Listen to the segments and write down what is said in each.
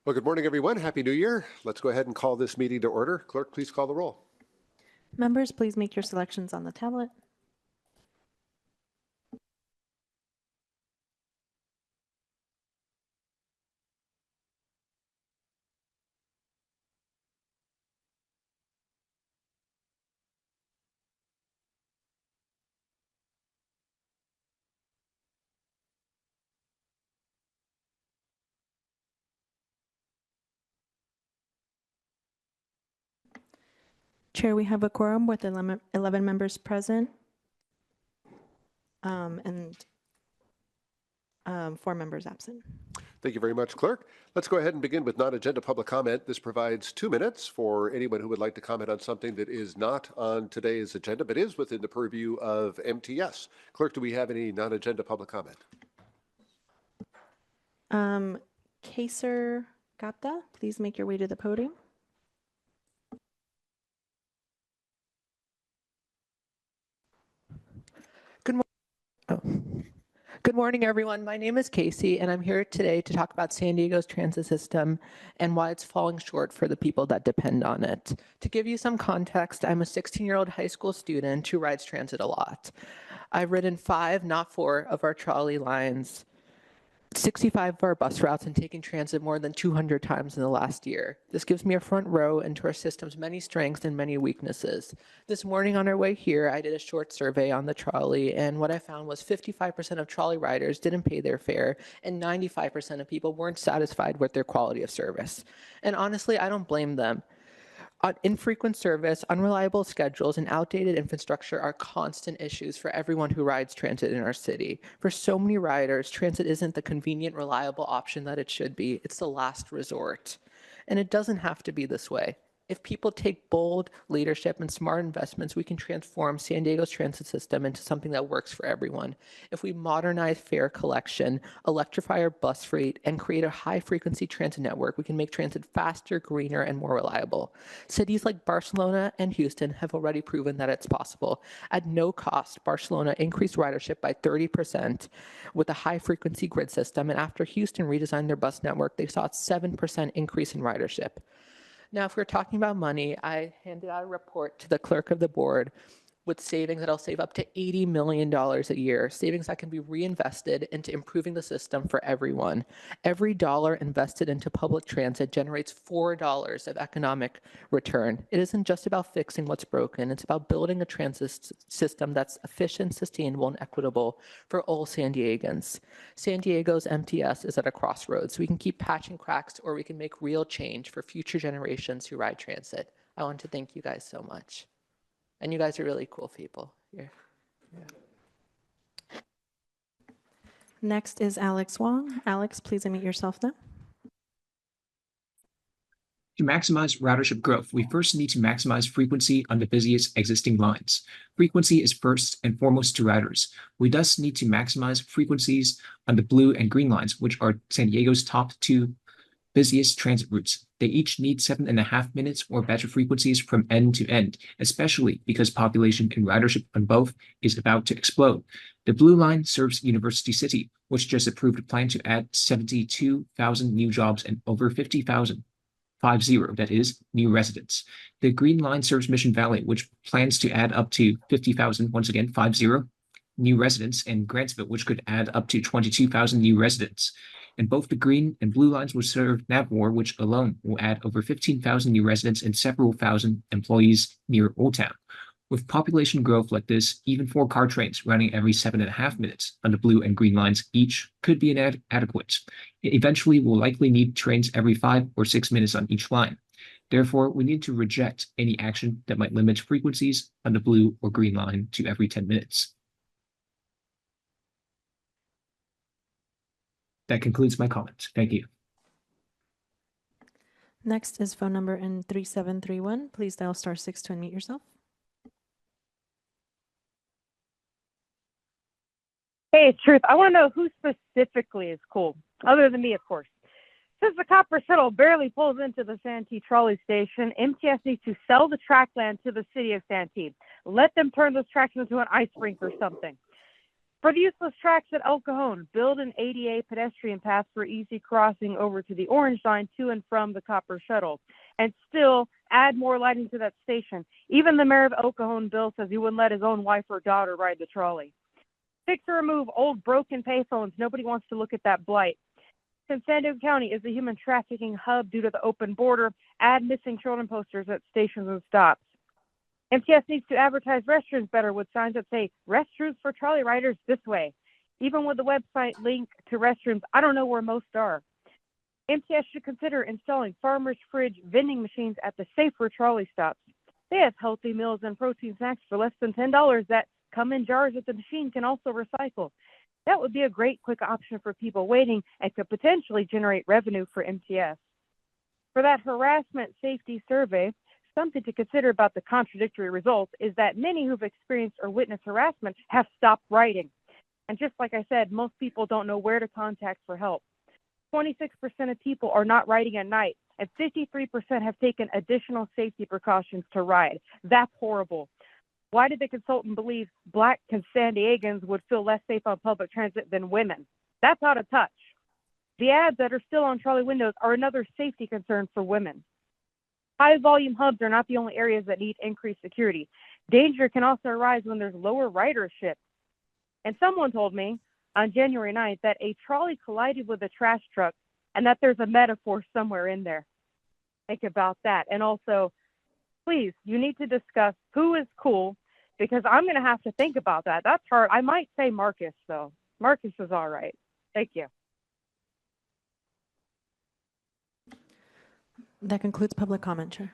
Well, good morning, everyone. Happy New Year. Let's go ahead and call this meeting to order. Clerk, please call the roll. Members, please make your selections on the tablet. Chair, we have a quorum with 11 members present and 4 members absent. Thank you very much, Clerk. Let's go ahead and begin with non-agenda public comment. This provides 2 minutes for anyone who would like to comment on something that is not on today's agenda, but is within the purview of MTS. Clerk, do we have any non-agenda public comment? Kaser Gapta, please make your way to the podium. Good morning, everyone. My name is Casey, and I'm here today to talk about San Diego's transit system and why it's falling short for the people that depend on it. To give you some context, I'm a 16-year-old high school student who rides transit a lot. I've ridden 5, not 4, of our trolley lines, 65 of our bus routes, and taken transit more than 200 times in the last year. This gives me a front row into our system's many strengths and many weaknesses. This morning on our way here, I did a short survey on the trolley, and what I found was 55% of trolley riders didn't pay their fare, and 95% of people weren't satisfied with their quality of service. And honestly, I don't blame them. Infrequent service, unreliable schedules, and outdated infrastructure are constant issues for everyone who rides transit in our city. For so many riders, transit isn't the convenient, reliable option that it should be. It's the last resort. And it doesn't have to be this way. If people take bold leadership and smart investments, we can transform San Diego's transit system into something that works for everyone. If we modernize fare collection, electrify our bus fleet, and create a high-frequency transit network, we can make transit faster, greener, and more reliable. Cities like Barcelona and Houston have already proven that it's possible. At no cost, Barcelona increased ridership by 30% with a high-frequency grid system, and after Houston redesigned their bus network, they saw a 7% increase in ridership. Now, if we're talking about money, I handed out a report to the clerk of the board with savings that'll save up to $80 million a year, savings that can be reinvested into improving the system for everyone. Every dollar invested into public transit generates $4 of economic return. It isn't just about fixing what's broken, it's about building a transit system that's efficient, sustainable, and equitable for all San Diegans. San Diego's MTS is at a crossroads. We can keep patching cracks or we can make real change for future generations who ride transit. I want to thank you guys so much. And you guys are really cool people. Yeah. Next is Alex Wong. Alex, please unmute yourself now. To maximize ridership growth, we first need to maximize frequency on the busiest existing lines. Frequency is first and foremost to riders. We thus need to maximize frequencies on the blue and green lines, which are San Diego's top 2 busiest transit routes. They each need 7.5 minutes or better frequencies from end to end, especially because population and ridership on both is about to explode. The Blue Line serves University City, which just approved a plan to add 72,000 new jobs and over 50,000, that is, new residents. The Green Line serves Mission Valley, which plans to add up to 50,000, once again, 50, new residents, and Grantsville, which could add up to 22,000 new residents. And both the green and blue lines will serve Navwar, which alone will add over 15,000 new residents and several thousand employees near Old Town. With population growth like this, even 4 car trains running every 7.5 minutes on the blue and green lines each could be inadequate. Eventually, we'll likely need trains every 5 or 6 minutes on each line. Therefore, we need to reject any action that might limit frequencies on the blue or green line to every 10 minutes. That concludes my comments. Thank you. Next is phone number in 3731. Please dial *6 to unmute yourself. Hey, it's Truth. I want to know who specifically is cool, other than me, of course. Since the copper shuttle barely pulls into the Santee trolley station, MTS needs to sell the track land to the city of Santee. Let them turn those tracks into an ice rink or something. For the useless tracks at El Cajon, build an ADA pedestrian path for easy crossing over to the Orange Line to and from the Copper Shuttle. And still add more lighting to that station. Even the mayor of El Cajon, Bill, says he wouldn't let his own wife or daughter ride the trolley. Fix or remove old broken payphones. Nobody wants to look at that blight. Since San Diego County is a human trafficking hub due to the open border, add missing children posters at stations and stops. MTS needs to advertise restrooms better with signs that say restrooms for trolley riders this way. Even with the website link to restrooms, I don't know where most are. MTS should consider installing farmers' fridge vending machines at the safer trolley stops. They have healthy meals and protein snacks for less than $10 that come in jars that the machine can also recycle. That would be a great quick option for people waiting and could potentially generate revenue for MTS. For that harassment safety survey, something to consider about the contradictory results is that many who've experienced or witnessed harassment have stopped writing. And just like I said, most people don't know where to contact for help. 26% of people are not riding at night, and 53% have taken additional safety precautions to ride. That's horrible. Why did the consultant believe Black San Diegans would feel less safe on public transit than women? That's out of touch. The ads that are still on trolley windows are another safety concern for women. High-volume hubs are not the only areas that need increased security. Danger can also arise when there's lower ridership. And someone told me on January 9th that a trolley collided with a trash truck and that there's a metaphor somewhere in there. Think about that. And also, please, you need to discuss who is cool, because I'm going to have to think about that. That's hard. I might say Marcus, though. Marcus is all right. Thank you. That concludes public comment, Chair.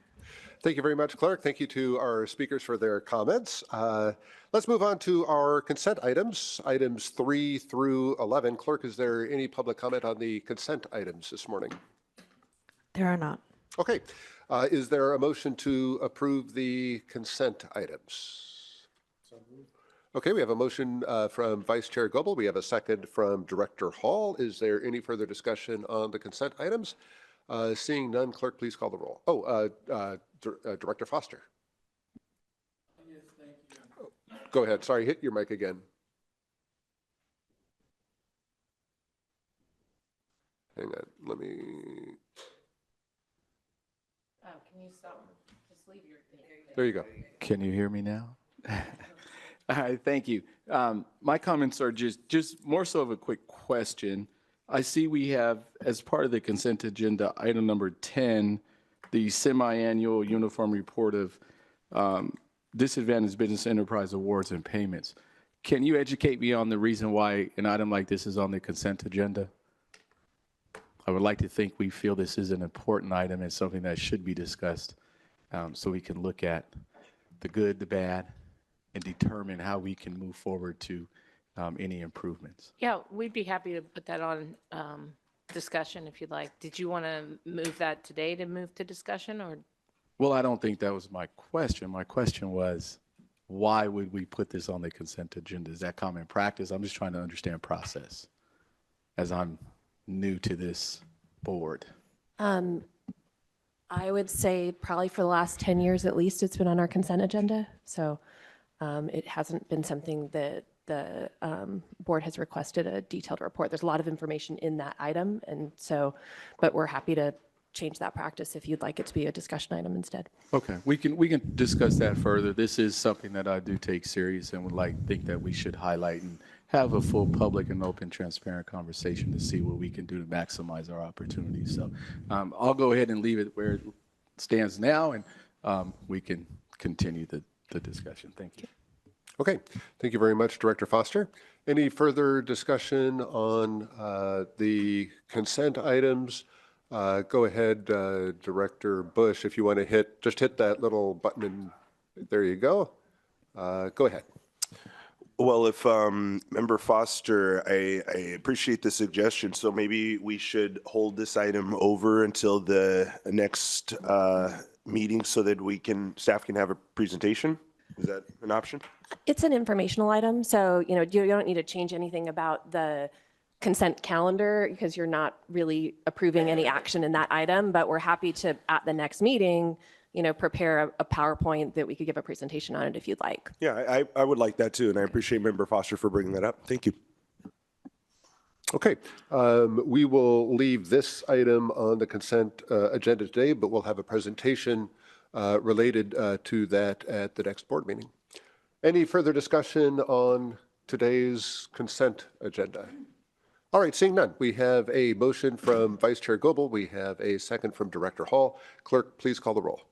Thank you very much, Clerk. Thank you to our speakers for their comments. Let's move on to our consent items, items 3 through 11. Clerk, is there any public comment on the consent items this morning? There are not. Okay. Is there a motion to approve the consent items? Okay, we have a motion from Vice Chair Goebel. We have a second from Director Hall. Is there any further discussion on the consent items? Seeing none, Clerk, please call the roll. Director Foster. Yes, thank you. Go ahead. Sorry, hit your mic again. Hang on, let me. Oh, can you stop? Just leave your thing. There you go. Can you hear me now? All right, thank you. My comments are just more so of a quick question. I see we have, as part of the consent agenda, item number 10, the semi-annual uniform report of disadvantaged business enterprise awards and payments. Can you educate me on the reason why an item like this is on the consent agenda? I would like to think we feel this is an important item and something that should be discussed, so we can look at the good, the bad, and determine how we can move forward to any improvements. Yeah, we'd be happy to put that on discussion if you'd like. Did you want to move that today to move to discussion, or? Well, I don't think that was my question. My question was, why would we put this on the consent agenda? Is that common practice? I'm just trying to understand process as I'm new to this board. I would say probably for the last 10 years at least, it's been on our consent agenda. So it hasn't been something that the board has requested a detailed report. There's a lot of information in that item. And so, but we're happy to change that practice if you'd like it to be a discussion item instead. Okay, we can discuss that further. This is something that I do take serious and would think that we should highlight and have a full public and open, transparent conversation to see what we can do to maximize our opportunities. So I'll go ahead and leave it where it stands now, and we can continue the discussion. Thank you. Okay, thank you very much, Director Foster. Any further discussion on the consent items? Go ahead, Director Bush, if you want to just hit that little button and there you go. Go ahead. Well, if Member Foster, I appreciate the suggestion. So maybe we should hold this item over until the next meeting so that staff can have a presentation. Is that an option? It's an informational item. So, you don't need to change anything about the consent calendar because you're not really approving any action in that item, but we're happy to, at the next meeting, prepare a PowerPoint that we could give a presentation on it if you'd like. Yeah, I would like that too, and I appreciate Member Foster for bringing that up. Thank you. Okay, we will leave this item on the consent agenda today, but we'll have a presentation related to that at the next board meeting. Any further discussion on today's consent agenda? All right, seeing none, we have a motion from Vice Chair Goebel. We have a second from Director Hall. Clerk, please call the roll.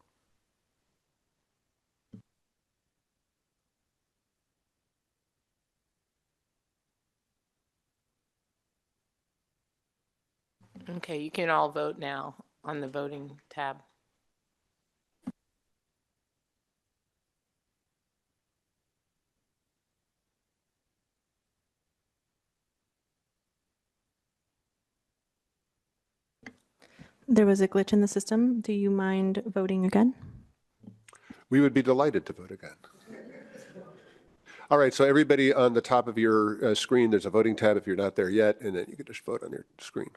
Okay, you can all vote now on the voting tab. There was a glitch in the system. Do you mind voting again? We would be delighted to vote again. All right, so everybody on the top of your screen, there's a voting tab if you're not there yet, and then you can just vote on your screen.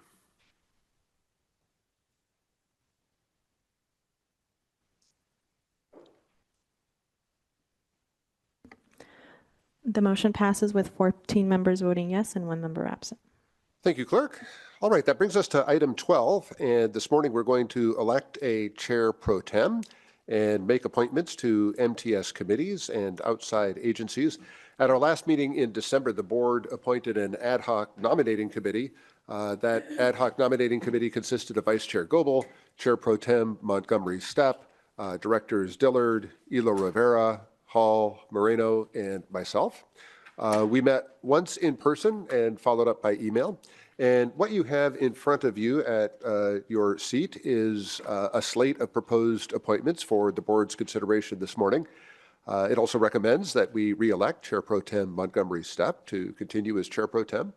The motion passes with 14 members voting yes and 1 member absent. Thank you, Clerk. All right, that brings us to item 12, and this morning we're going to elect a chair pro tem and make appointments to MTS committees and outside agencies. At our last meeting in December, the board appointed an ad hoc nominating committee. That ad hoc nominating committee consisted of Vice Chair Goebel, Chair pro tem Montgomery Stepp, Directors Dillard, Elo Rivera, Hall, Moreno, and myself. We met once in person and followed up by email. And what you have in front of you at your seat is a slate of proposed appointments for the board's consideration this morning. It also recommends that we re-elect Chair Pro Tem Montgomery Stepp to continue as Chair Pro Tem.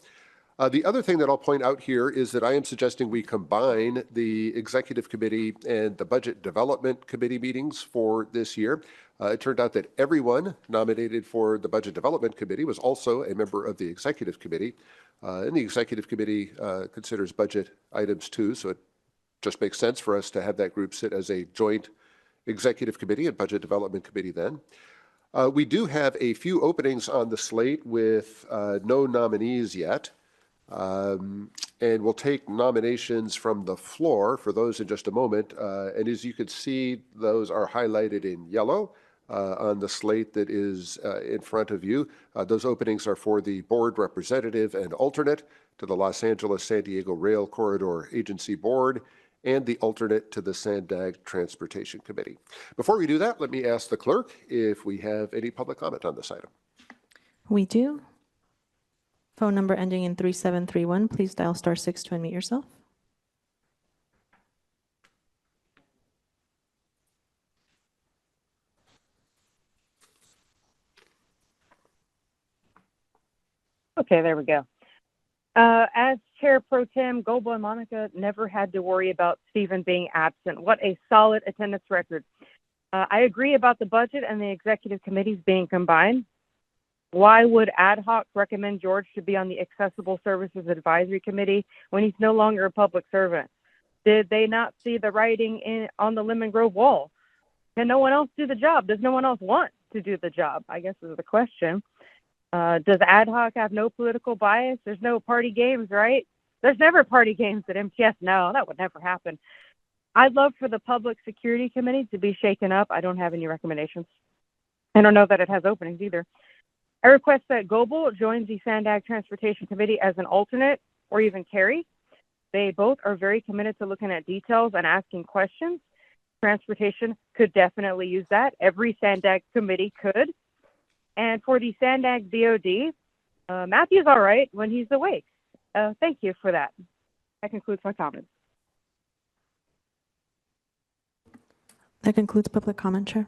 The other thing that I'll point out here is that I am suggesting we combine the Executive Committee and the Budget Development Committee meetings for this year. It turned out that everyone nominated for the Budget Development Committee was also a member of the Executive Committee. And the Executive Committee considers budget items too, so it just makes sense for us to have that group sit as a joint Executive Committee and Budget Development Committee then. We do have a few openings on the slate with no nominees yet. And we'll take nominations from the floor for those in just a moment. And as you can see, those are highlighted in yellow on the slate that is in front of you. Those openings are for the board representative and alternate to the Los Angeles-San Diego Rail Corridor Agency Board and the alternate to the SANDAG Transportation Committee. Before we do that, let me ask the clerk if we have any public comment on this item. We do. Phone number ending in 3731. Please dial *6 to unmute yourself. Okay, there we go. As Chair Pro Tem, Goebel and Monica never had to worry about Stephen being absent. What a solid attendance record. I agree about the budget and the executive committees being combined. Why would ad hoc recommend George to be on the Accessible Services Advisory Committee when he's no longer a public servant? Did they not see the writing on the Lemon Grove wall? Can no one else do the job? Does no one else want to do the job? I guess is the question. Does ad hoc have no political bias? There's no party games, right? There's never party games at MTS. No, that would never happen. I'd love for the Public Security Committee to be shaken up. I don't have any recommendations. I don't know that it has openings either. I request that Goebel joins the SANDAG Transportation Committee as an alternate, or even Carrie. They both are very committed to looking at details and asking questions. Transportation could definitely use that. Every SANDAG committee could. And for the SANDAG BOD, Matthew's all right when he's awake. Thank you for that. That concludes my comments. That concludes public comment, Chair.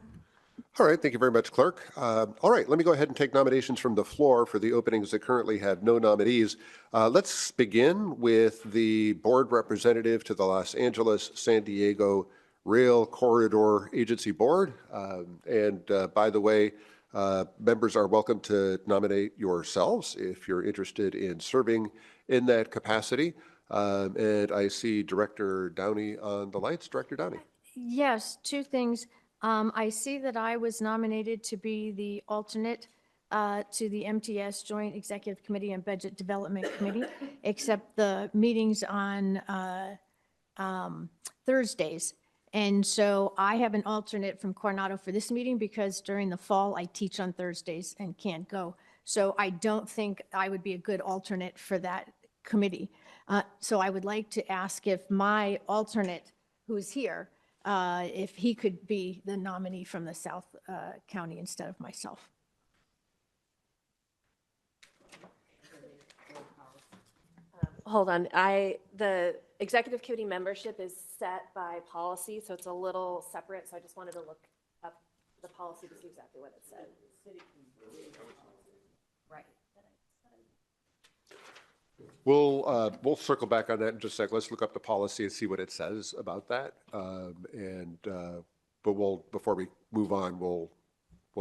All right, thank you very much, Clerk. All right, let me go ahead and take nominations from the floor for the openings that currently have no nominees. Let's begin with the board representative to the Los Angeles-San Diego Rail Corridor Agency Board. By the way, members are welcome to nominate yourselves if you're interested in serving in that capacity. And I see Director Downey on the lights. Director Downey. Yes, two things. I see that I was nominated to be the alternate to the MTS Joint Executive Committee and Budget Development Committee, except the meetings on Thursdays. And so I have an alternate from Coronado for this meeting because during the fall, I teach on Thursdays and can't go. So I don't think I would be a good alternate for that committee. So I would like to ask if my alternate, who's here, if he could be the nominee from the South County instead of myself. Hold on, the executive committee membership is set by policy, so it's a little separate, so I just wanted to look up the policy to see exactly what it said. Right. We'll circle back on that in just a sec. Let's look up the policy and see what it says about that. But before we move on, we'll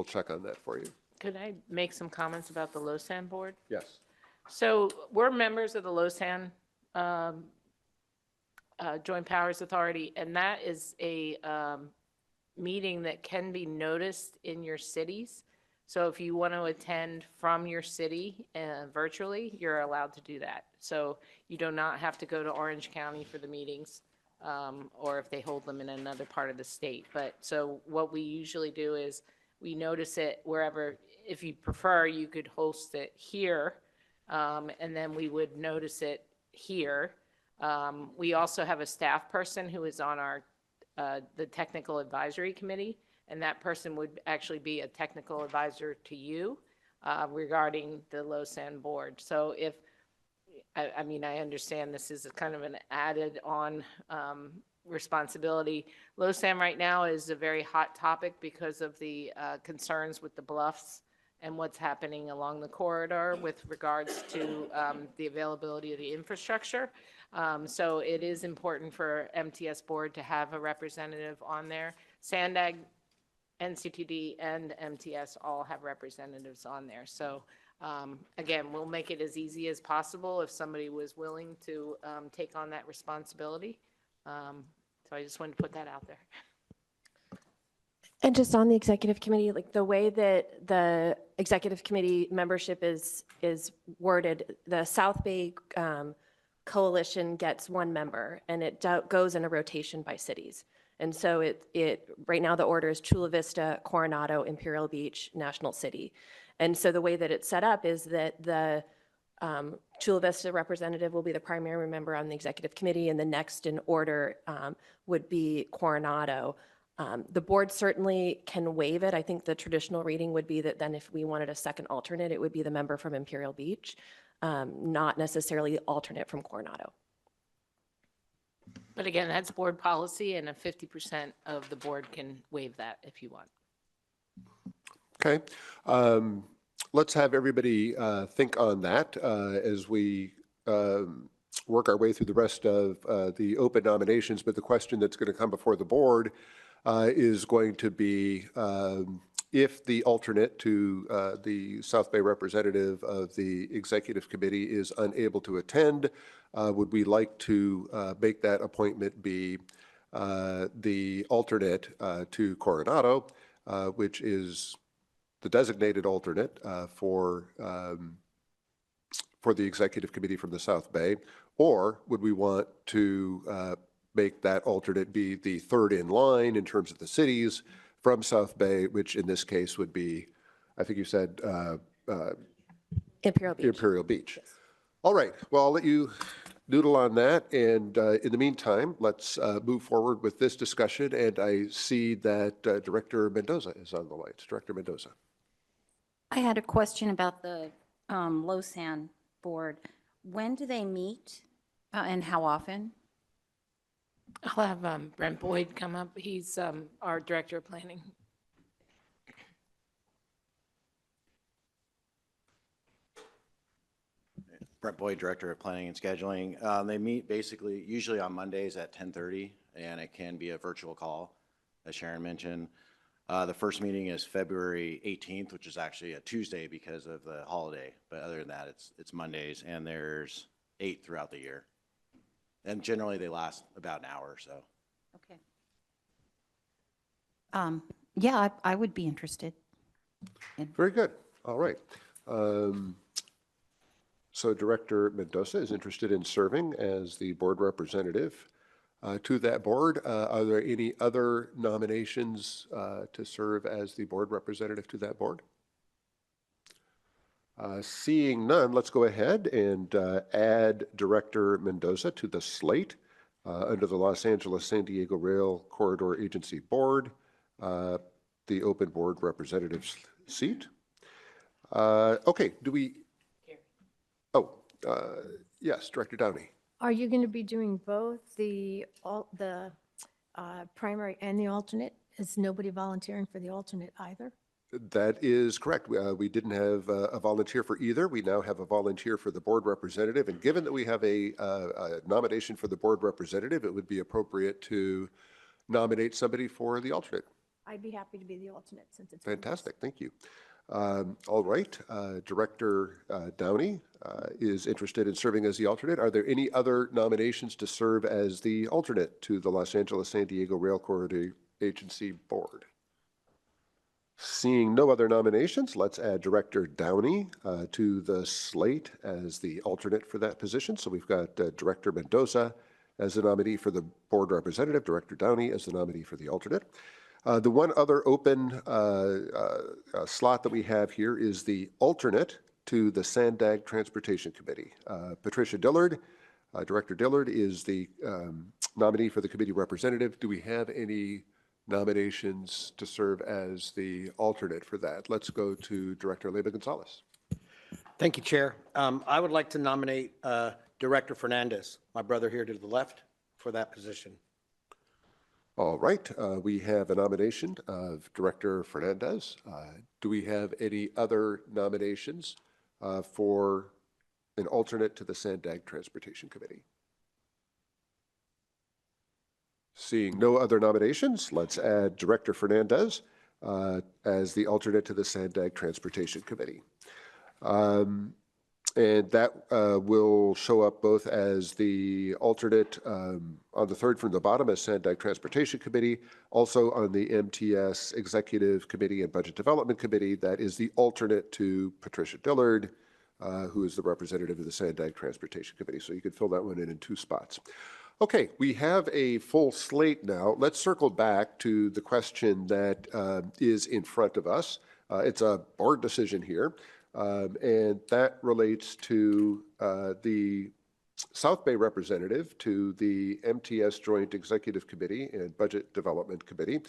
check on that for you. Could I make some comments about the LoSAN board? Yes. So we're members of the LoSAN Joint Powers Authority, and that is a meeting that can be noticed in your cities. So if you want to attend from your city virtually, you're allowed to do that. So you do not have to go to Orange County for the meetings, or if they hold them in another part of the state. But so what we usually do is we notice it wherever. If you prefer, you could host it here, and then we would notice it here. We also have a staff person who is on our the technical advisory committee, and that person would actually be a technical advisor to you regarding the LoSAN board. So if, I mean, I understand this is kind of an added on responsibility. LoSAN right now is a very hot topic because of the concerns with the bluffs and what's happening along the corridor with regards to the availability of the infrastructure. So it is important for MTS board to have a representative on there. SANDAG, NCTD, and MTS all have representatives on there. So again, we'll make it as easy as possible if somebody was willing to take on that responsibility. So I just wanted to put that out there. And just on the executive committee, like the way that the executive committee membership is worded, the South Bay Coalition gets one member, and it goes in a rotation by cities. And so right now the order is Chula Vista, Coronado, Imperial Beach, National City. And so the way that it's set up is that the Chula Vista representative will be the primary member on the executive committee, and the next in order would be Coronado. The board certainly can waive it. I think the traditional reading would be that then if we wanted a second alternate, it would be the member from Imperial Beach, not necessarily the alternate from Coronado. But again, that's board policy, and 50% of the board can waive that if you want. Okay. Let's have everybody think on that as we work our way through the rest of the open nominations. But the question that's going to come before the board is going to be if the alternate to the South Bay representative of the executive committee is unable to attend, would we like to make that appointment be the alternate to Coronado, which is the designated alternate for the executive committee from the South Bay, or would we want to make that alternate be the third in line in terms of the cities from South Bay, which in this case would be, I think you said Imperial Beach. Imperial Beach. Yes. All right. Well, I'll let you noodle on that. And in the meantime, let's move forward with this discussion. And I see that Director Mendoza is on the line. Director Mendoza. I had a question about the LoSAN board. When do they meet and how often? I'll have Brent Boyd come up. He's our Director of Planning. Brent Boyd, Director of Planning and Scheduling. They meet basically usually on Mondays at 10:30, and it can be a virtual call, as Sharon mentioned. The first meeting is February 18th, which is actually a Tuesday because of the holiday. But other than that, it's Mondays, and there's 8 throughout the year. And generally, they last about an hour or so. Okay. Yeah, I would be interested. Very good. All right. So Director Mendoza is interested in serving as the board representative to that board. Are there any other nominations to serve as the board representative to that board? Seeing none, let's go ahead and add Director Mendoza to the slate under the Los Angeles-San Diego Rail Corridor Agency Board, the open board representative's seat. Okay, do we? Oh, yes, Director Downey. Are you going to be doing both the primary and the alternate? Is nobody volunteering for the alternate either? That is correct. We didn't have a volunteer for either. We now have a volunteer for the board representative. And given that we have a nomination for the board representative, it would be appropriate to nominate somebody for the alternate. I'd be happy to be the alternate since it's Fantastic. Thank you. All right. Director Downey is interested in serving as the alternate. Are there any other nominations to serve as the alternate to the Los Angeles-San Diego Rail Corridor Agency Board? Seeing no other nominations, let's add Director Downey to the slate as the alternate for that position. So we've got Director Mendoza as the nominee for the board representative, Director Downey as the nominee for the alternate. The one other open slot that we have here is the alternate to the SANDAG Transportation Committee. Patricia Dillard, Director Dillard is the nominee for the committee representative. Do we have any nominations to serve as the alternate for that? Let's go to Director Leyva Gonzalez. Thank you, Chair. I would like to nominate Director Fernandez, my brother here to the left, for that position. All right, we have a nomination of Director Fernandez. Do we have any other nominations for an alternate to the SANDAG Transportation Committee? Seeing no other nominations, let's add Director Fernandez as the alternate to the SANDAG Transportation Committee. And that will show up both as the alternate on the third from the bottom as SANDAG Transportation Committee, also on the MTS Executive Committee and Budget Development Committee. That is the alternate to Patricia Dillard, who is the representative of the SANDAG Transportation Committee. So you could fill that one in 2 spots. Okay, we have a full slate now. Let's circle back to the question that is in front of us. It's a board decision here. And that relates to the South Bay representative to the MTS Joint Executive Committee and Budget Development Committee.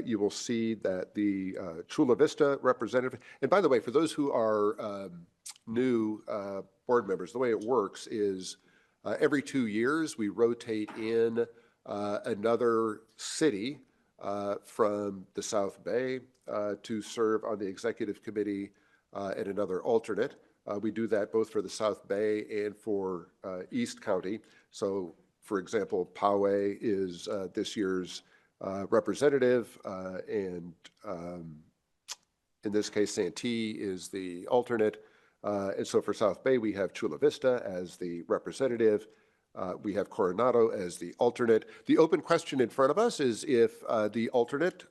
You will see that the Chula Vista representative, and by the way, for those who are new board members, the way it works is every 2 years we rotate in another city from the South Bay to serve on the executive committee and another alternate. We do that both for the South Bay and for East County. So, for example, Poway is this year's representative, and in this case, Santee is the alternate. And so for South Bay, we have Chula Vista as the representative. We have Coronado as the alternate. The open question in front of us is if the alternate,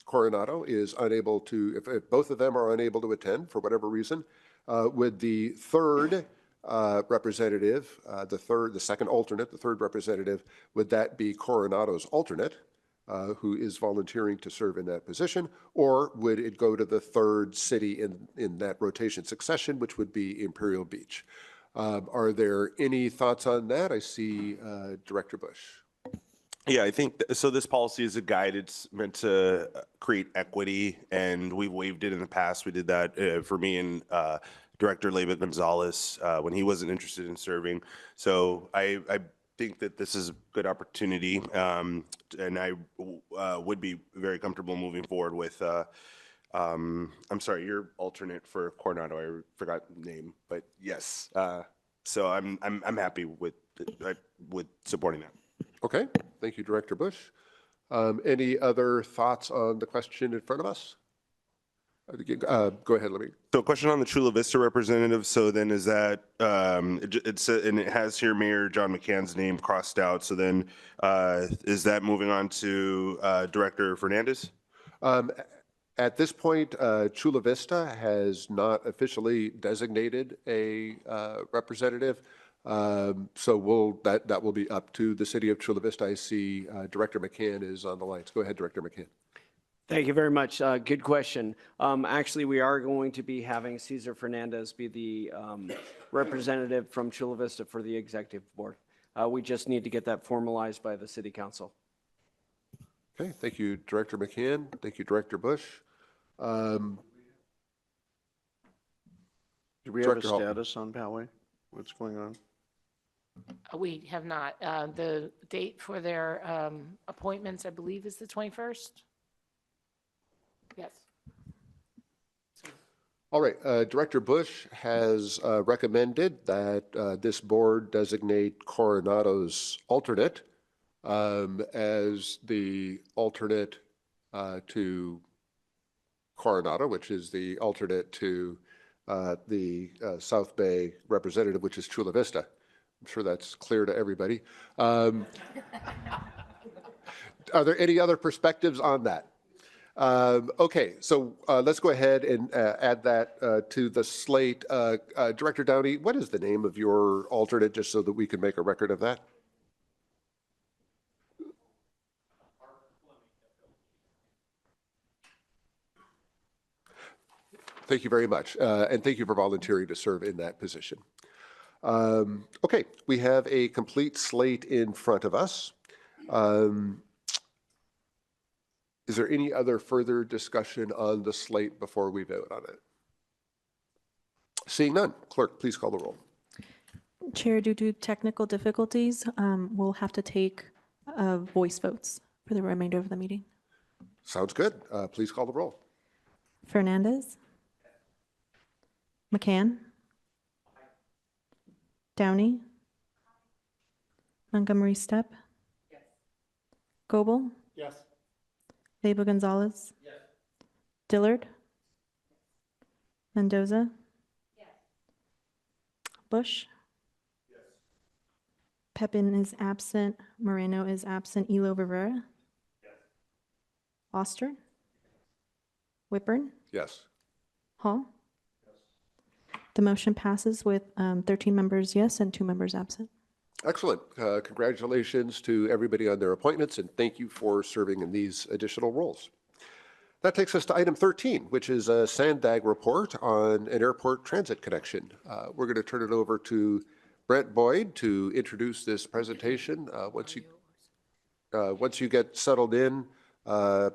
Coronado, is unable to, if both of them are unable to attend for whatever reason, would the third representative, the second alternate, the third representative, would that be Coronado's alternate, who is volunteering to serve in that position, or would it go to the third city in that rotation succession, which would be Imperial Beach? Are there any thoughts on that? I see Director Bush. Yeah, I think so. This policy is a guide. It's meant to create equity, and we've waived it in the past. We did that for me and Director Leyva Gonzalez when he wasn't interested in serving. So I think that this is a good opportunity, and I would be very comfortable moving forward with. I'm sorry, your alternate for Coronado. I forgot the name, but yes. So I'm happy with supporting that. Okay, thank you, Director Bush. Any other thoughts on the question in front of us? Go ahead, let me. So question on the Chula Vista representative. So then is that, it's, and it has here Mayor John McCann's name crossed out. So then is that moving on to Director Fernandez? At this point, Chula Vista has not officially designated a representative. So that will be up to the city of Chula Vista. I see Director McCann is on the line. Go ahead, Director McCann. Thank you very much. Good question. Actually, we are going to be having Cesar Fernandez be the representative from Chula Vista for the executive board. We just need to get that formalized by the city council. Okay, thank you, Director McCann. Thank you, Director Bush. Do we have a status on Poway? What's going on? We have not. The date for their appointments, I believe, is the 21st. Yes. All right, Director Bush has recommended that this board designate Coronado's alternate as the alternate to Coronado, which is the alternate to the South Bay representative, which is Chula Vista. I'm sure that's clear to everybody. Are there any other perspectives on that? Okay, so let's go ahead and add that to the slate. Director Downey, what is the name of your alternate, just so that we can make a record of that? Thank you very much, and thank you for volunteering to serve in that position. Okay, we have a complete slate in front of us. Is there any other further discussion on the slate before we vote on it? Seeing none, clerk, please call the roll. Chair, due to technical difficulties, we'll have to take voice votes for the remainder of the meeting. Sounds good. Please call the roll. Fernandez? McCann? Downey? Montgomery Stepp? Yes. Goebel? Yes. Leyva Gonzalez? Yes. Dillard? Mendoza? Yes. Bush? Yes. Pepin is absent. Moreno is absent. Elo Rivera? Yes. Oster? Whipern? Yes. Hall? The motion passes with 13 members yes and 2 members absent. Excellent. Congratulations to everybody on their appointments, and thank you for serving in these additional roles. That takes us to item 13, which is a SANDAG report on an airport transit connection. We're going to turn it over to Brent Boyd to introduce this presentation. Once you get settled in,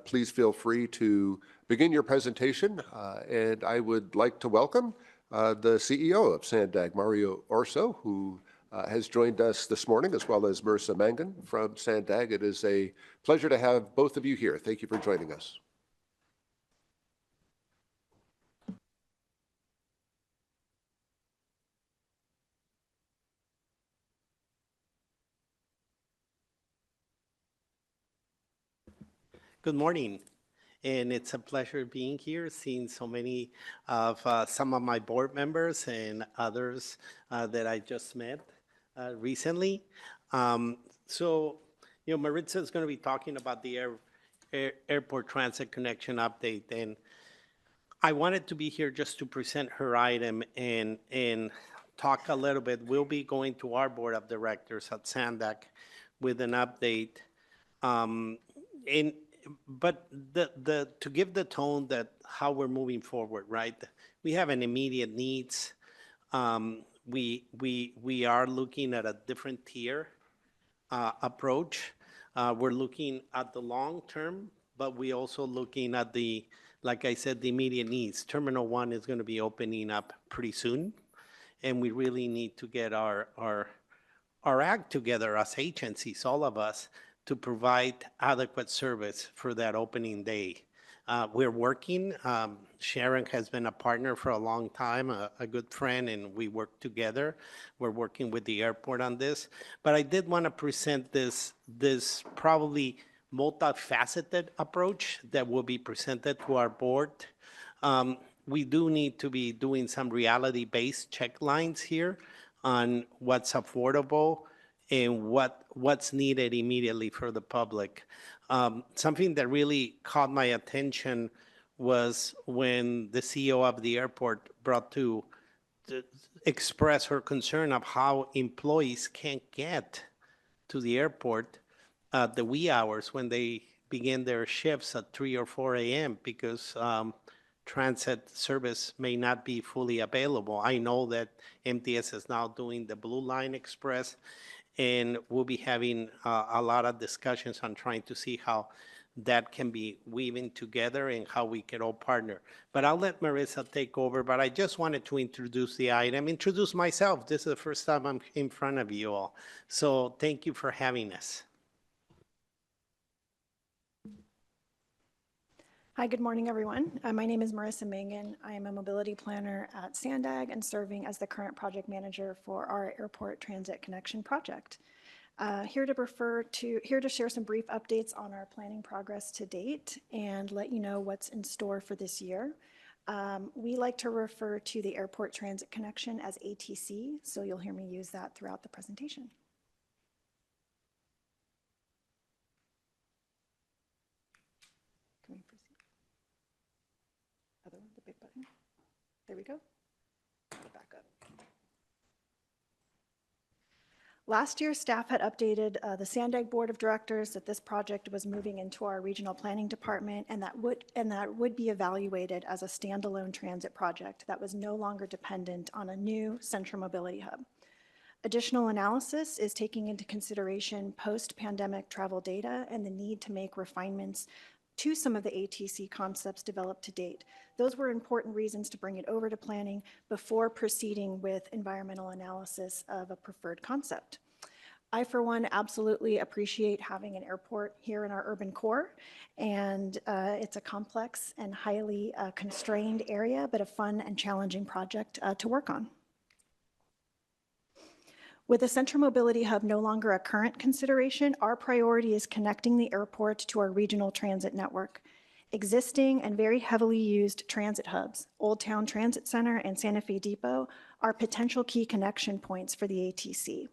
please feel free to begin your presentation. And I would like to welcome the CEO of SANDAG, Mario Orso, who has joined us this morning, as well as Marissa Mangan from SANDAG. It is a pleasure to have both of you here. Thank you for joining us. Good morning, and it's a pleasure being here, seeing so many of some of my board members and others that I just met recently. So, Maritza is going to be talking about the airport transit connection update, and I wanted to be here just to present her item and talk a little bit. We'll be going to our board of directors at SANDAG with an update. But to give the tone that how we're moving forward, right? We have an immediate needs. We are looking at a different tier approach. We're looking at the long term, but we also looking at like I said, the immediate needs. Terminal 1 is going to be opening up pretty soon, and we really need to get our act together as agencies, all of us, to provide adequate service for that opening day. We're working. Sharon has been a partner for a long time, a good friend, and we work together. We're working with the airport on this. But I did want to present this probably multifaceted approach that will be presented to our board We do need to be doing some reality-based check lines here on what's affordable and what's needed immediately for the public. Something that really caught my attention was when the CEO of the airport brought to express her concern of how employees can't get to the airport the wee hours when they begin their shifts at 3 or 4 a.m. because transit service may not be fully available. I know that MTS is now doing the Blue Line Express, and we'll be having a lot of discussions on trying to see how that can be weaving together and how we can all partner. But I'll let Marissa take over, but I just wanted to introduce the item, introduce myself. This is the first time I'm in front of you all. So thank you for having us. Hi, good morning, everyone. My name is Marissa Mangan. I am a mobility planner at SANDAG and serving as the current project manager for our airport transit connection project. Here to share some brief updates on our planning progress to date and let you know what's in store for this year. We like to refer to the airport transit connection as ATC, so you'll hear me use that throughout the presentation. Can we proceed? Other one, the big button. There we go. Go back up. Last year, staff had updated the SANDAG Board of Directors that this project was moving into our regional planning department and that would be evaluated as a standalone transit project that was no longer dependent on a new central mobility hub. Additional analysis is taking into consideration post-pandemic travel data and the need to make refinements to some of the ATC concepts developed to date. Those were important reasons to bring it over to planning before proceeding with environmental analysis of a preferred concept. I, for one, absolutely appreciate having an airport here in our urban core, and it's a complex and highly constrained area, but a fun and challenging project to work on. With the Central Mobility Hub no longer a current consideration, our priority is connecting the airport to our regional transit network. Existing and very heavily used transit hubs, Old Town Transit Center and Santa Fe Depot, are potential key connection points for the ATC.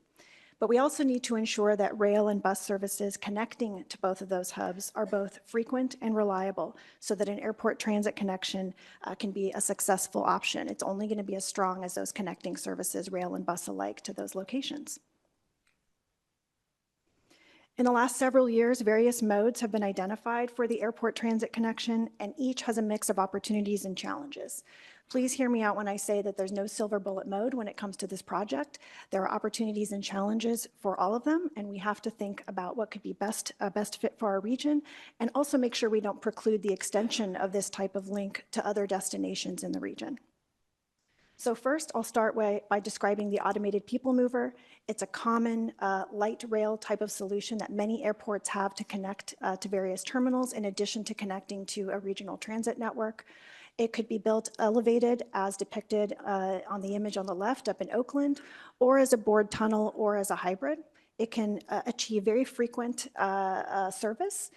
But we also need to ensure that rail and bus services connecting to both of those hubs are both frequent and reliable so that an airport transit connection can be a successful option. It's only going to be as strong as those connecting services, rail and bus alike, to those locations. In the last several years, various modes have been identified for the airport transit connection, and each has a mix of opportunities and challenges. Please hear me out when I say that there's no silver bullet mode when it comes to this project. There are opportunities and challenges for all of them, and we have to think about what could be best fit for our region, and also make sure we don't preclude the extension of this type of link to other destinations in the region. So first, I'll start by describing the automated people mover. It's a common light rail type of solution that many airports have to connect to various terminals, in addition to connecting to a regional transit network. It could be built elevated as depicted on the image on the left up in Oakland, or as a bored tunnel, or as a hybrid. It can achieve very frequent service,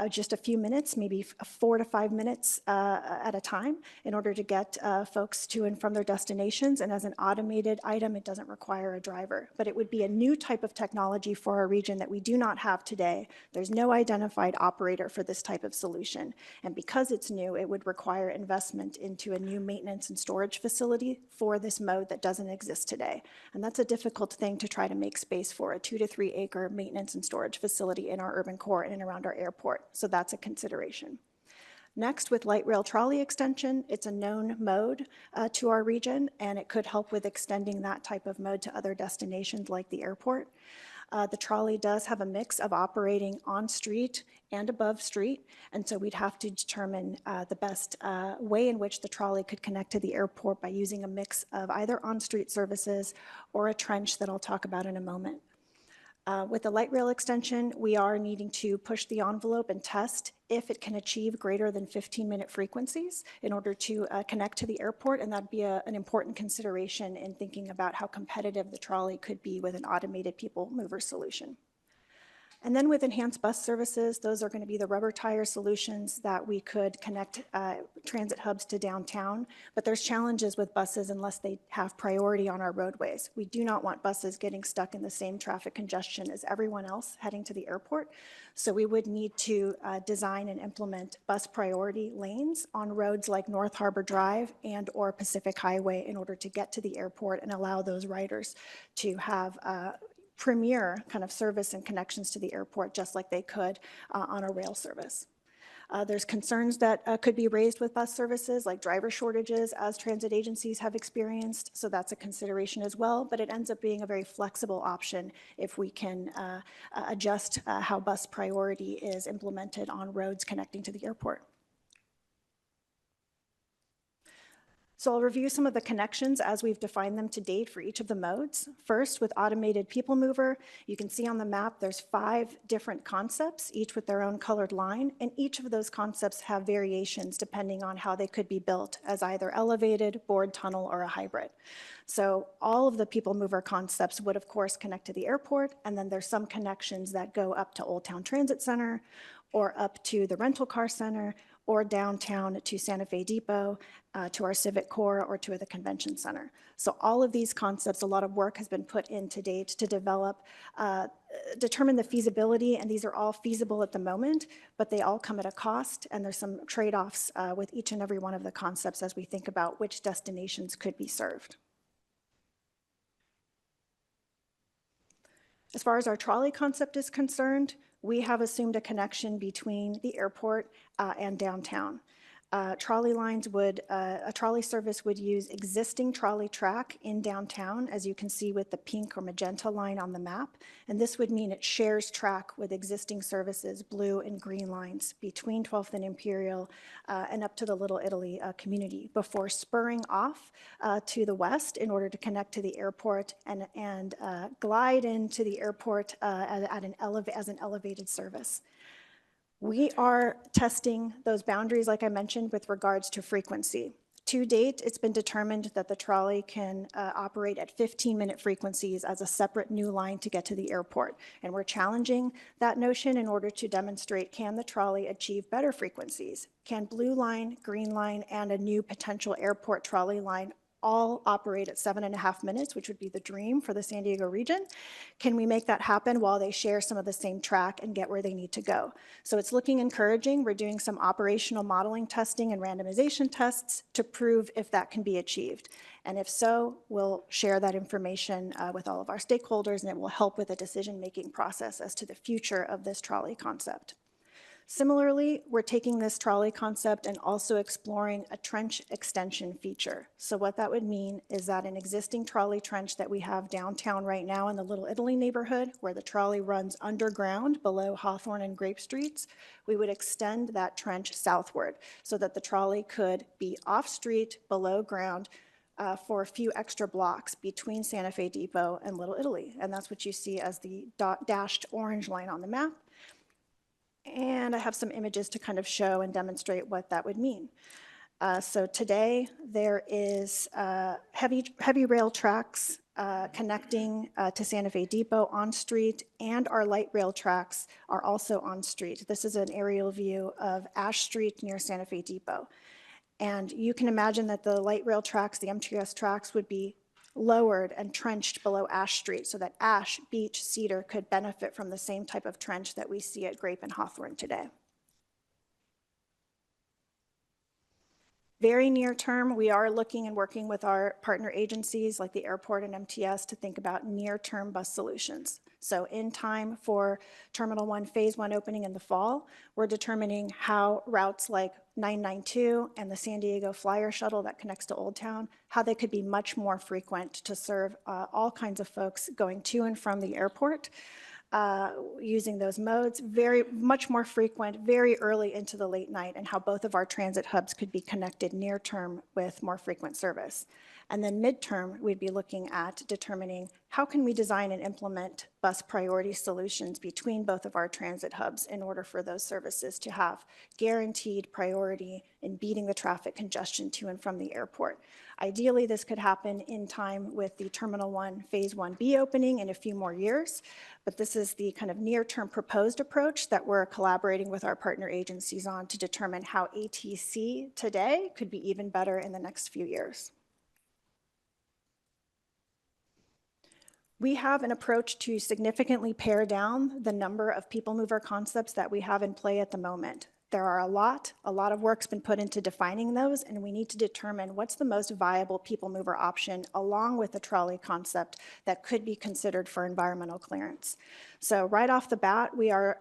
just a few minutes, maybe 4 to 5 minutes at a time, in order to get folks to and from their destinations. And as an automated item, it doesn't require a driver. But it would be a new type of technology for our region that we do not have today. There's no identified operator for this type of solution. And because it's new, it would require investment into a new maintenance and storage facility for this mode that doesn't exist today. And that's a difficult thing to try to make space for, a 2 to 3 acre maintenance and storage facility in our urban core and around our airport. So that's a consideration. Next, with light rail trolley extension, it's a known mode to our region, and it could help with extending that type of mode to other destinations like the airport. The trolley does have a mix of operating on street and above street, and so we'd have to determine the best way in which the trolley could connect to the airport by using a mix of either on-street services or a trench that I'll talk about in a moment. With the light rail extension, we are needing to push the envelope and test if it can achieve greater than 15-minute frequencies in order to connect to the airport, and that'd be an important consideration in thinking about how competitive the trolley could be with an automated people mover solution. And then with enhanced bus services, those are going to be the rubber tire solutions that we could connect transit hubs to downtown. But there's challenges with buses unless they have priority on our roadways. We do not want buses getting stuck in the same traffic congestion as everyone else heading to the airport. So we would need to design and implement bus priority lanes on roads like North Harbor Drive and or Pacific Highway in order to get to the airport and allow those riders to have premier kind of service and connections to the airport, just like they could on a rail service. There's concerns that could be raised with bus services, like driver shortages, as transit agencies have experienced. So that's a consideration as well, but it ends up being a very flexible option if we can adjust how bus priority is implemented on roads connecting to the airport. So I'll review some of the connections as we've defined them to date for each of the modes. First, with automated people mover, you can see on the map there's 5 different concepts, each with their own colored line, and each of those concepts have variations depending on how they could be built as either elevated, bored tunnel, or a hybrid. So all of the people mover concepts would of course connect to the airport, and then there's some connections that go up to Old Town Transit Center or up to the rental car center or downtown to Santa Fe Depot, to our Civic Core, or to the Convention Center. So all of these concepts, a lot of work has been put in to date to develop, determine the feasibility, and these are all feasible at the moment, but they all come at a cost, and there's some trade-offs with each and every one of the concepts as we think about which destinations could be served. As far as our trolley concept is concerned, we have assumed a connection between the airport and downtown. Trolley lines would, a trolley service would use existing trolley track in downtown, as you can see with the pink or magenta line on the map. And this would mean it shares track with existing services, blue and green lines, between 12th and Imperial and up to the Little Italy community before spurring off to the west in order to connect to the airport and glide into the airport as an elevated service. We are testing those boundaries, like I mentioned, with regards to frequency. To date, it's been determined that the trolley can operate at 15-minute frequencies as a separate new line to get to the airport. And we're challenging that notion in order to demonstrate, can the trolley achieve better frequencies? Can blue line, green line, and a new potential airport trolley line all operate at 7.5 minutes, which would be the dream for the San Diego region? Can we make that happen while they share some of the same track and get where they need to go? So it's looking encouraging. We're doing some operational modeling testing and randomization tests to prove if that can be achieved. And if so, we'll share that information with all of our stakeholders, and it will help with the decision-making process as to the future of this trolley concept. Similarly, we're taking this trolley concept and also exploring a trench extension feature. So what that would mean is that an existing trolley trench that we have downtown right now in the Little Italy neighborhood, where the trolley runs underground below Hawthorne and Grape Streets, we would extend that trench southward so that the trolley could be off-street, below ground, for a few extra blocks between Santa Fe Depot and Little Italy. And that's what you see as the dashed orange line on the map. And I have some images to kind of show and demonstrate what that would mean. So today there is heavy rail tracks connecting to Santa Fe Depot on street, and our light rail tracks are also on street. This is an aerial view of Ash Street near Santa Fe Depot. And you can imagine that the light rail tracks, the MTS tracks, would be lowered and trenched below Ash Street so that Ash, Beach, Cedar could benefit from the same type of trench that we see at Grape and Hawthorne today. Very near term, we are looking and working with our partner agencies like the airport and MTS to think about near-term bus solutions. So in time for Terminal 1 Phase 1 opening in the fall, we're determining how routes like 992 and the San Diego Flyer Shuttle that connects to Old Town, how they could be much more frequent to serve all kinds of folks going to and from the airport. Using those modes, much more frequent, very early into the late night, and how both of our transit hubs could be connected near term with more frequent service. And then midterm, we'd be looking at determining how can we design and implement bus priority solutions between both of our transit hubs in order for those services to have guaranteed priority in beating the traffic congestion to and from the airport. Ideally, this could happen in time with the Terminal 1 Phase 1B opening in a few more years, but this is the kind of near-term proposed approach that we're collaborating with our partner agencies on to determine how ATC today could be even better in the next few years. We have an approach to significantly pare down the number of people mover concepts that we have in play at the moment. There are a lot of work's been put into defining those, and we need to determine what's the most viable people mover option along with the trolley concept that could be considered for environmental clearance. So right off the bat, we are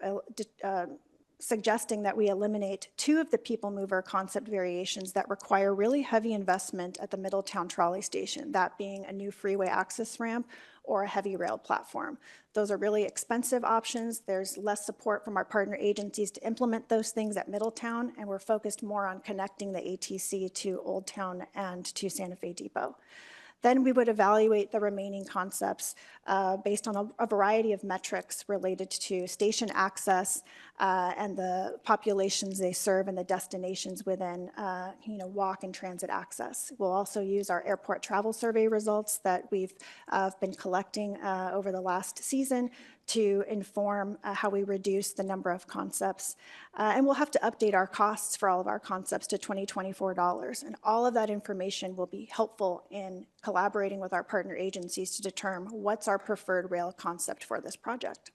suggesting that we eliminate 2 of the people mover concept variations that require really heavy investment at the Middletown trolley station, that being a new freeway access ramp or a heavy rail platform. Those are really expensive options. There's less support from our partner agencies to implement those things at Middletown, and we're focused more on connecting the ATC to Old Town and to Santa Fe Depot. Then we would evaluate the remaining concepts based on a variety of metrics related to station access and the populations they serve and the destinations within walk and transit access. We'll also use our airport travel survey results that we've been collecting over the last season to inform how we reduce the number of concepts. And we'll have to update our costs for all of our concepts to $2024. And all of that information will be helpful in collaborating with our partner agencies to determine what's our preferred rail concept for this project.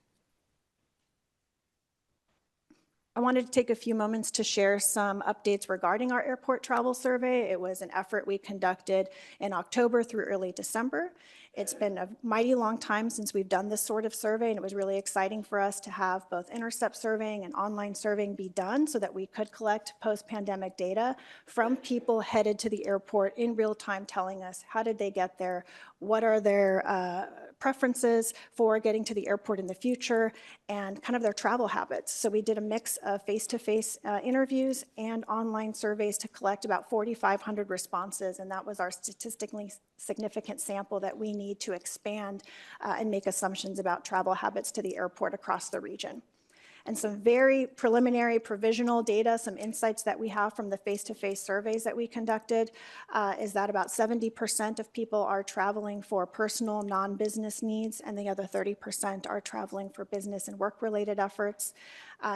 I wanted to take a few moments to share some updates regarding our airport travel survey. It was an effort we conducted in October through early December. It's been a mighty long time since we've done this sort of survey, and it was really exciting for us to have both intercept surveying and online surveying be done so that we could collect post-pandemic data from people headed to the airport in real time, telling us how did they get there, what are their preferences for getting to the airport in the future, and kind of their travel habits. So we did a mix of face-to-face interviews and online surveys to collect about 4,500 responses, and that was our statistically significant sample that we need to expand and make assumptions about travel habits to the airport across the region. And some very preliminary provisional data, some insights that we have from the face-to-face surveys that we conducted is that about 70% of people are traveling for personal non-business needs, and the other 30% are traveling for business and work-related efforts.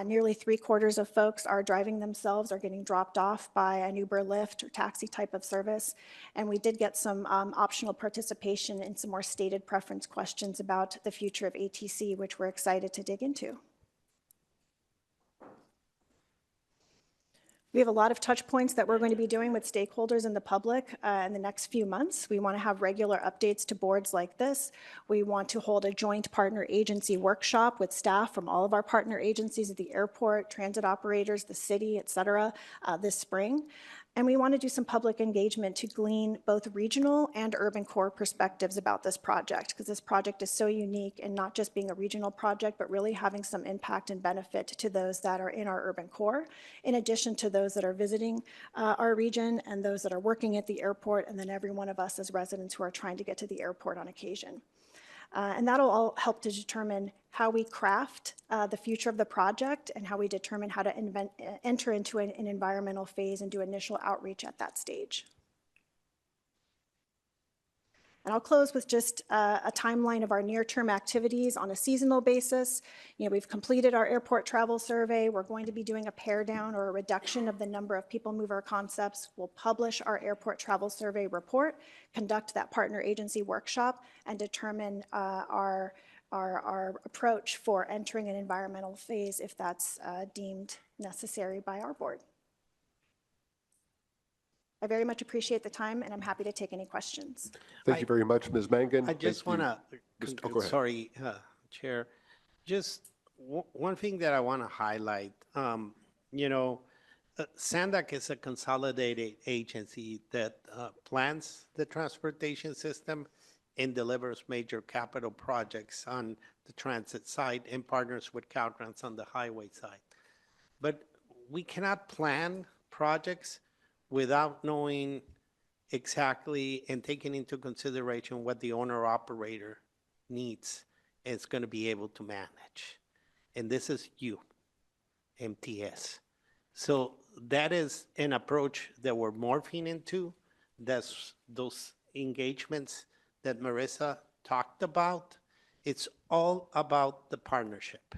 Nearly 3/4 of folks are driving themselves or getting dropped off by an Uber, Lyft, or taxi type of service. And we did get some optional participation in some more stated preference questions about the future of ATC, which we're excited to dig into. We have a lot of touch points that we're going to be doing with stakeholders and the public in the next few months. We want to have regular updates to boards like this. We want to hold a joint partner agency workshop with staff from all of our partner agencies at the airport, transit operators, the city, et cetera, this spring. And we want to do some public engagement to glean both regional and urban core perspectives about this project, because this project is so unique in not just being a regional project, but really having some impact and benefit to those that are in our urban core, in addition to those that are visiting our region and those that are working at the airport, and then every one of us as residents who are trying to get to the airport on occasion. And that'll all help to determine how we craft the future of the project and how we determine how to enter into an environmental phase and do initial outreach at that stage. And I'll close with just a timeline of our near-term activities on a seasonal basis. We've completed our airport travel survey. We're going to be doing a pare down or a reduction of the number of people mover concepts. We'll publish our airport travel survey report, conduct that partner agency workshop, and determine our approach for entering an environmental phase if that's deemed necessary by our board. I very much appreciate the time, and I'm happy to take any questions. Thank you very much, Ms. Mangan. I just want to, sorry, Chair, just one thing that I want to highlight. SANDAG is a consolidated agency that plans the transportation system and delivers major capital projects on the transit side and partners with Caltrans on the highway side. But we cannot plan projects without knowing exactly and taking into consideration what the owner operator needs is going to be able to manage. And this is you, MTS. So that is an approach that we're morphing into. That's those engagements that Marissa talked about. It's all about the partnership.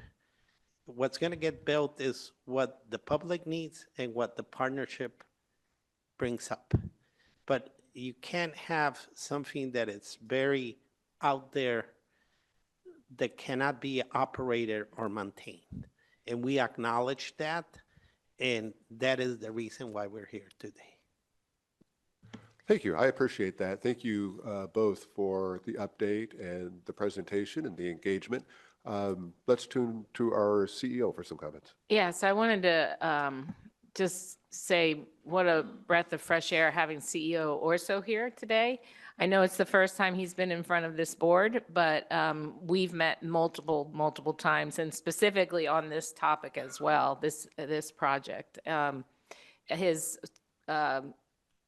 What's going to get built is what the public needs and what the partnership brings up. But you can't have something that is very out there that cannot be operated or maintained. And we acknowledge that, and that is the reason why we're here today. Thank you. I appreciate that. Thank you both for the update and the presentation and the engagement. Let's tune to our CEO for some comments. Yes, I wanted to just say what a breath of fresh air having CEO Orso here today. I know it's the first time he's been in front of this board, but we've met multiple times, and specifically on this topic as well, this project. His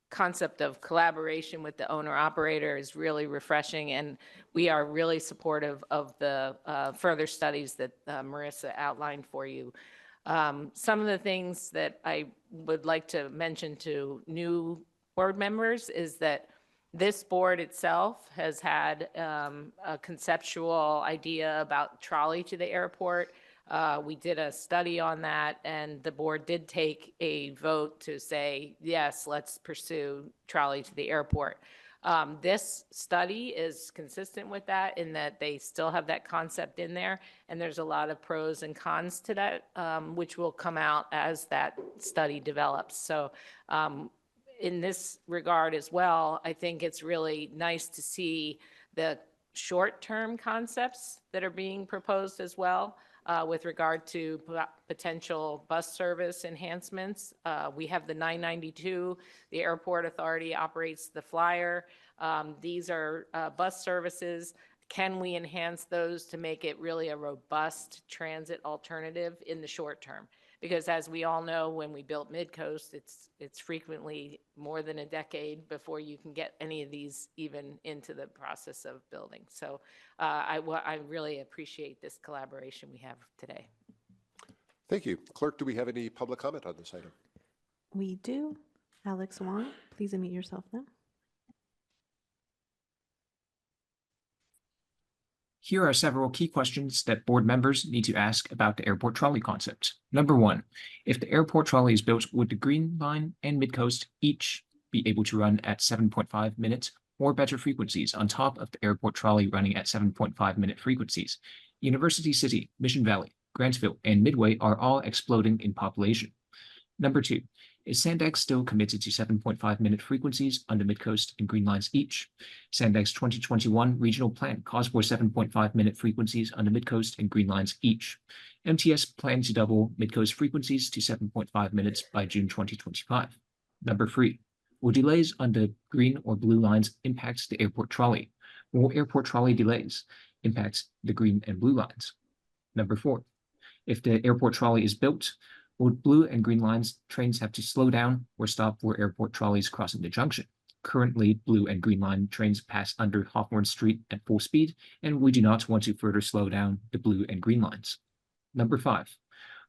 concept of collaboration with the owner operator is really refreshing, and we are really supportive of the further studies that Marissa outlined for you. Some of the things that I would like to mention to new board members is that this board itself has had a conceptual idea about trolley to the airport. We did a study on that, and the board did take a vote to say, yes, let's pursue trolley to the airport. This study is consistent with that in that they still have that concept in there, and there's a lot of pros and cons to that, which will come out as that study develops. So in this regard as well, I think it's really nice to see the short-term concepts that are being proposed as well. With regard to potential bus service enhancements. We have the 992, the airport authority operates the flyer. These are bus services. Can we enhance those to make it really a robust transit alternative in the short term? Because as we all know, when we built Midcoast, it's frequently more than a decade before you can get any of these even into the process of building. So I really appreciate this collaboration we have today. Thank you. Clerk, do we have any public comment on this item? We do. Alex Wong, please unmute yourself now. Here are several key questions that board members need to ask about the airport trolley concept. Number one, if the airport trolley is built, would the Green Line and Midcoast each be able to run at 7.5 minutes or better frequencies on top of the airport trolley running at 7.5 minute frequencies? University City, Mission Valley, Grantsville, and Midway are all exploding in population. Number two, is SANDAG still committed to 7.5 minute frequencies on the Midcoast and Green Lines each? SANDAG's 2021 regional plan calls for 7.5 minute frequencies on the Midcoast and Green Lines each. MTS plans to double Midcoast frequencies to 7.5 minutes by June 2025. Number three, will delays on the green or blue lines impact the airport trolley? Will airport trolley delays impact the green and blue lines? Number four, if the airport trolley is built, would blue and green lines trains have to slow down or stop for airport trolleys crossing the junction? Currently, blue and green line trains pass under Hawthorne Street at full speed, and we do not want to further slow down the blue and green lines. Number five,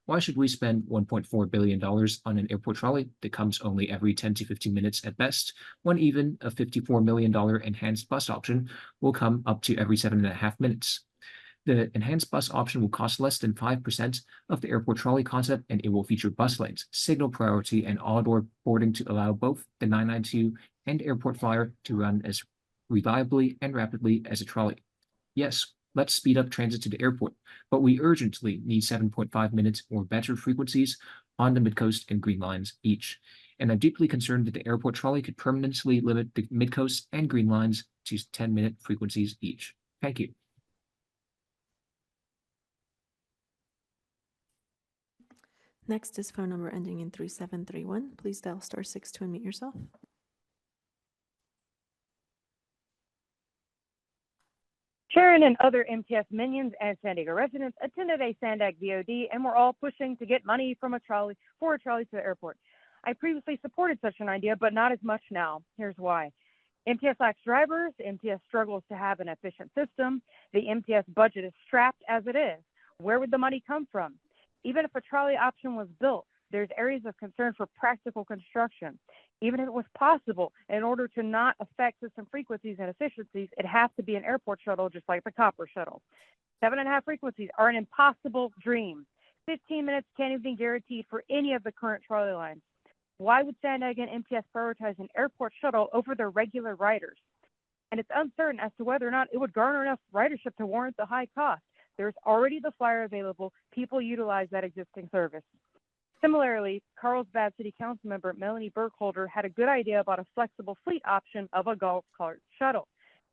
why should we spend $1.4 billion on an airport trolley that comes only every 10 to 15 minutes at best, when even a $54 million enhanced bus option will come up to every 7.5 minutes? The enhanced bus option will cost less than 5% of the airport trolley concept, and it will feature bus lanes, signal priority, and all-door boarding to allow both the 992 and airport flyer to run as reliably and rapidly as a trolley. Yes, let's speed up transit to the airport, but we urgently need 7.5 minutes or better frequencies on the Midcoast and Green Lines each. And I'm deeply concerned that the airport trolley could permanently limit the Midcoast and Green Lines to 10-minute frequencies each. Thank you. Next is phone number ending in 3731. Please dial *6 to unmute yourself. Sharon and other MTS minions and San Diego residents attended a SANDAG VOD and we're all pushing to get money from for a trolley to the airport. I previously supported such an idea, but not as much now. Here's why. MTS lacks drivers. MTS struggles to have an efficient system. The MTS budget is strapped as it is. Where would the money come from? Even if a trolley option was built, there's areas of concern for practical construction. Even if it was possible, in order to not affect system frequencies and efficiencies, it has to be an airport shuttle, just like the copper shuttle. 7.5 frequencies are an impossible dream. 15 minutes can't even be guaranteed for any of the current trolley lines. Why would SANDAG and MTS prioritize an airport shuttle over their regular riders? And it's uncertain as to whether or not it would garner enough ridership to warrant the high cost. There's already the flyer available. People utilize that existing service. Similarly, Carlsbad City Council member Melanie Burkholder had a good idea about a flexible fleet option of a golf cart shuttle.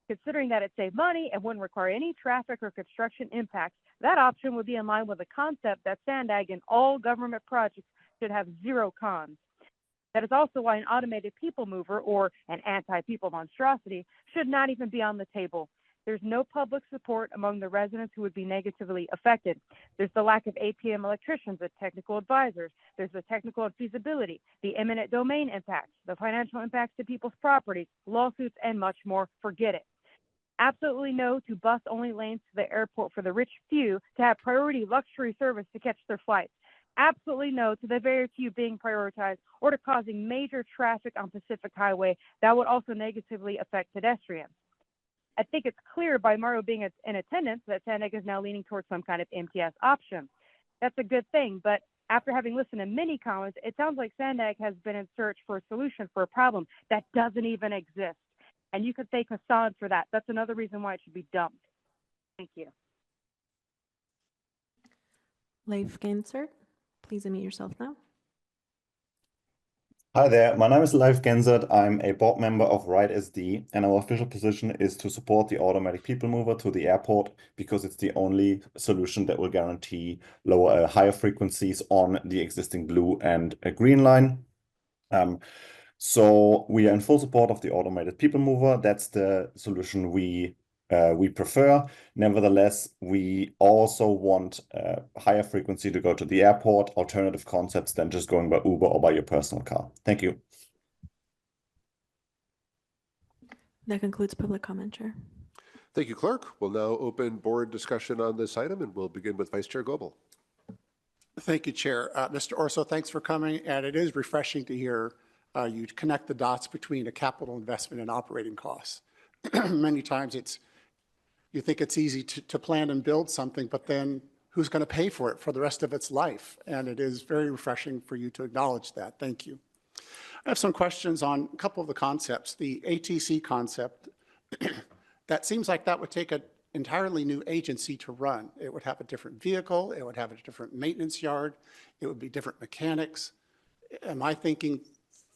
Considering that it saved money and wouldn't require any traffic or construction impacts, that option would be in line with the concept that SANDAG and all government projects should have zero cons. That is also why an automated people mover or an anti-people monstrosity should not even be on the table. There's no public support among the residents who would be negatively affected. There's the lack of APM electricians and technical advisors. There's the technical infeasibility, the eminent domain impacts, the financial impacts to people's properties, lawsuits, and much more. Forget it. Absolutely no to bus-only lanes to the airport for the rich few to have priority luxury service to catch their flights. Absolutely no to the very few being prioritized or to causing major traffic on Pacific Highway that would also negatively affect pedestrians. I think it's clear by Mario being in attendance that SANDAG is now leaning towards some kind of MTS option. That's a good thing, but after having listened to many comments, it sounds like SANDAG has been in search for a solution for a problem that doesn't even exist. And you could thank Hassan for that. That's another reason why it should be dumped. Thank you. Leif Gansert, please unmute yourself now. Hi there, my name is Leif Gensert. I'm a board member of RIDE-SD, and our official position is to support the automatic people mover to the airport because it's the only solution that will guarantee higher frequencies on the existing blue and green line. So we are in full support of the automated people mover. That's the solution we prefer. Nevertheless, we also want higher frequency to go to the airport, alternative concepts than just going by Uber or by your personal car. Thank you. That concludes public comment, Chair. Thank you, Clerk. We'll now open board discussion on this item, and we'll begin with Vice Chair Goebel. Thank you, Chair. Mr. Orso, thanks for coming, and it is refreshing to hear you connect the dots between a capital investment and operating costs. Many times you think it's easy to plan and build something, but then who's going to pay for it for the rest of its life? And it is very refreshing for you to acknowledge that. Thank you. I have some questions on a couple of the concepts. The ATC concept, that seems like that would take an entirely new agency to run. It would have a different vehicle. It would have a different maintenance yard. It would be different mechanics. Am I thinking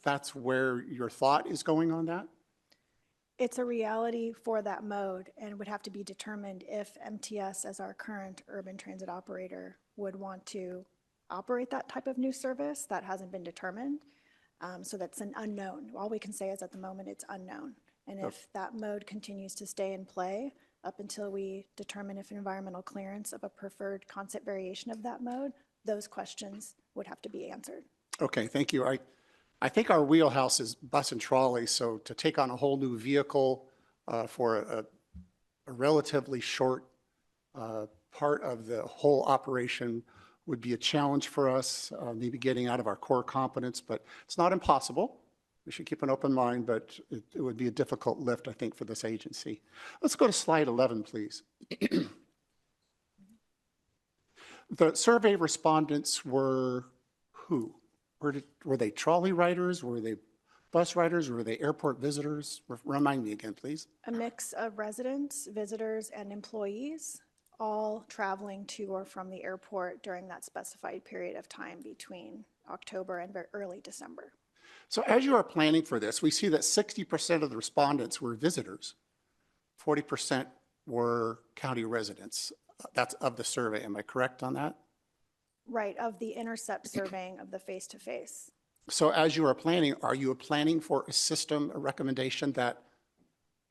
that's where your thought is going on that? It's a reality for that mode and would have to be determined if MTS, as our current urban transit operator, would want to operate that type of new service. That hasn't been determined. So that's an unknown. All we can say is at the moment it's unknown. And if that mode continues to stay in play up until we determine if an environmental clearance of a preferred concept variation of that mode, those questions would have to be answered. Okay, thank you. I think our wheelhouse is bus and trolley, so to take on a whole new vehicle for a relatively short part of the whole operation would be a challenge for us, maybe getting out of our core competence, but it's not impossible. We should keep an open mind, but it would be a difficult lift, I think, for this agency. Let's go to slide 11, please. The survey respondents were who? Were they trolley riders? Were they bus riders? Were they airport visitors? Remind me again, please. A mix of residents, visitors, and employees, all traveling to or from the airport during that specified period of time between October and early December. So as you are planning for this, we see that 60% of the respondents were visitors, 40% were county residents. That's of the survey. Am I correct on that? Right, of the intercept surveying of the face-to-face. So as you are you planning for a system, a recommendation that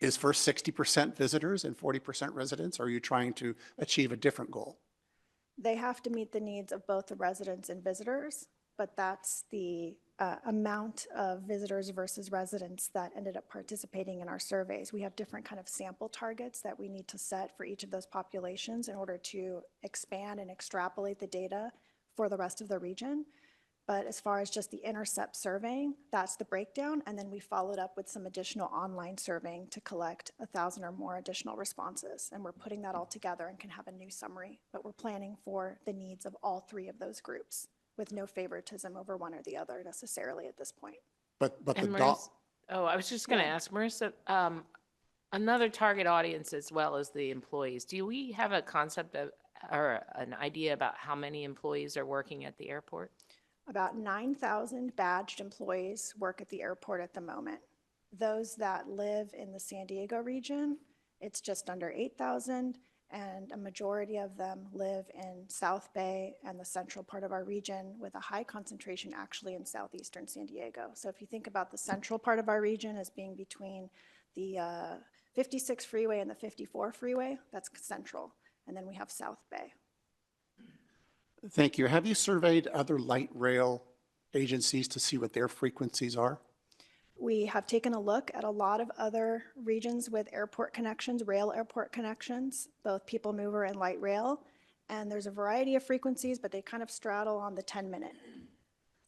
is for 60% visitors and 40% residents? Or are you trying to achieve a different goal? They have to meet the needs of both the residents and visitors. but that's the amount of visitors versus residents that ended up participating in our surveys. We have different kind of sample targets that we need to set for each of those populations in order to expand and extrapolate the data for the rest of the region. But as far as just the intercept surveying, that's the breakdown. And then we followed up with some additional online surveying to collect 1,000 or more additional responses. And we're putting that all together and can have a new summary. But we're planning for the needs of all three of those groups with no favoritism over one or the other necessarily at this point. But the And dot, oh, I was just going to Yeah. ask Marissa, another target audience as well as the employees. Do we have a concept of or an idea about how many employees are working at the airport? About 9,000 badged employees work at the airport at the moment. Those that live in the San Diego region, it's just under 8,000, and a majority of them live in South Bay and the central part of our region, with a high concentration actually in southeastern San Diego. So if you think about the central part of our region as being between the 56 freeway and the 54 freeway, that's central. And then we have South Bay. thank you. Have you surveyed other light rail agencies to see what their frequencies are? We have taken a look at a lot of other regions with airport connections, rail airport connections, both people mover and light rail. And there's a variety of frequencies, but they kind of straddle on the 10-minute.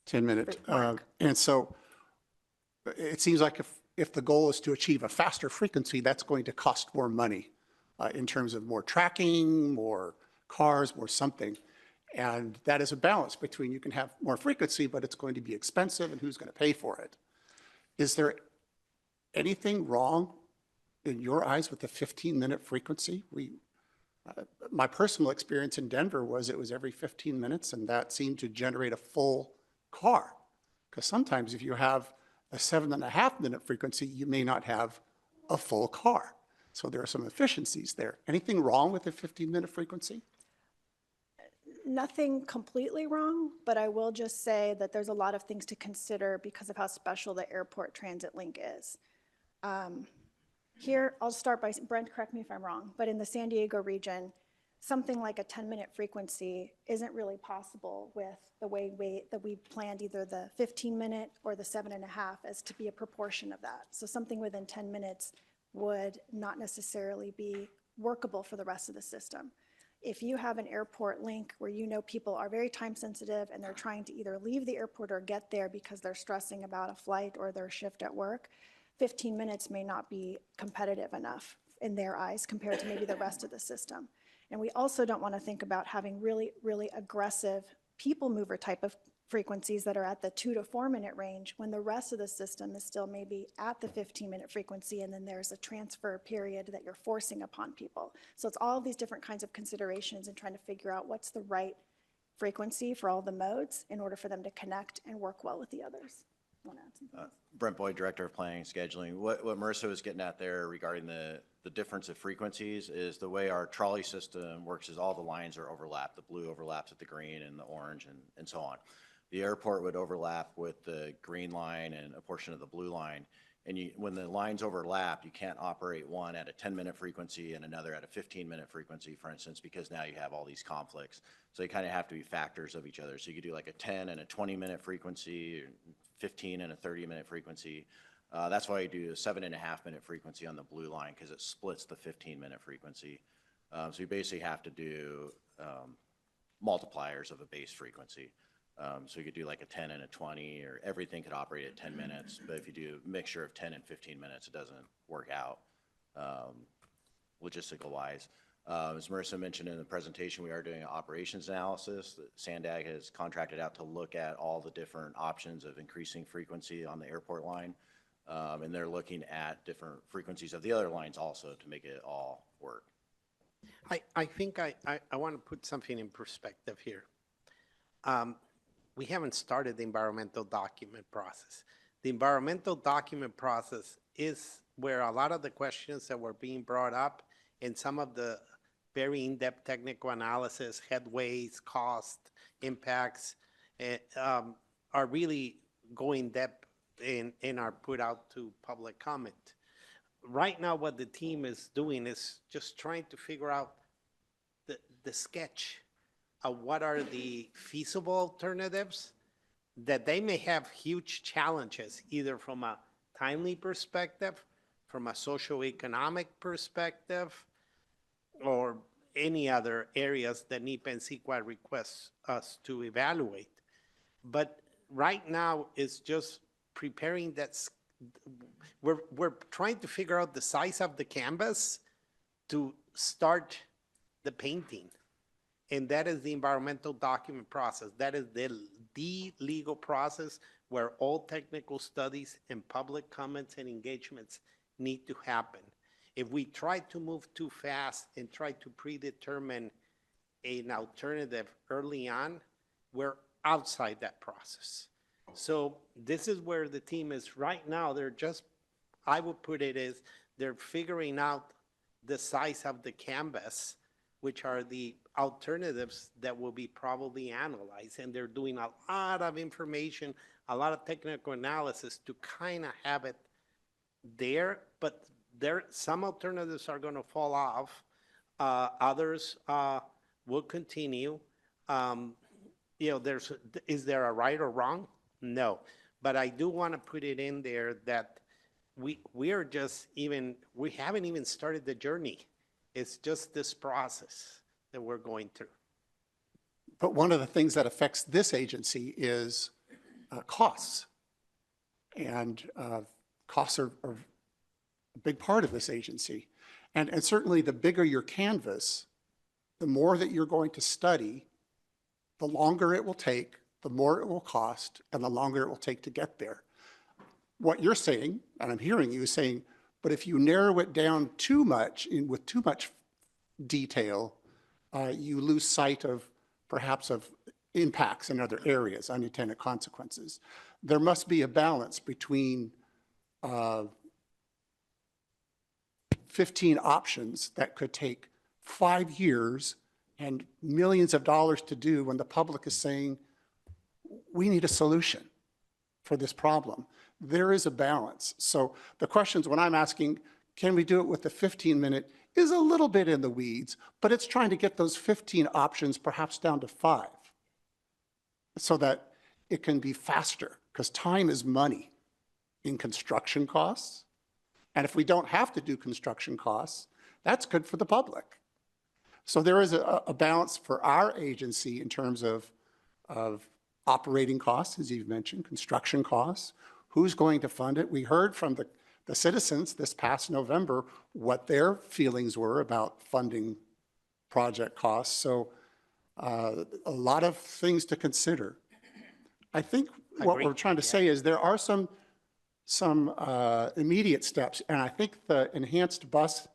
10-minute. Mark. And so it seems like if the goal is to achieve a faster frequency, that's going to cost more money in terms of more tracking, more cars, more something. And that is a balance between you can have more frequency, but it's going to be expensive, and who's going to pay for it? Is there anything wrong in your eyes with the 15-minute frequency? My personal experience in Denver was it was every 15 minutes, and that seemed to generate a full car. Because sometimes if you have a 7.5-minute frequency, you may not have a full car. So there are some efficiencies there. Anything wrong with the 15-minute frequency? Nothing completely wrong, but I will just say that there's a lot of things to consider because of how special the airport transit link is. Here, I'll start by, Brent, correct me if I'm wrong, but in the San Diego region, something like a 10-minute frequency isn't really possible with the way that we planned either the 15-minute or the 7.5 as to be a proportion of that. So something within 10 minutes would not necessarily be workable for the rest of the system. If you have an airport link where you know people are very time sensitive and they're trying to either leave the airport or get there because they're stressing about a flight or their shift at work, 15 minutes may not be competitive enough in their eyes compared to maybe the rest of the system. And we also don't want to think about having really, really aggressive people mover type of frequencies that are at the 2 to 4 minute range when the rest of the system is still maybe at the 15-minute frequency, and then there's a transfer period that you're forcing upon people. So it's all of these different kinds of considerations and trying to figure out what's the right frequency for all the modes in order for them to connect and work well with the others. Want to add something? Brent Boyd, Director of Planning and Scheduling. What Marissa was getting at there regarding the difference of frequencies is the way our trolley system works is all the lines are overlapped. The blue overlaps with the green and the orange and so on. The airport would overlap with the green line and a portion of the blue line. And when the lines overlap, you can't operate one at a 10-minute frequency and another at a 15-minute frequency, for instance, because now you have all these conflicts. So you kind of have to be factors of each other. So you could do like a 10 and a 20-minute frequency, or 15 and a 30-minute frequency. That's why you do a 7.5-minute frequency on the blue line, because it splits the 15-minute frequency. So you basically have to do multipliers of a base frequency. So you could do like a 10 and a 20, or everything could operate at 10 minutes. But if you do a mixture of 10 and 15 minutes, it doesn't work out logistical wise. As Marissa mentioned in the presentation, we are doing an operations analysis that SANDAG has contracted out to look at all the different options of increasing frequency on the airport line. And they're looking at different frequencies of the other lines also to make it all work. I think I want to put something in perspective here. We haven't started the environmental document process. The environmental document process is where a lot of the questions that were being brought up and some of the very in-depth technical analysis, headways, cost, impacts, are really going depth and are put out to public comment. Right now, what the team is doing is just trying to figure out the sketch of what are the feasible alternatives that they may have huge challenges, either from a timely perspective, from a socioeconomic perspective, or any other areas that NEPA and CEQA requests us to evaluate. But right now, it's just preparing that. We're trying to figure out the size of the canvas to start the painting. And that is the environmental document process. That is the legal process where all technical studies and public comments and engagements need to happen. If we try to move too fast and try to predetermine an alternative early on, we're outside that process. So this is where the team is right now. They're just, I would put it as, they're figuring out the size of the canvas, which are the alternatives that will be probably analyzed. And they're doing a lot of information, a lot of technical analysis to kind of have it there. But there, some alternatives are going to fall off. Others will continue. You know, is there a right or wrong? No. But I do want to put it in there that we are just we haven't even started the journey. It's just this process that we're going through. But one of the things that affects this agency is costs. And costs are a big part of this agency. And certainly the bigger your canvas, the more that you're going to study, the longer it will take, the more it will cost, and the longer it will take to get there. What you're saying, and I'm hearing you saying, but if you narrow it down too much, with too much detail, you lose sight of perhaps of impacts in other areas, unintended consequences. There must be a balance between 15 options that could take 5 years and millions of dollars to do when the public is saying, we need a solution for this problem. There is a balance. So the questions when I'm asking, can we do it with the 15-minute, is a little bit in the weeds, but it's trying to get those 15 options perhaps down to 5 so that it can be faster, because time is money in construction costs. And if we don't have to do construction costs, that's good for the public. So there is a balance for our agency in terms of operating costs, as you've mentioned, construction costs, who's going to fund it. We heard from the citizens this past November what their feelings were about funding project costs. So a lot of things to consider. I think what we're trying to say is there are some immediate steps, and I think the enhanced bus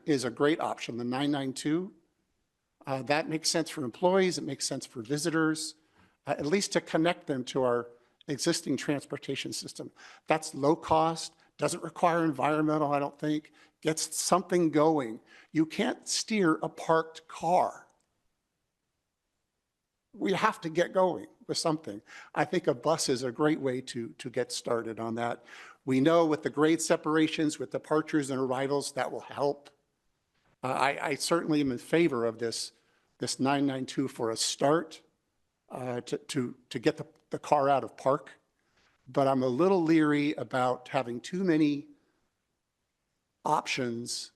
is a great option, the 992. That makes sense for employees, it makes sense for visitors, at least to connect them to our existing transportation system. That's low cost, doesn't require environmental, I don't think, gets something going. You can't steer a parked car. We have to get going with something. I think a bus is a great way to get started on that. We know with the grade separations, with departures and arrivals, that will help. I certainly am in favor of this 992 for a start to get the car out of park. But I'm a little leery about having too many options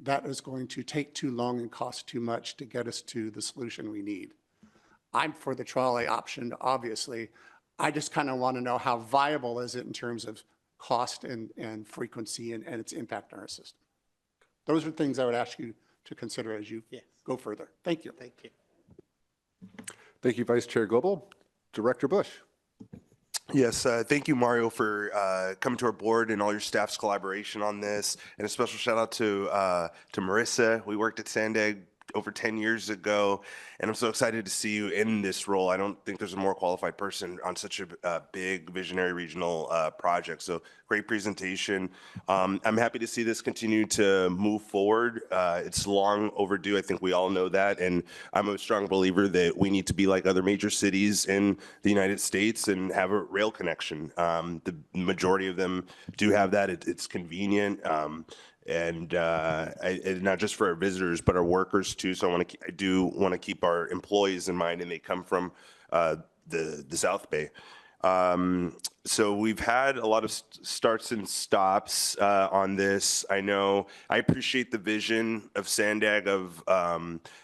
that is going to take too long and cost too much to get us to the solution we need. I'm for the trolley option, obviously. I just kind of want to know how viable is it in terms of cost and frequency and its impact on our system. Those are things I would ask you to consider as you go further. Thank you. Thank you. Thank you, Vice Chair Goebel. Director Bush. Yes, thank you, Mario, for coming to our board and all your staff's collaboration on this. And a special shout out to Marissa. We worked at SANDAG over 10 years ago, and I'm so excited to see you in this role. I don't think there's a more qualified person on such a big visionary regional project. So great presentation. I'm happy to see this continue to move forward. It's long overdue. I think we all know that. And I'm a strong believer that we need to be like other major cities in the United States and have a rail connection. The majority of them do have that. It's convenient. And not just for our visitors, but our workers too. So I do want to keep our employees in mind, and they come from the South Bay. So we've had a lot of starts and stops on this. I appreciate the vision of SANDAG of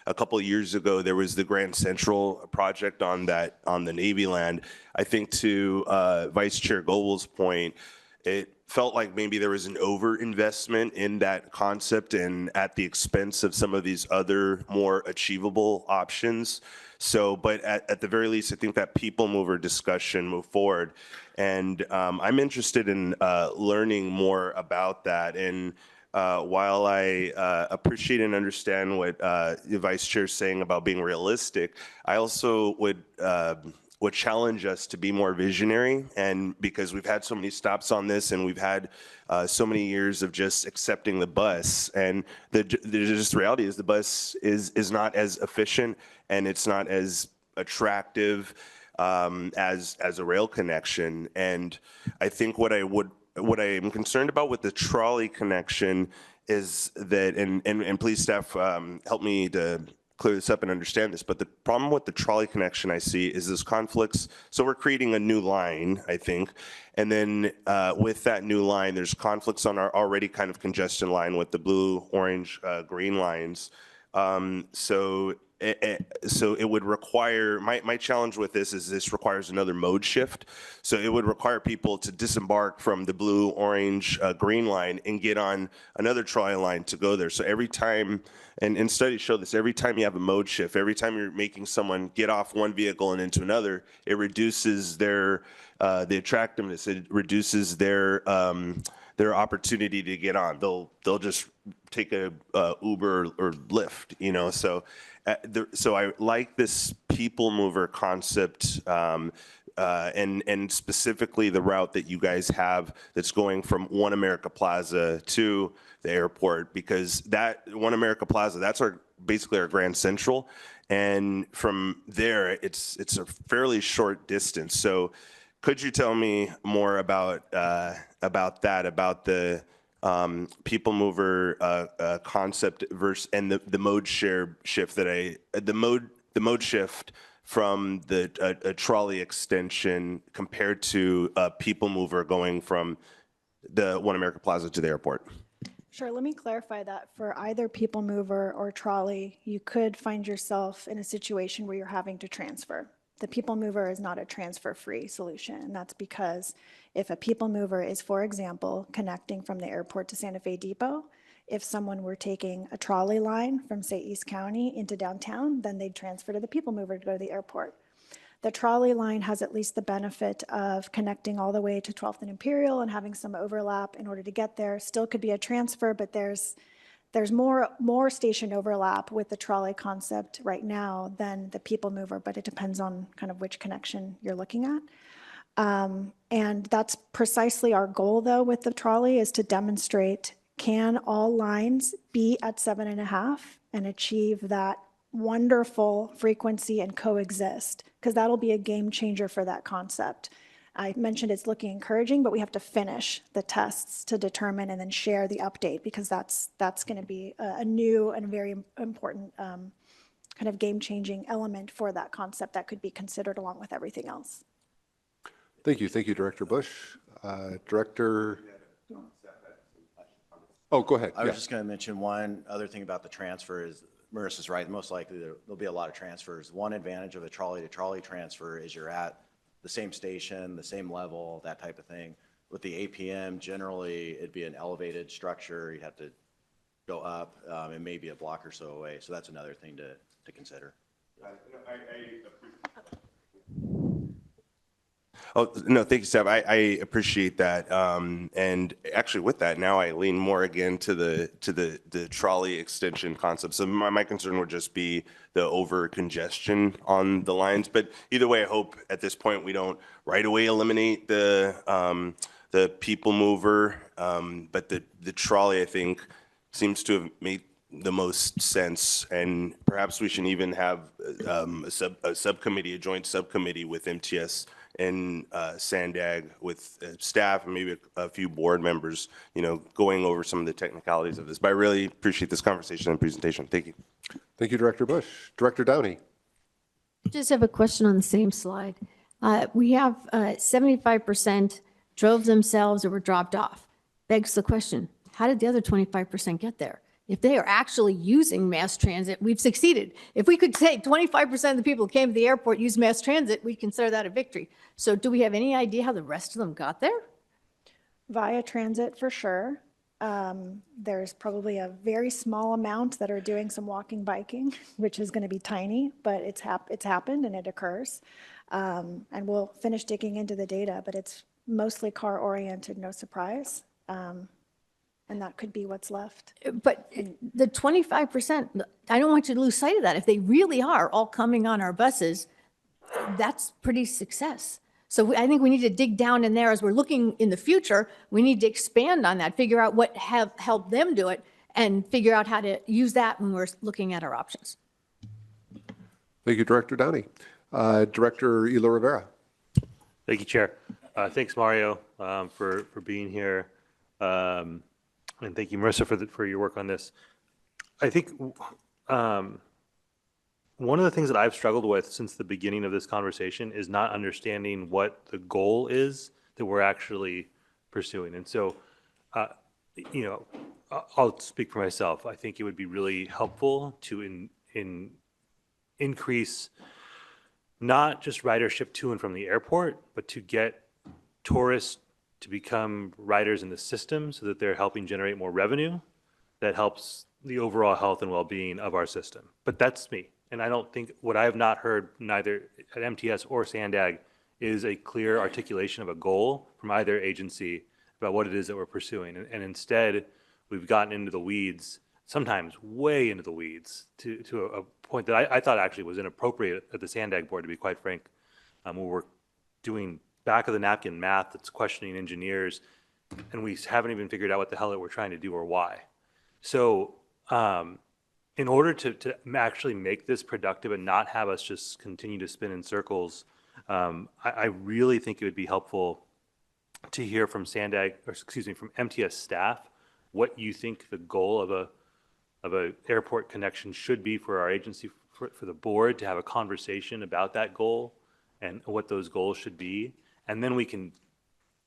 a couple of years ago. There was the Grand Central project on the Navy land. I think to Vice Chair Goebel's point, it felt like maybe there was an overinvestment in that concept and at the expense of some of these other more achievable options. So, but at the very least, I think that people mover discussion move forward. And I'm interested in learning more about that. And while I appreciate and understand what the Vice Chair is saying about being realistic, I also would challenge us to be more visionary. And because we've had so many stops on this and we've had so many years of just accepting the bus, and the reality is the bus is not as efficient and it's not as attractive as a rail connection. And I think what I'm concerned about with the trolley connection is that, and please staff help me to clear this up and understand this, but the problem with the trolley connection I see is this conflicts. So we're creating a new line, I think, and then with that new line, there's conflicts on our already kind of congestion line with the blue, orange, green lines. So it would require, my challenge with this is this requires another mode shift. So it would require people to disembark from the blue, orange, green line and get on another trolley line to go there. So every time, and studies show this, every time you have a mode shift, every time you're making someone get off one vehicle and into another, it reduces their, the attractiveness, it reduces their opportunity to get on. They'll just take a Uber or Lyft, you know. So I like this people mover concept, and specifically the route that you guys have that's going from One America Plaza to the airport, because that One America Plaza, that's basically our Grand Central, and from there it's a fairly short distance. So could you tell me more about that, about the people mover concept versus and the mode shift the mode shift from a trolley extension compared to a people mover going from the One America Plaza to the airport? Sure, let me clarify that. For either people mover or trolley, you could find yourself in a situation where you're having to transfer. The people mover is not a transfer-free solution, and that's because if a people mover is, for example, connecting from the airport to Santa Fe Depot, if someone were taking a trolley line from, say, East County into downtown, then they'd transfer to the people mover to go to the airport. The trolley line has at least the benefit of connecting all the way to 12th and Imperial and having some overlap in order to get there. Still could be a transfer, but there's more station overlap with the trolley concept right now than the people mover, but it depends on kind of which connection you're looking at. And that's precisely our goal, though, with the trolley, is to demonstrate, can all lines be at 7.5 and achieve that wonderful frequency and coexist? Because that'll be a game changer for that concept. I mentioned it's looking encouraging, but we have to finish the tests to determine and then share the update, because that's going to be a new and very important kind of game-changing element for that concept that could be considered along with everything else. Thank you, Director Bush. Director. Oh, go ahead. I was just going to mention one other thing about the transfer is Marissa's right. Most likely there'll be a lot of transfers. One advantage of a trolley to trolley transfer is you're at the same station, the same level, that type of thing. With the APM, generally it'd be an elevated structure. You'd have to go up and maybe a block or so away. So that's another thing to consider. Oh, no, thank you, Steph. I appreciate that. And actually with that, now I lean more again to the trolley extension concept. So my concern would just be the over congestion on the lines. But either way, I hope at this point we don't right away eliminate the people mover. But the trolley, I think, seems to have made the most sense. And perhaps we should even have a subcommittee, a joint subcommittee with MTS and SANDAG with staff and maybe a few board members, going over some of the technicalities of this. But I really appreciate this conversation and presentation. Thank you. Thank you, Director Bush. Director Downey. Just have a question on the same slide. We have 75% drove themselves or were dropped off. Begs the question, how did the other 25% get there? If they are actually using mass transit, we've succeeded. If we could say 25% of the people who came to the airport use mass transit, we'd consider that a victory. So do we have any idea how the rest of them got there? Via transit for sure. There's probably a very small amount that are doing some walking, biking, which is going to be tiny, but it's happened and it occurs. And we'll finish digging into the data, but it's mostly car oriented, no surprise. And that could be what's left. But the 25%, I don't want you to lose sight of that. If they really are all coming on our buses, that's pretty success. So I think we need to dig down in there as we're looking in the future. We need to expand on that, figure out what have helped them do it, and figure out how to use that when we're looking at our options. Thank you, Director Downey. Director Elo Rivera. Thank you, Chair. Thanks, Mario, for being here. And thank you, Marissa, for your work on this. I think one of the things that I've struggled with since the beginning of this conversation is not understanding what the goal is that we're actually pursuing. And so, you know, I'll speak for myself. I think it would be really helpful to increase not just ridership to and from the airport, but to get tourists to become riders in the system so that they're helping generate more revenue that helps the overall health and well-being of our system. But that's me. And I don't think what I have not heard neither at MTS or SANDAG is a clear articulation of a goal from either agency about what it is that we're pursuing. And instead, we've gotten into the weeds, sometimes way into the weeds, to a point that I thought actually was inappropriate at the SANDAG board, to be quite frank, where we're doing back of the napkin math that's questioning engineers, and we haven't even figured out what the hell that we're trying to do or why. So in order to actually make this productive and not have us just continue to spin in circles, I really think it would be helpful to hear from SANDAG, or excuse me, from MTS staff, what you think the goal of a airport connection should be for our agency, for the board to have a conversation about that goal and what those goals should be. And then we can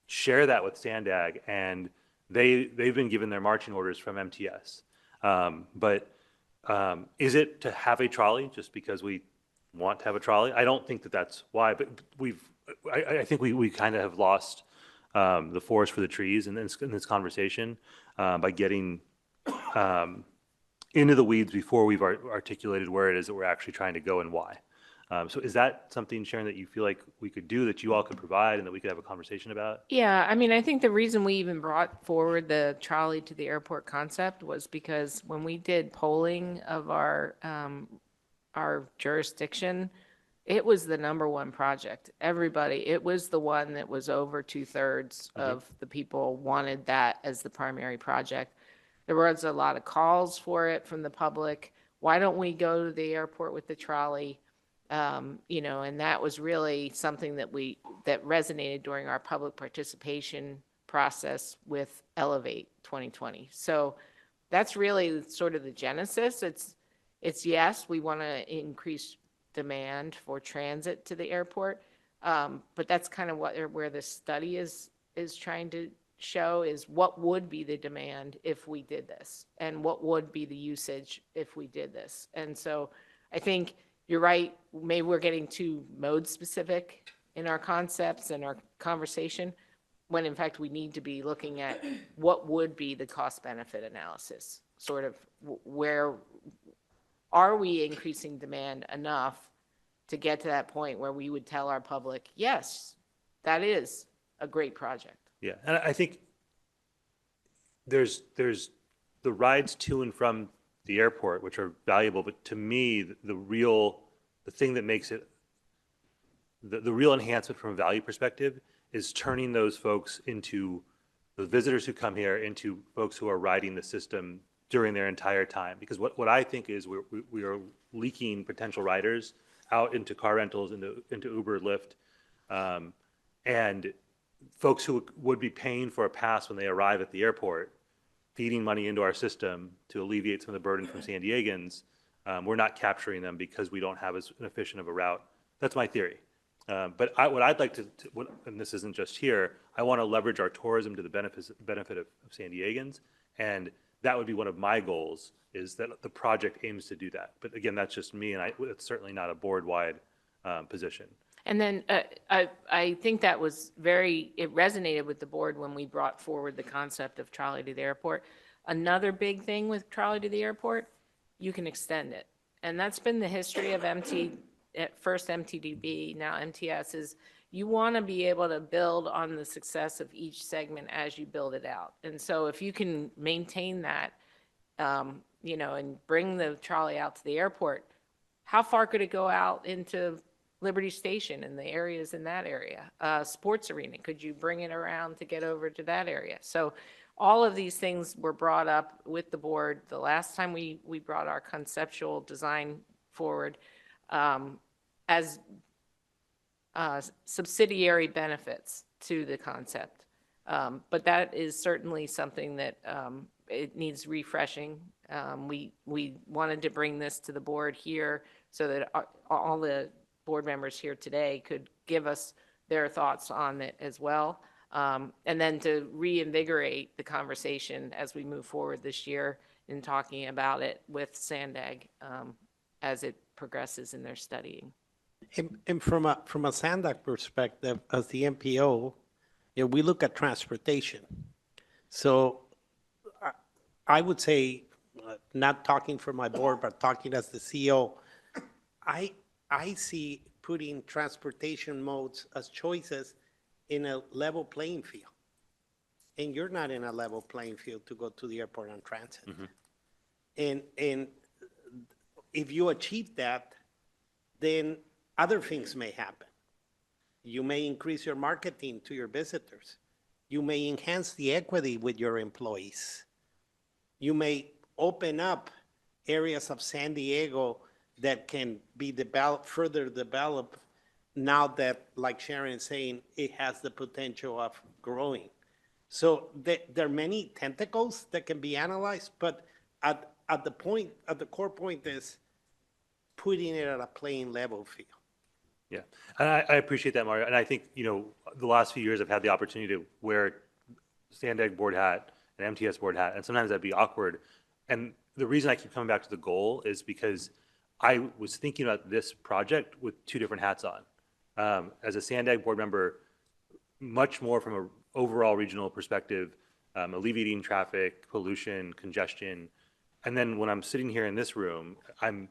share that with SANDAG, and they've been given their marching orders from MTS. But is it to have a trolley just because we want to have a trolley? I don't think that that's why, but I think we kind of have lost the forest for the trees in this conversation by getting into the weeds before we've articulated where it is that we're actually trying to go and why. So is that something, Sharon, that you feel like we could do, that you all could provide, and that we could have a conversation about? Yeah, I mean, I think the reason we even brought forward the trolley to the airport concept was because when we did polling of our jurisdiction, it was the #1 project. Everybody, it was the one that was over 2/3 of the people wanted that as the primary project. There was a lot of calls for it from the public. Why don't we go to the airport with the trolley? You know, and that was really something that resonated during our public participation process with Elevate 2020. So that's really sort of the genesis. It's yes, we want to increase demand for transit to the airport, but that's kind of where the study is trying to show is what would be the demand if we did this, and what would be the usage if we did this. And so I think you're right. Maybe we're getting too mode specific in our concepts and our conversation, when in fact we need to be looking at what would be the cost benefit analysis, sort of where are we increasing demand enough to get to that point where we would tell our public, yes, that is a great project. Yeah, and I think there's the rides to and from the airport, which are valuable, but to me, the thing that makes it, the real enhancement from a value perspective is turning those folks into, the visitors who come here, into folks who are riding the system during their entire time. Because what I think is we are leaking potential riders out into car rentals, into Uber, Lyft, and folks who would be paying for a pass when they arrive at the airport, feeding money into our system to alleviate some of the burden from San Diegans, we're not capturing them because we don't have as efficient of a route. That's my theory. What I'd like and this isn't just here, I want to leverage our tourism to the benefit of San Diegans. And that would be one of my goals, is that the project aims to do that. But again, that's just me, and it's certainly not a board-wide position. And then I think that was it resonated with the board when we brought forward the concept of trolley to the airport. Another big thing with trolley to the airport, you can extend it. And that's been the history of first MTDB, now MTS, is you want to be able to build on the success of each segment as you build it out. And so if you can maintain that, and bring the trolley out to the airport, how far could it go out into Liberty Station and the areas in that area? Sports arena, could you bring it around to get over to that area? So all of these things were brought up with the board the last time we brought our conceptual design forward as subsidiary benefits to the concept. But that is certainly something that it needs refreshing. We wanted to bring this to the board here so that all the board members here today could give us their thoughts on it as well. And then to reinvigorate the conversation as we move forward this year in talking about it with SANDAG as it progresses in their studying. And from a SANDAG perspective, as the MPO, we look at transportation. So I would say, not talking for my board, but talking as the CEO, I see putting transportation modes as choices in a level playing field. And you're not in a level playing field to go to the airport on transit. Mm-hmm. And if you achieve that, then other things may happen. You may increase your marketing to your visitors. You may enhance the equity with your employees. You may open up areas of San Diego that can be further developed now that, like Sharon is saying, it has the potential of growing. So there are many tentacles that can be analyzed, but at the core point is putting it at a playing level field. Yeah, and I appreciate that, Mario. And I think, the last few years I've had the opportunity to wear SANDAG board hat and MTS board hat, and sometimes that'd be awkward. And the reason I keep coming back to the goal is because I was thinking about this project with two different hats on. As a SANDAG board member, much more from an overall regional perspective, alleviating traffic, pollution, congestion. And then when I'm sitting here in this room, I'm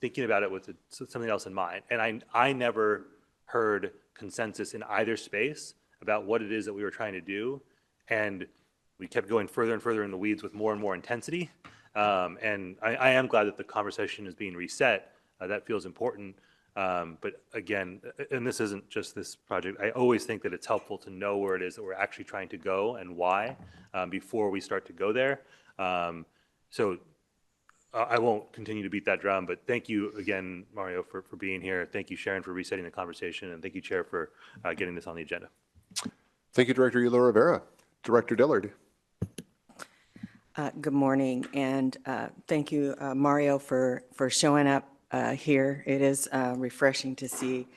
thinking about it with something else in mind. And I never heard consensus in either space about what it is that we were trying to do. And we kept going further and further in the weeds with more and more intensity. And I am glad that the conversation is being reset. That feels important. But again, and this isn't just this project, I always think that it's helpful to know where it is that we're actually trying to go and why before we start to go there. So I won't continue to beat that drum, but thank you again, Mario, for being here. Thank you, Sharon, for resetting the conversation. And thank you, Chair, for getting this on the agenda. Thank you, Director Eula Rivera. Director Dillard. Good morning, and thank you, Mario, for showing up here. It is refreshing to see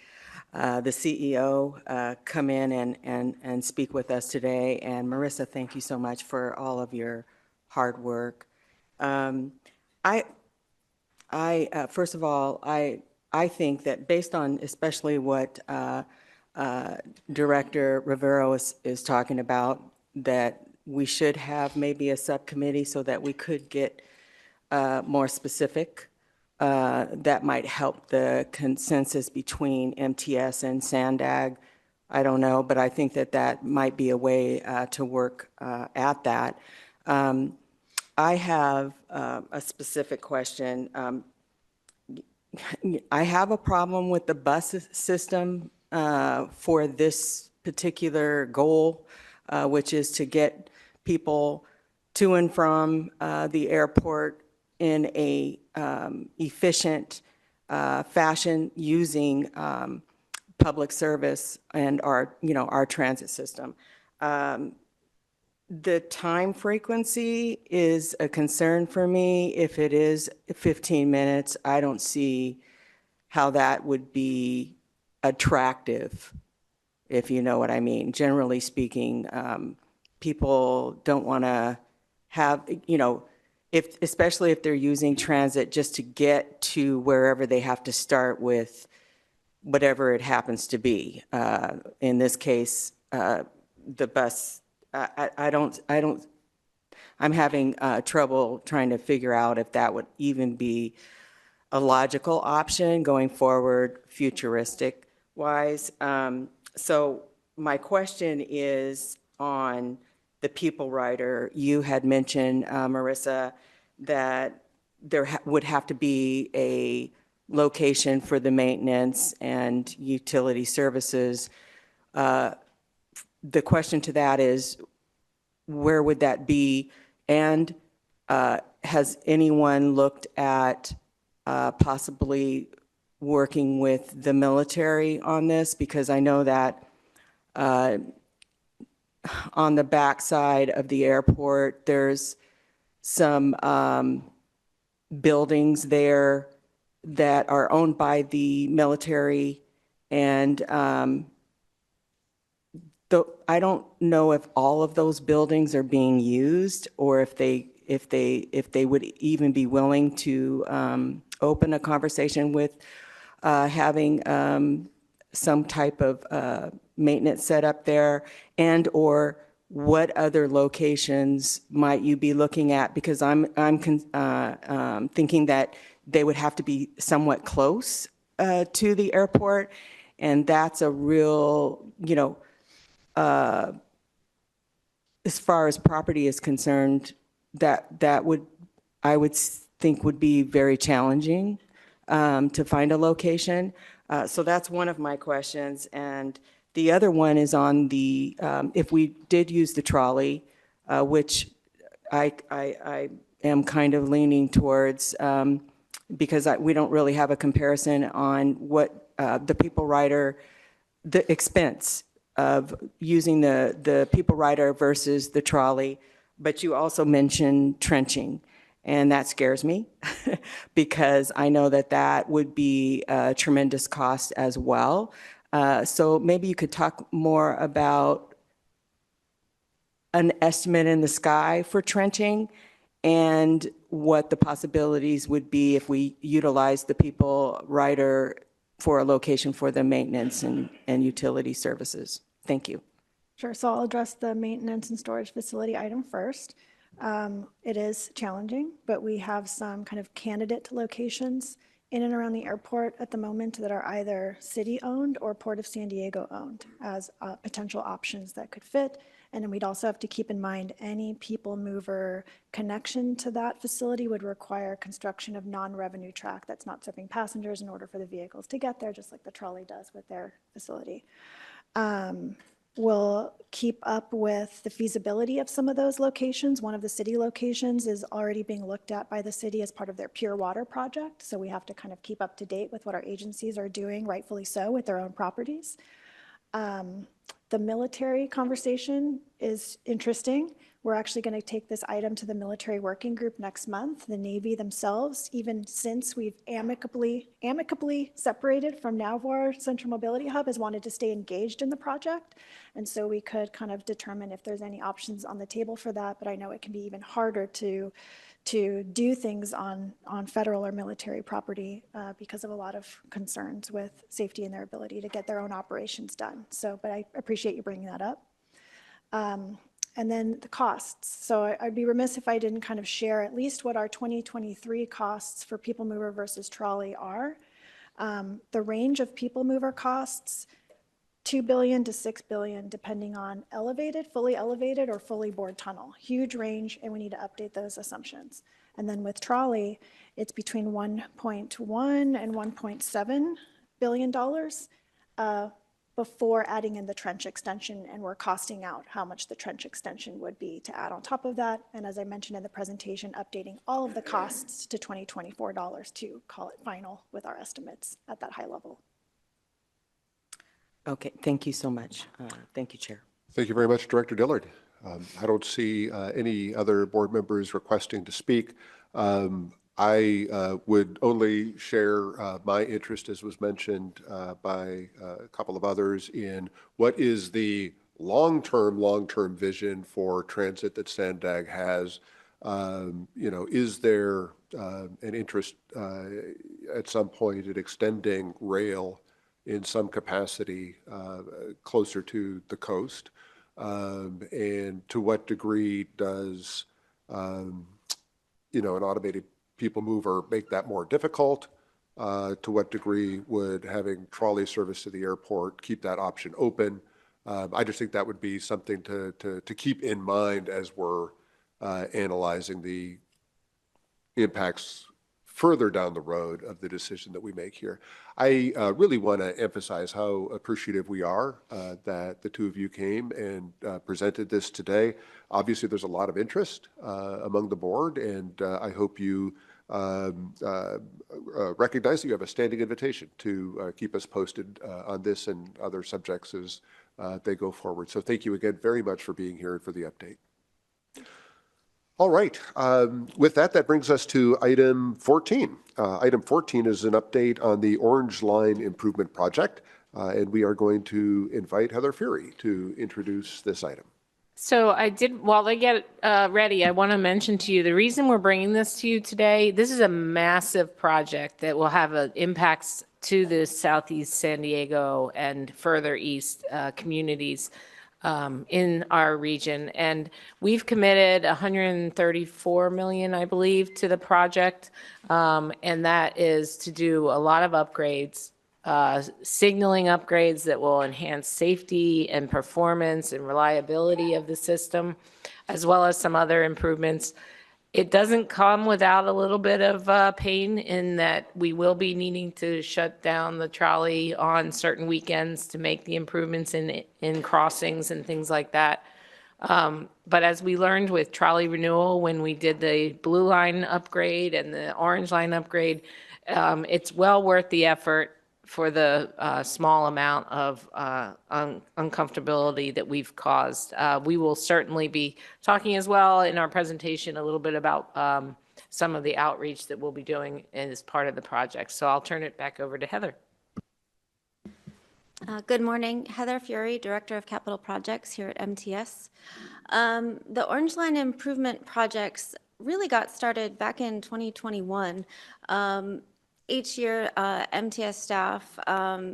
the CEO come in and speak with us today. And Marissa, thank you so much for all of your hard work. First of all, I think that based on especially what Director Rivera is talking about, that we should have maybe a subcommittee so that we could get more specific. That might help the consensus between MTS and SANDAG. I don't know, but I think that might be a way to work at that. I have a specific question. I have a problem with the bus system for this particular goal, which is to get people to and from the airport in a efficient fashion using public service and our transit system. The time frequency is a concern for me. If it is 15 minutes, I don't see how that would be attractive, if you know what I mean. Generally speaking, people don't want to have, especially if they're using transit just to get to wherever they have to start with whatever it happens to be. In this case, the bus, I'm having trouble trying to figure out if that would even be a logical option going forward, futuristic wise. So my question is on the people rider. You had mentioned, Marissa, that there would have to be a location for the maintenance and utility services. The question to that is, where would that be? And has anyone looked at possibly working with the military on this? Because I know that on the backside of the airport, there's some buildings there that are owned by the military, and I don't know if all of those buildings are being used, or if they would even be willing to open a conversation with having some type of maintenance set up there, and or what other locations might you be looking at? Because I'm thinking that they would have to be somewhat close to the airport, and that's a real, as far as property is concerned, that would, I would think, would be very challenging to find a location. So that's one of my questions. And the other one is on the, if we did use the trolley, which I am kind of leaning towards, because we don't really have a comparison on what the people rider, the expense of using the people rider versus the trolley. But you also mentioned trenching, and that scares me because I know that that would be a tremendous cost as well. So maybe you could talk more about an estimate in the sky for trenching, and what the possibilities would be if we utilize the people rider for a location for the maintenance and utility services. Thank you. Sure, so I'll address the maintenance and storage facility item first. It is challenging, but we have some kind of candidate locations in and around the airport at the moment that are either city-owned or Port of San Diego-owned as potential options that could fit. And then we'd also have to keep in mind any people mover connection to that facility would require construction of non-revenue track that's not serving passengers in order for the vehicles to get there, just like the trolley does with their facility. We'll keep up with the feasibility of some of those locations. One of the city locations is already being looked at by the city as part of their pure water project. So we have to kind of keep up to date with what our agencies are doing, rightfully so, with their own properties. The military conversation is interesting. We're actually going to take this item to the military working group next month. The Navy themselves, even since we've amicably separated from Navwar Central Mobility Hub, has wanted to stay engaged in the project. And so we could kind of determine if there's any options on the table for that. But I know it can be even harder to do things on federal or military property because of a lot of concerns with safety and their ability to get their own operations done. So, but I appreciate you bringing that up. And then the costs. So I'd be remiss if I didn't kind of share at least what our 2023 costs for people mover versus trolley are. The range of people mover costs, $2 billion to $6 billion, depending on elevated, fully elevated, or fully bored tunnel. Huge range, and we need to update those assumptions. And then with trolley, it's between $1.1 and $1.7 billion before adding in the trench extension, and we're costing out how much the trench extension would be to add on top of that. And as I mentioned in the presentation, updating all of the costs to $2024 to call it final with our estimates at that high level. Okay, thank you so much. Thank you, Chair. Thank you very much, Director Dillard. I don't see any other board members requesting to speak. I would only share my interest, as was mentioned by a couple of others, in what is the long-term vision for transit that SANDAG has. Is there an interest at some point in extending rail in some capacity closer to the coast? And to what degree does an automated people mover make that more difficult? To what degree would having trolley service to the airport keep that option open? I just think that would be something to keep in mind as we're analyzing the impacts further down the road of the decision that we make here. I really want to emphasize how appreciative we are that the two of you came and presented this today. Obviously, there's a lot of interest among the board, and I hope you recognize that you have a standing invitation to keep us posted on this and other subjects as they go forward. So thank you again very much for being here and for the update. All right. With that, that brings us to item 14. Item 14 is an update on the Orange Line Improvement Project, and we are going to invite Heather Fury to introduce this item. So while they get ready, I want to mention to you, the reason we're bringing this to you today, this is a massive project that will have impacts to the Southeast San Diego and further east communities in our region. And we've committed $134 million, I believe, to the project. And that is to do a lot of upgrades, signaling upgrades that will enhance safety and performance and reliability of the system, as well as some other improvements. It doesn't come without a little bit of pain in that we will be needing to shut down the trolley on certain weekends to make the improvements in crossings and things like that. But as we learned with trolley renewal when we did the Blue Line upgrade and the Orange Line upgrade, it's well worth the effort for the small amount of uncomfortability that we've caused. We will certainly be talking as well in our presentation a little bit about some of the outreach that we'll be doing as part of the project. So I'll turn it back over to Heather. Good morning. Heather Fury, Director of Capital Projects here at MTS. The Orange Line Improvement Projects really got started back in 2021. Each year, MTS staff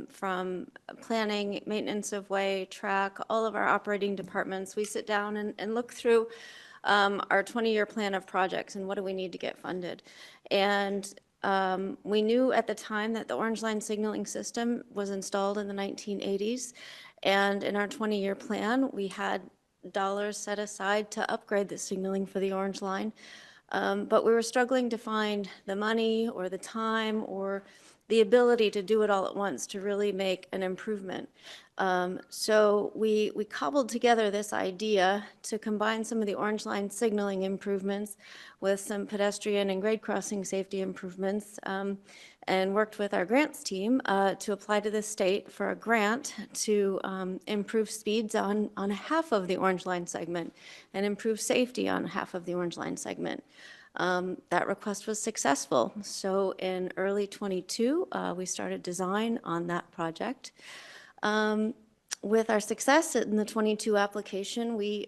from planning, maintenance of way, track, all of our operating departments, we sit down and look through our 20-year plan of projects and what do we need to get funded. And we knew at the time that the Orange Line signaling system was installed in the 1980s. And in our 20-year plan, we had dollars set aside to upgrade the signaling for the Orange Line. But we were struggling to find the money or the time or the ability to do it all at once to really make an improvement. So we cobbled together this idea to combine some of the Orange Line signaling improvements with some pedestrian and grade crossing safety improvements, and worked with our grants team to apply to the state for a grant to improve speeds on half of the Orange Line segment and improve safety on half of the Orange Line segment. That request was successful. So in early 22, we started design on that project. With our success in the 22 application, we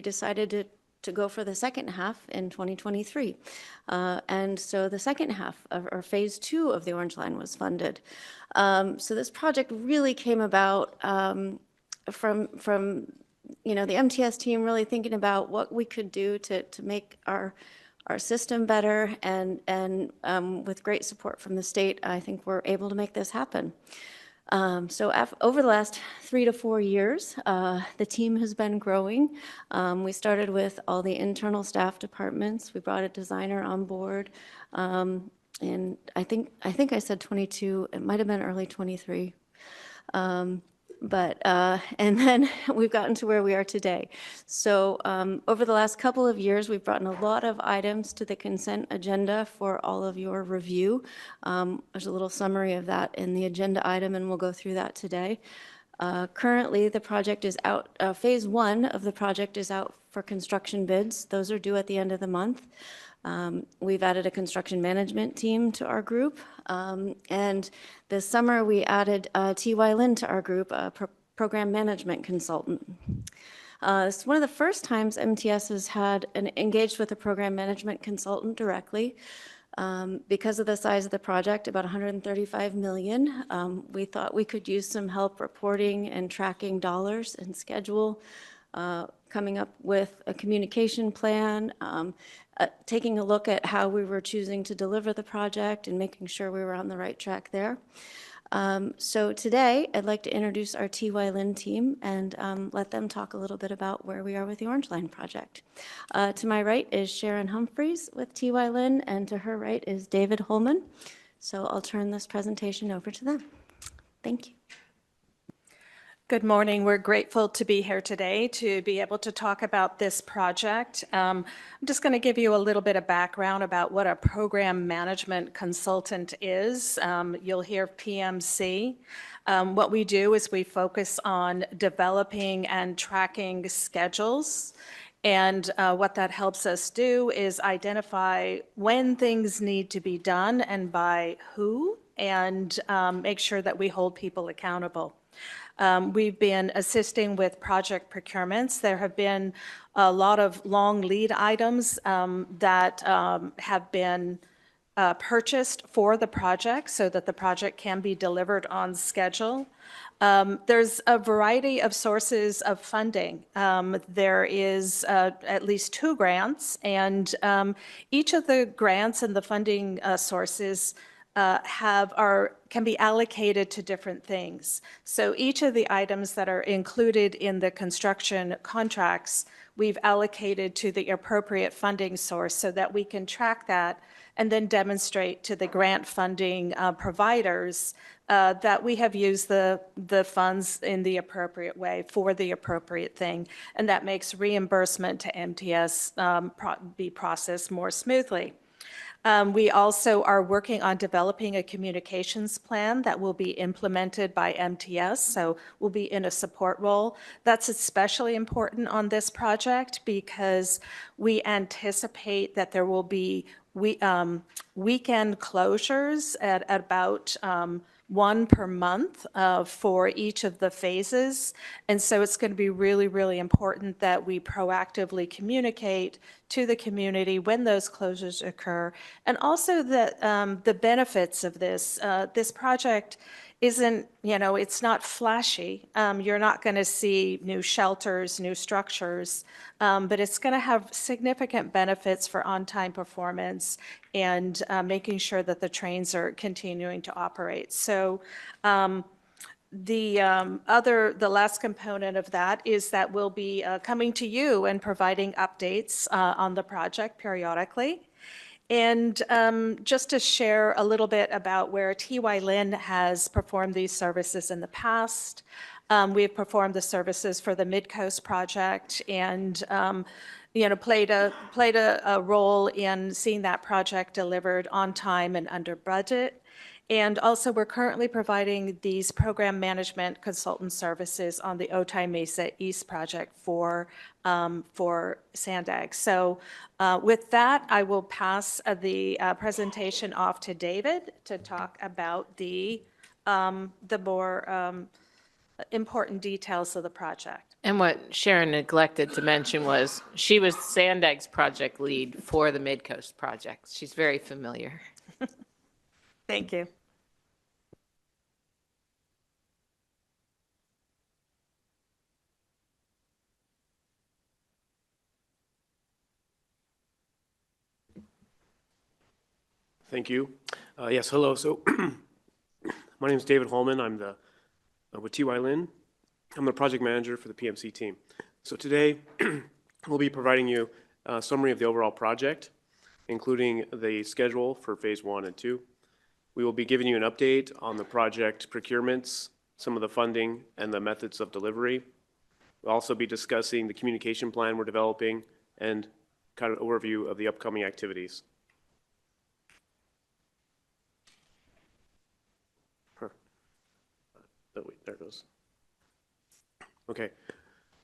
decided to go for the second half in 2023. And so the second half of our phase 2 of the Orange Line was funded. So this project really came about from the MTS team really thinking about what we could do to make our system better, and with great support from the state, I think we're able to make this happen. So over the last 3 to 4 years, the team has been growing. We started with all the internal staff departments. We brought a designer on board, and I think I said 22. It might have been early 23. And then we've gotten to where we are today. So over the last couple of years, we've brought in a lot of items to the consent agenda for all of your review. There's a little summary of that in the agenda item, and we'll go through that today. Currently, the project is out, phase 1 of the project is out for construction bids. Those are due at the end of the month. We've added a construction management team to our group. And this summer, we added T.Y. Lin to our group, a program management consultant. It's one of the first times MTS has engaged with a program management consultant directly. Because of the size of the project, about $135 million, we thought we could use some help reporting and tracking dollars and schedule, coming up with a communication plan, taking a look at how we were choosing to deliver the project and making sure we were on the right track there. So today, I'd like to introduce our T.Y. Lin team and let them talk a little bit about where we are with the Orange Line project. To my right is Sharon Humphreys with T.Y. Lin, and to her right is David Holman. So I'll turn this presentation over to them. Thank you. Good morning. We're grateful to be here today to be able to talk about this project. I'm just going to give you a little bit of background about what a program management consultant is. You'll hear PMC. What we do is we focus on developing and tracking schedules. And what that helps us do is identify when things need to be done and by who, and make sure that we hold people accountable. We've been assisting with project procurements. There have been a lot of long lead items that have been purchased for the project so that the project can be delivered on schedule. There's a variety of sources of funding. There is at least 2 grants, and each of the grants and the funding sources can be allocated to different things. So each of the items that are included in the construction contracts, we've allocated to the appropriate funding source so that we can track that and then demonstrate to the grant funding providers that we have used the funds in the appropriate way for the appropriate thing. And that makes reimbursement to MTS be processed more smoothly. We also are working on developing a communications plan that will be implemented by MTS, so we'll be in a support role. That's especially important on this project because we anticipate that there will be weekend closures at about 1 per month for each of the phases. And so it's going to be really, really important that we proactively communicate to the community when those closures occur. And also that the benefits of this. This project isn't, it's not flashy. You're not going to see new shelters, new structures, but it's going to have significant benefits for on-time performance and making sure that the trains are continuing to operate. So the last component of that is that we'll be coming to you and providing updates on the project periodically. And just to share a little bit about where T.Y. Lin has performed these services in the past. We have performed the services for the Midcoast project and played a role in seeing that project delivered on time and under budget. And also, we're currently providing these program management consultant services on the Otay Mesa East project for SANDAG. So with that, I will pass the presentation off to David to talk about the more important details of the project. And what Sharon neglected to mention was she was SANDAG's project lead for the Midcoast project. She's very familiar. Thank you. Thank you. Yes, hello. So my name is David Holman. I'm with T.Y. Lin. I'm the project manager for the PMC team. So today we'll be providing you a summary of the overall project, including the schedule for phase 1 and 2. We will be giving you an update on the project procurements, some of the funding, and the methods of delivery. We'll also be discussing the communication plan we're developing and kind of an overview of the upcoming activities. Oh, wait, there it goes. Okay.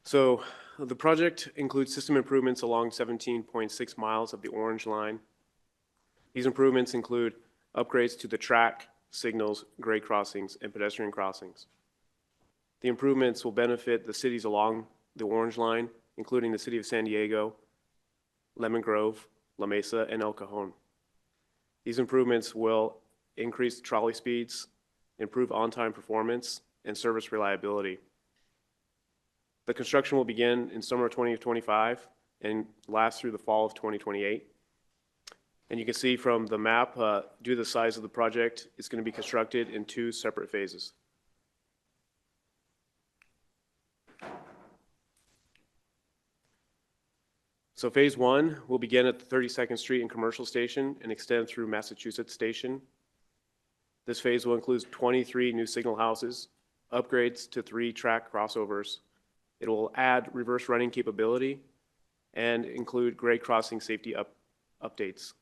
So the project includes system improvements along 17.6 miles of the Orange Line. These improvements include upgrades to the track, signals, grade crossings, and pedestrian crossings. The improvements will benefit the cities along the Orange Line, including the city of San Diego, Lemon Grove, La Mesa, and El Cajon. These improvements will increase trolley speeds, improve on-time performance, and service reliability. The construction will begin in summer of 2025 and last through the fall of 2028. And you can see from the map, due to the size of the project, it's going to be constructed in 2 separate phases. So phase 1 will begin at the 32nd Street and Commercial Station and extend through Massachusetts Station. This phase will include 23 new signal houses, upgrades to 3 track crossovers. It will add reverse running capability and include grade crossing safety updates.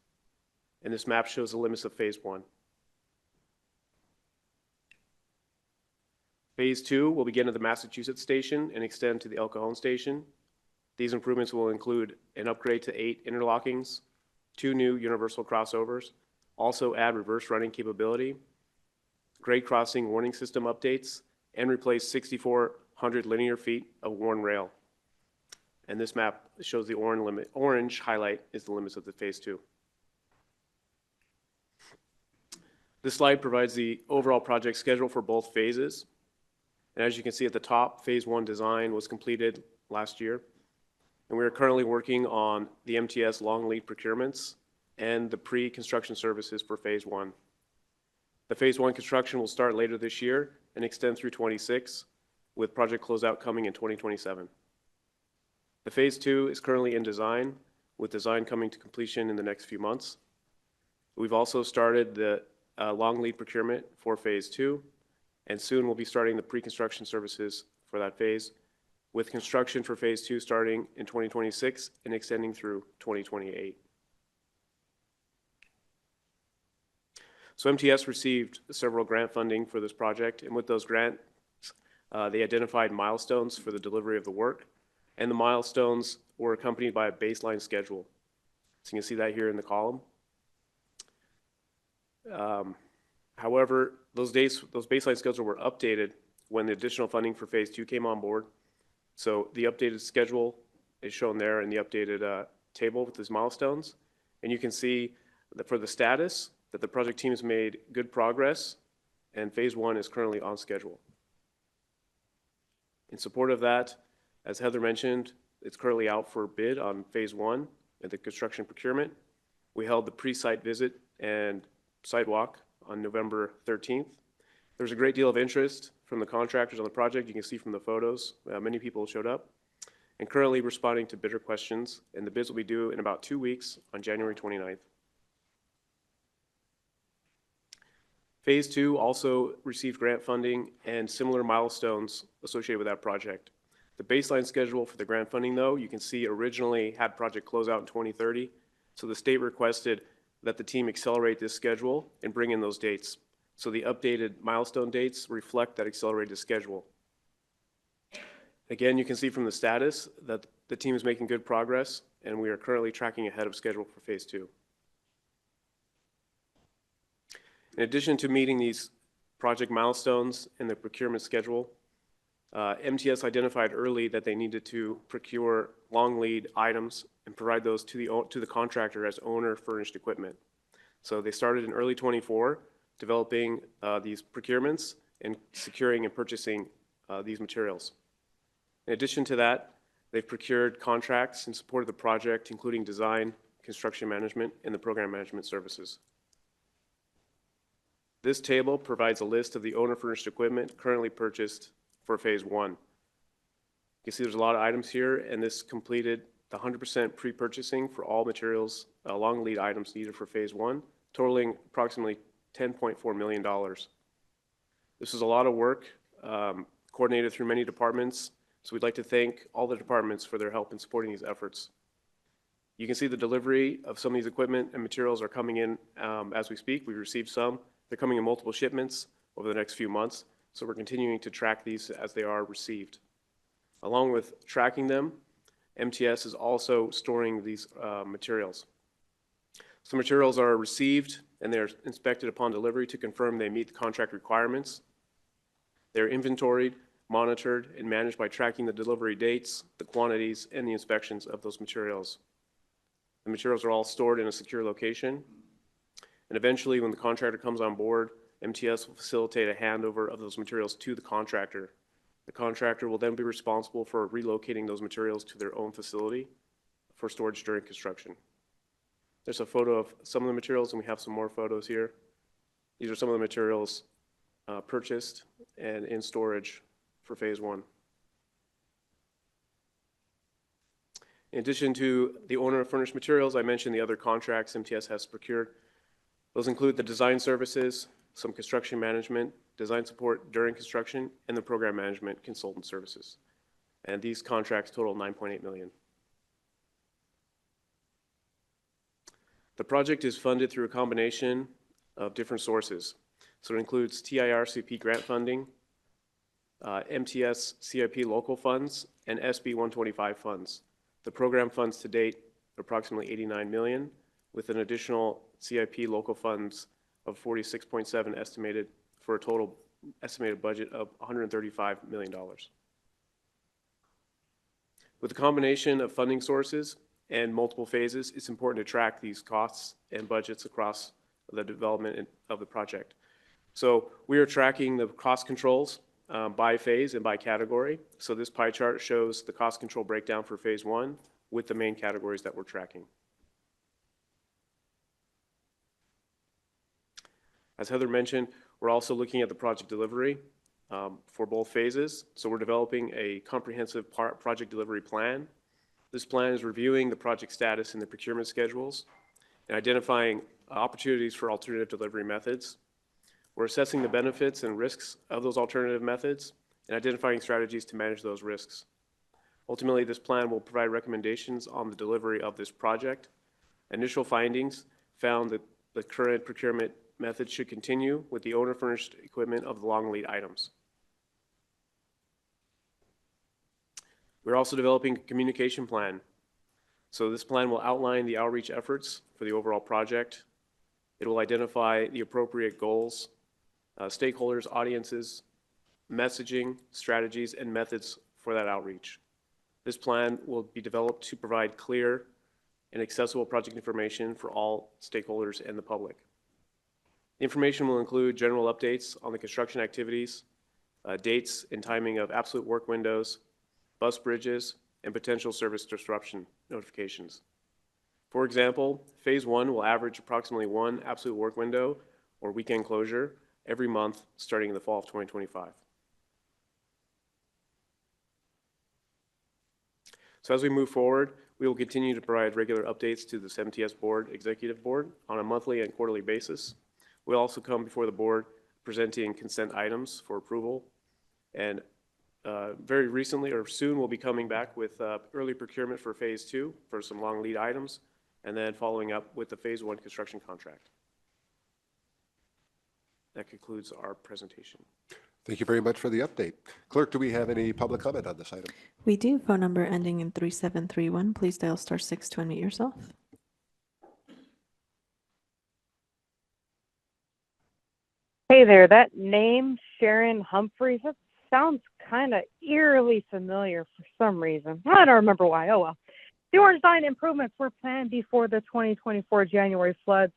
And this map shows the limits of phase 1. Phase 2 will begin at the Massachusetts Station and extend to the El Cajon Station. These improvements will include an upgrade to 8 interlockings, 2 new universal crossovers, also add reverse running capability, grade crossing warning system updates, and replace 6,400 linear feet of worn rail. And this map shows the orange highlight is the limits of the phase 2. This slide provides the overall project schedule for both phases. And as you can see at the top, phase 1 design was completed last year. And we are currently working on the MTS long lead procurements and the pre-construction services for phase 1. The phase 1 construction will start later this year and extend through 26, with project closeout coming in 2027. The phase 2 is currently in design, with design coming to completion in the next few months. We've also started the long lead procurement for phase 2, and soon we'll be starting the pre-construction services for that phase, with construction for phase 2 starting in 2026 and extending through 2028. So MTS received several grant funding for this project, and with those grants, they identified milestones for the delivery of the work, and the milestones were accompanied by a baseline schedule. So you can see that here in the column. However, those baseline schedules were updated when the additional funding for phase 2 came on board. So the updated schedule is shown there in the updated table with these milestones. And you can see that for the status, that the project team has made good progress, and phase 1 is currently on schedule. In support of that, as Heather mentioned, it's currently out for bid on phase 1 at the construction procurement. We held the pre-site visit and sidewalk on November 13th. There's a great deal of interest from the contractors on the project. You can see from the photos, many people showed up, and currently responding to bidder questions, and the bids will be due in about 2 weeks on January 29th. Phase 2 also received grant funding and similar milestones associated with that project. The baseline schedule for the grant funding, though, you can see originally had project closeout in 2030, so the state requested that the team accelerate this schedule and bring in those dates. So the updated milestone dates reflect that accelerated schedule. Again, you can see from the status that the team is making good progress, and we are currently tracking ahead of schedule for phase 2. In addition to meeting these project milestones and the procurement schedule, MTS identified early that they needed to procure long lead items and provide those to the contractor as owner furnished equipment. So they started in early 24, developing these procurements and securing and purchasing these materials. In addition to that, they've procured contracts in support of the project, including design, construction management, and the program management services. This table provides a list of the owner furnished equipment currently purchased for phase 1. You can see there's a lot of items here, and this completed the 100% pre-purchasing for all materials, long lead items needed for phase 1, totaling approximately $10.4 million. This is a lot of work, coordinated through many departments, so we'd like to thank all the departments for their help in supporting these efforts. You can see the delivery of some of these equipment and materials are coming in as we speak. We've received some. They're coming in multiple shipments over the next few months, so we're continuing to track these as they are received. Along with tracking them, MTS is also storing these materials. So materials are received and they're inspected upon delivery to confirm they meet the contract requirements. They're inventoried, monitored, and managed by tracking the delivery dates, the quantities, and the inspections of those materials. The materials are all stored in a secure location. And eventually, when the contractor comes on board, MTS will facilitate a handover of those materials to the contractor. The contractor will then be responsible for relocating those materials to their own facility for storage during construction. There's a photo of some of the materials, and we have some more photos here. These are some of the materials purchased and in storage for phase one. In addition to the owner of furnished materials, I mentioned the other contracts MTS has procured. Those include the design services, some construction management, design support during construction, and the program management consultant services. And these contracts total $9.8 million. The project is funded through a combination of different sources. So it includes TIRCP grant funding, MTS CIP local funds, and SB 125 funds. The program funds to date approximately $89 million, with an additional CIP local funds of 46.7 estimated for a total estimated budget of $135 million. With a combination of funding sources and multiple phases, it's important to track these costs and budgets across the development of the project. So we are tracking the cost controls by phase and by category. So this pie chart shows the cost control breakdown for phase one with the main categories that we're tracking. As Heather mentioned, we're also looking at the project delivery for both phases. So we're developing a comprehensive project delivery plan. This plan is reviewing the project status and the procurement schedules and identifying opportunities for alternative delivery methods. We're assessing the benefits and risks of those alternative methods and identifying strategies to manage those risks. Ultimately, this plan will provide recommendations on the delivery of this project. Initial findings found that the current procurement method should continue with the owner-furnished equipment of the long lead items. We're also developing a communication plan. So this plan will outline the outreach efforts for the overall project. It will identify the appropriate goals, stakeholders, audiences, messaging, strategies, and methods for that outreach. This plan will be developed to provide clear and accessible project information for all stakeholders and the public. The information will include general updates on the construction activities, dates and timing of absolute work windows, bus bridges, and potential service disruption notifications. For example, phase one will average approximately one absolute work window or weekend closure every month starting in the fall of 2025. So as we move forward, we will continue to provide regular updates to this MTS board, executive board, on a monthly and quarterly basis. We'll also come before the board presenting consent items for approval. And very recently or soon, we'll be coming back with early procurement for phase two for some long lead items, and then following up with the phase one construction contract. That concludes our presentation. Thank you very much for the update. Clerk, do we have any public comment on this item? We do. Phone number ending in 3731. Please dial *6 to unmute yourself. Hey there, that name, Sharon Humphreys, that sounds kind of eerily familiar for some reason. I don't remember why. Oh well. The orange line improvements were planned before the 2024 January floods.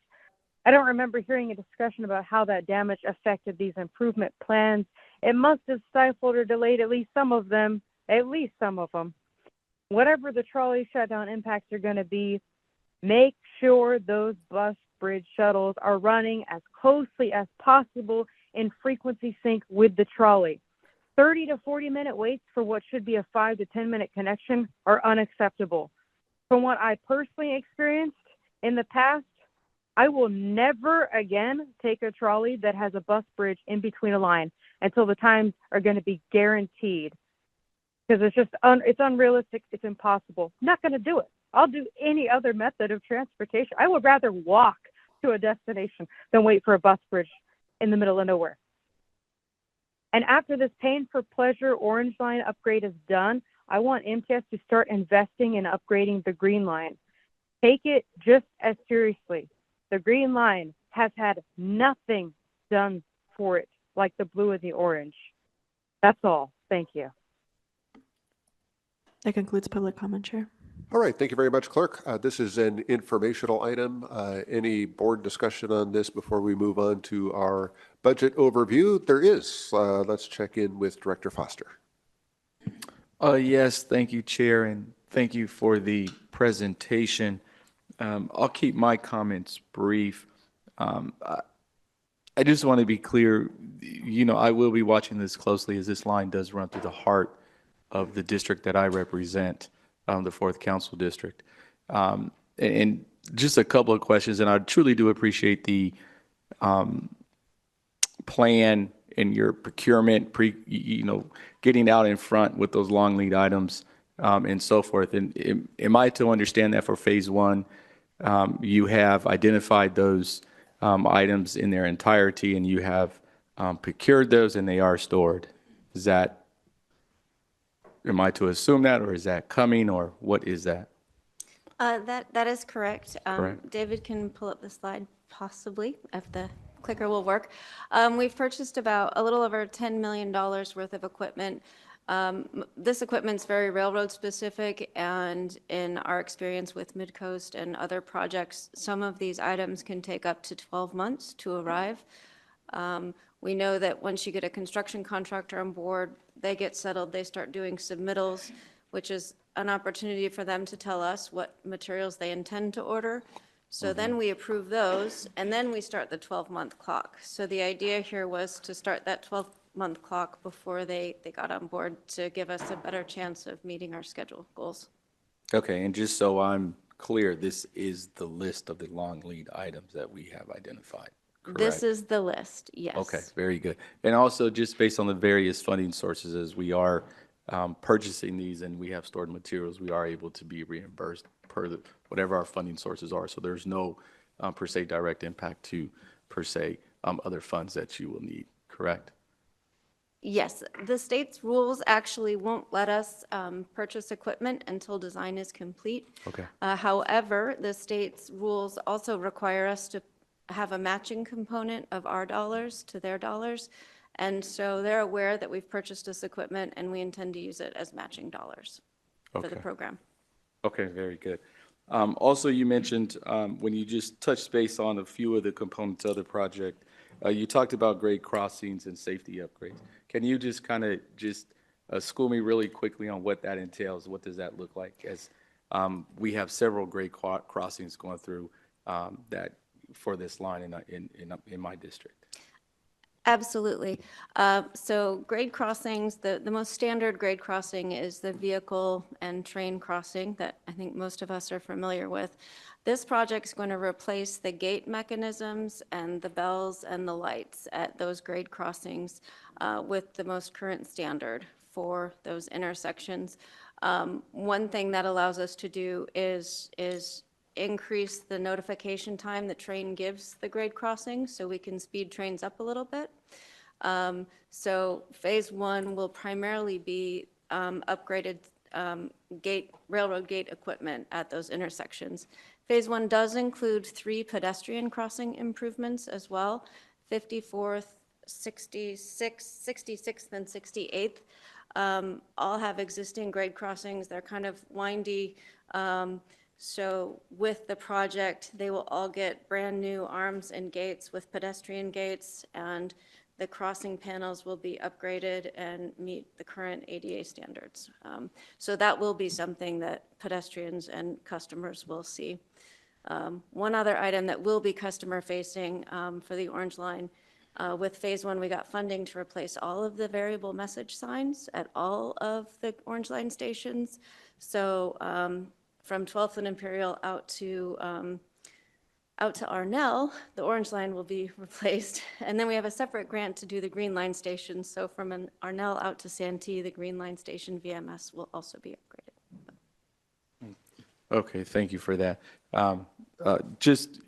I don't remember hearing a discussion about how that damage affected these improvement plans. It must have stifled or delayed at least some of them. Whatever the trolley shutdown impacts are going to be, make sure those bus bridge shuttles are running as closely as possible in frequency sync with the trolley. 30 to 40-minute waits for what should be a 5 to 10-minute connection are unacceptable. From what I personally experienced in the past, I will never again take a trolley that has a bus bridge in between a line until the times are going to be guaranteed. Because it's just it's unrealistic. It's impossible. I'm not going to do it. I'll do any other method of transportation. I would rather walk to a destination than wait for a bus bridge in the middle of nowhere. And after this Pain for Pleasure Orange Line upgrade is done, I want MTS to start investing in upgrading the Green Line. Take it just as seriously. The Green Line has had nothing done for it like the blue and the orange. That's all. Thank you. That concludes public comment, Chair. All right, thank you very much, Clerk. This is an informational item. Any board discussion on this before we move on to our budget overview? There is. Let's check in with Director Foster. Yes, thank you, Chair, and thank you for the presentation. I'll keep my comments brief. I just want to be clear, I will be watching this closely as this line does run through the heart of the district that I represent, the 4th Council District. And just a couple of questions, and I truly do appreciate the plan and your procurement, getting out in front with those long lead items and so forth. And am I to understand that for phase 1, you have identified those items in their entirety and you have procured those and they are stored? Am I to assume that, or is that coming, or what is that? That is correct. Correct. David can pull up the slide, possibly, if the clicker will work. We've purchased about a little over $10 million worth of equipment. This equipment's very railroad specific, and in our experience with Midcoast and other projects, some of these items can take up to 12 months to arrive. We know that once you get a construction contractor on board, they get settled, they start doing submittals, which is an opportunity for them to tell us what materials they intend to order. So then we approve those, and then we start the 12-month clock. So the idea here was to start that 12-month clock before they got on board to give us a better chance of meeting our schedule goals. Okay, and just so I'm clear, this is the list of the long lead items that we have identified, correct? This is the list, yes. Okay, very good. And also, just based on the various funding sources, as we are purchasing these and we have stored materials, we are able to be reimbursed per whatever our funding sources are. So there's no per se direct impact to per se other funds that you will need, correct? Yes, the state's rules actually won't let us purchase equipment until design is complete. Okay. However, the state's rules also require us to have a matching component of our dollars to their dollars. And so they're aware that we've purchased this equipment and we intend to use it as matching dollars for the program. Okay, very good. Also, you mentioned when you just touched base on a few of the components of the project, you talked about grade crossings and safety upgrades. Can you just kind of school me really quickly on what that entails? What does that look like? As we have several grade crossings going through that for this line in my district. Absolutely. So grade crossings, the most standard grade crossing is the vehicle and train crossing that I think most of us are familiar with. This project is going to replace the gate mechanisms and the bells and the lights at those grade crossings with the most current standard for those intersections. One thing that allows us to do is increase the notification time the train gives the grade crossing so we can speed trains up a little bit. So phase 1 will primarily be upgraded railroad gate equipment at those intersections. Phase 1 does include 3 pedestrian crossing improvements as well, 54th, 66th, and 68th. All have existing grade crossings. They're kind of windy. So with the project, they will all get brand new arms and gates with pedestrian gates, and the crossing panels will be upgraded and meet the current ADA standards. So that will be something that pedestrians and customers will see. One other item that will be customer facing for the Orange Line, with phase 1, we got funding to replace all of the variable message signs at all of the Orange Line stations. So from 12th and Imperial out to Arnell, the Orange Line will be replaced. And then we have a separate grant to do the Green Line stations. So from Arnell out to Santee, the Green Line station VMS will also be upgraded. Okay, thank you for that. Just,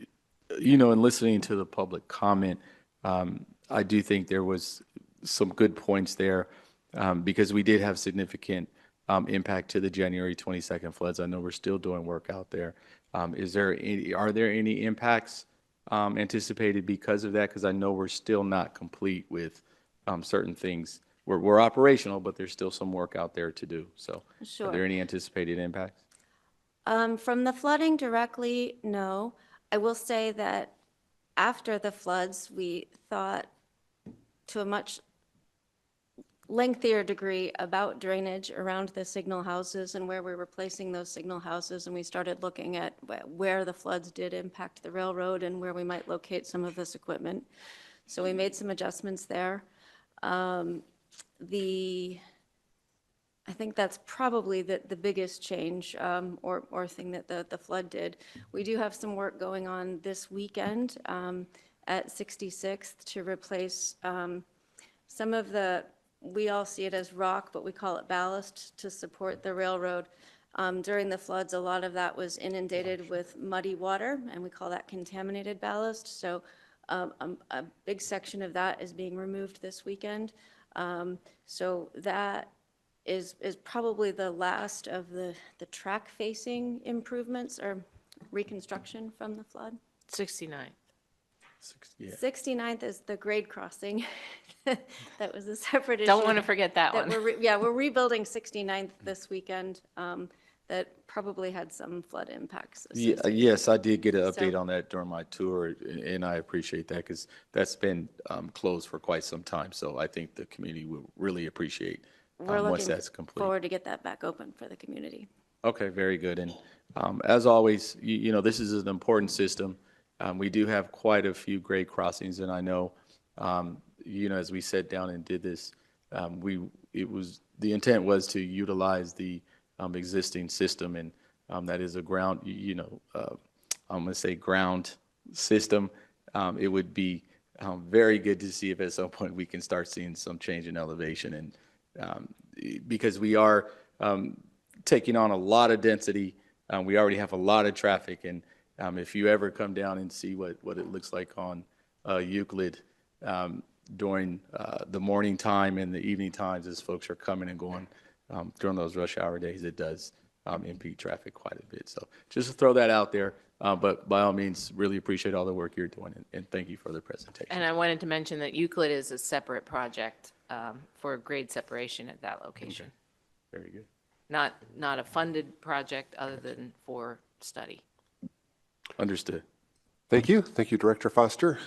in listening to the public comment, I do think there was some good points there because we did have significant impact to the January 22nd floods. I know we're still doing work out there. Are there any impacts anticipated because of that? Because I know we're still not complete with certain things. We're operational, but there's still some work out there to do. So Sure. are there any anticipated impacts? From the flooding directly, no. I will say that after the floods, we thought to a much lengthier degree about drainage around the signal houses and where we were placing those signal houses. And we started looking at where the floods did impact the railroad and where we might locate some of this equipment. So we made some adjustments there. I think that's probably the biggest change or thing that the flood did. We do have some work going on this weekend at 66th to replace some of we all see it as rock, but we call it ballast to support the railroad. During the floods, a lot of that was inundated with muddy water, and we call that contaminated ballast. So a big section of that is being removed this weekend. So that is probably the last of the track-facing improvements or reconstruction from the flood. 69th. 69th is the grade crossing. That was a separate issue. Don't want to forget that one. We're rebuilding 69th this weekend. That probably had some flood impacts. Yes, I did get an update So- on that during my tour, and I appreciate that because that's been closed for quite some time. So I think the community will really appreciate We're once looking that's complete. forward to get that back open for the community. Okay, very good. And as always, you know, this is an important system. We do have quite a few grade crossings, and I know, you know, as we sat down and did this, the intent was to utilize the existing system, and that is a ground, you know, I'm going to say ground system. It would be very good to see if at some point we can start seeing some change in elevation, and because we are taking on a lot of density, we already have a lot of traffic, and if you ever come down and see what it looks like on Euclid during the morning time and the evening times as folks are coming and going during those rush hour days, it does impede traffic quite a bit. So just to throw that out there, but by all means, really appreciate all the work you're doing, and thank you for the presentation. And I wanted to mention that Euclid is a separate project for grade separation at that location. Okay. Very good. Not a funded project other than for study. Understood. Thank you. Thank you, Director Foster.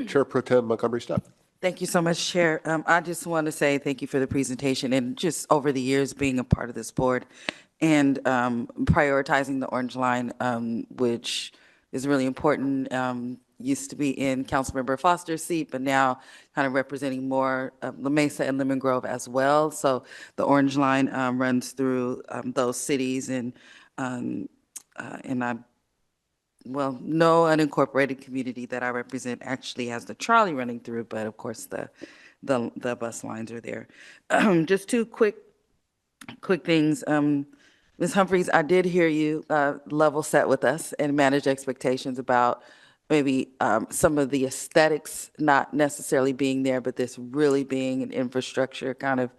Chair Pro Tem Montgomery Stepp. Thank you so much, Chair. I just want to say thank you for the presentation and just over the years being a part of this board and prioritizing the Orange Line, which is really important. Used to be in Councilmember Foster's seat, but now kind of representing more La Mesa and Lemon Grove as well. So the Orange Line runs through those cities, and no unincorporated community that I represent actually has the trolley running through, but of course the bus lines are there. Just two quick things. Ms. Humphreys, I did hear you level set with us and manage expectations about maybe some of the aesthetics not necessarily being there, but this really being an infrastructure kind of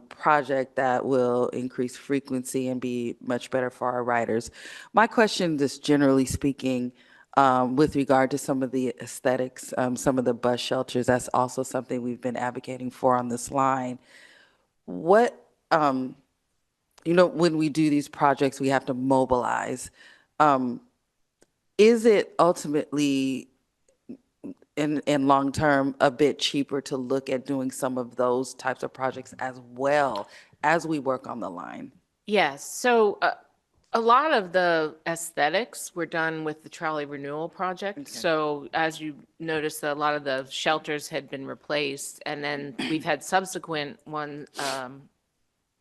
project that will increase frequency and be much better for our riders. My question, just generally speaking, with regard to some of the aesthetics, some of the bus shelters, that's also something we've been advocating for on this line. What, you know, when we do these projects, we have to mobilize. Is it ultimately in long term a bit cheaper to look at doing some of those types of projects as well as we work on the line? Yes. So a lot of the aesthetics were done with the trolley renewal project. Okay. So as you noticed, a lot of the shelters had been replaced, and then we've had subsequent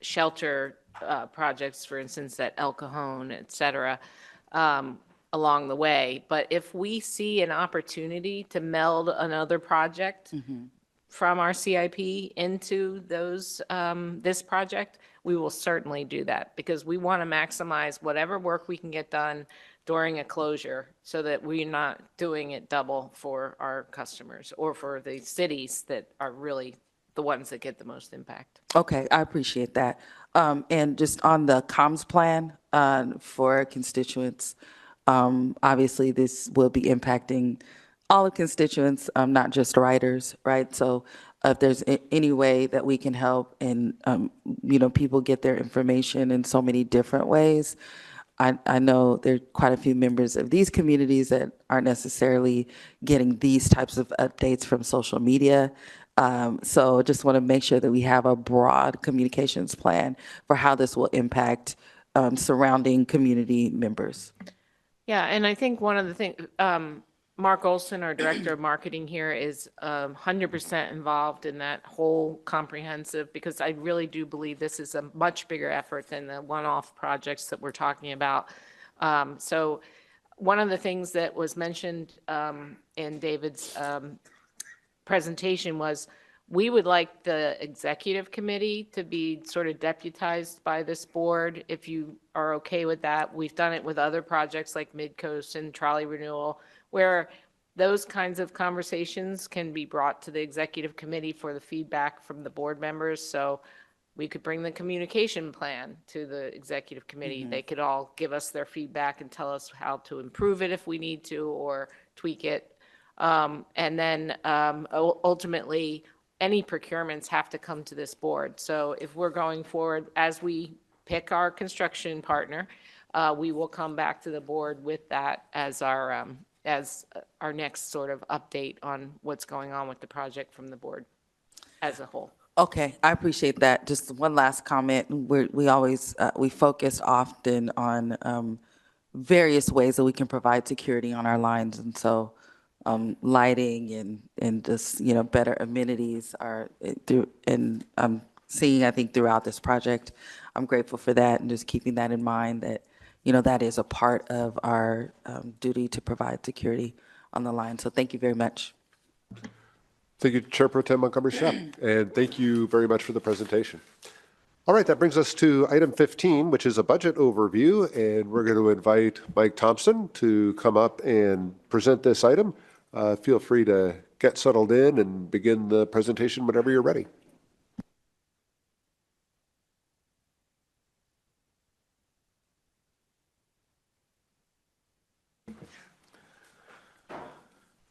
shelter projects, for instance, at El Cajon, et cetera, along the way. But if we see an opportunity to meld another project from our CIP into those this project, we will certainly do that, because we want to maximize whatever work we can get done during a closure so that we're not doing it double for our customers or for the cities that are really the ones that get the most impact. Okay, I appreciate that. And just on the comms plan for constituents, obviously this will be impacting all of constituents, not just riders, right? So if there's any way that we can help and, people get their information in so many different ways. I know there are quite a few members of these communities that aren't necessarily getting these types of updates from social media. So just want to make sure that we have a broad communications plan for how this will impact surrounding community members. Yeah, and I think one of the things, Mark Olson, our Director of Marketing here, is 100% involved in that whole comprehensive, because I really do believe this is a much bigger effort than the one-off projects that we're talking about. So one of the things that was mentioned in David's presentation was we would like the executive committee to be sort of deputized by this board, if you are okay with that. We've done it with other projects like Midcoast and trolley renewal, where those kinds of conversations can be brought to the executive committee for the feedback from the board members. So we could bring the communication plan to the executive committee. They could all give us their feedback and tell us how to improve it if we need to, or tweak it. And then ultimately, any procurements have to come to this board. So if we're going forward, as we pick our construction partner, we will come back to the board with that as our next sort of update on what's going on with the project from the board as a whole. Okay, I appreciate that. Just one last comment. We always, we focus often on various ways that we can provide security on our lines. And so lighting and just, better amenities are through, and I'm seeing, I think, throughout this project. I'm grateful for that, and just keeping that in mind that, that is a part of our duty to provide security on the line. So thank you very much. Thank you, Chair Pro Tem Montgomery Shepp, and thank you very much for the presentation. All right, that brings us to item 15, which is a budget overview, and we're going to invite Mike Thompson to come up and present this item. Feel free to get settled in and begin the presentation whenever you're ready.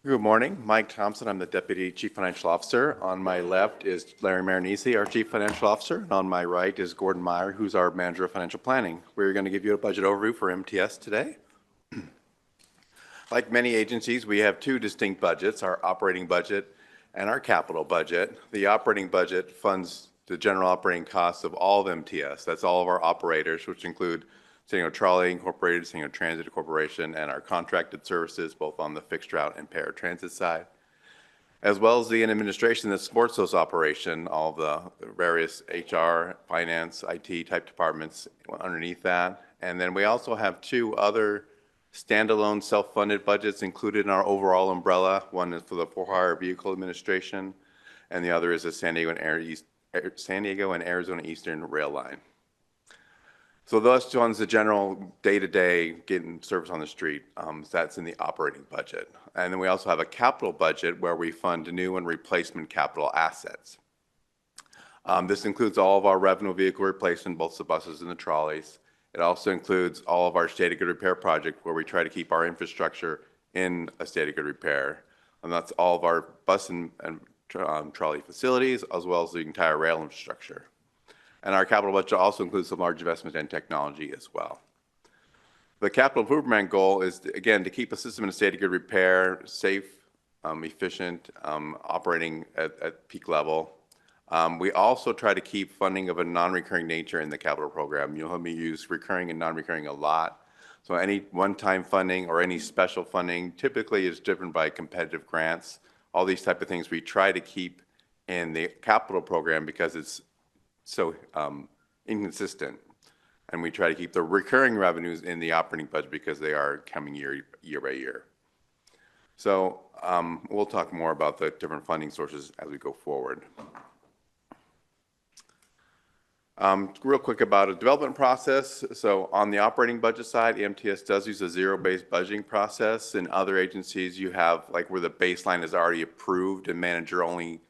Good morning, Mike Thompson. I'm the Deputy Chief Financial Officer. On my left is Larry Marinese, our Chief Financial Officer, and on my right is Gordon Meyer, who's our Manager of Financial Planning. We're going to give you a budget overview for MTS today. Like many agencies, we have two distinct budgets, our operating budget and our capital budget. The operating budget funds the general operating costs of all of MTS. That's all of our operators, which include San Diego Trolley Incorporated, San Diego Transit Corporation, and our contracted services, both on the fixed route and paratransit side, as well as the administration that supports those operations, all the various HR, finance, IT type departments underneath that. And then we also have two other standalone self-funded budgets included in our overall umbrella. One is for the for-hire vehicle administration, and the other is the San Diego and Arizona Eastern Rail Line. So those ones, the general day-to-day getting service on the street, that's in the operating budget. And then we also have a capital budget where we fund new and replacement capital assets. This includes all of our revenue vehicle replacement, both the buses and the trolleys. It also includes all of our state of good repair project where we try to keep our infrastructure in a state of good repair. And that's all of our bus and trolley facilities, as well as the entire rail infrastructure. And our capital budget also includes some large investment in technology as well. The capital improvement goal is, again, to keep a system in a state of good repair, safe, efficient, operating at peak level. We also try to keep funding of a non-recurring nature in the capital program. You'll hear me use recurring and non-recurring a lot. So any one-time funding or any special funding typically is driven by competitive grants. All these type of things we try to keep in the capital program because it's so inconsistent, and we try to keep the recurring revenues in the operating budget because they are coming year by year. So we'll talk more about the different funding sources as we go forward. Real quick about a development process. So on the operating budget side, MTS does use a zero-based budgeting process. In other agencies, you have like where the baseline is already approved and manager only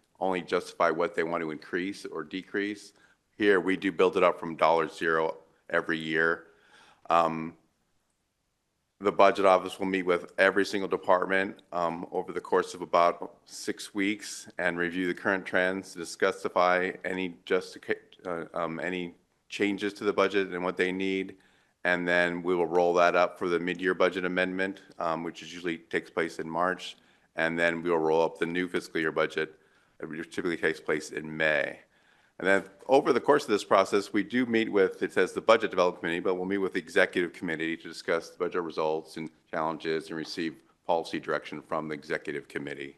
justify what they want to increase or decrease. here, we do build it up from $0 every year. The budget office will meet with every single department over the course of about 6 weeks and review the current trends, justify any changes to the budget and what they need, and then we will roll that up for the mid-year budget amendment, which usually takes place in March, and then we will roll up the new fiscal year budget, which typically takes place in May. And then over the course of this process, we do meet with, it says the Budget Development Committee, but we'll meet with the Executive Committee to discuss the budget results and challenges and receive policy direction from the Executive Committee.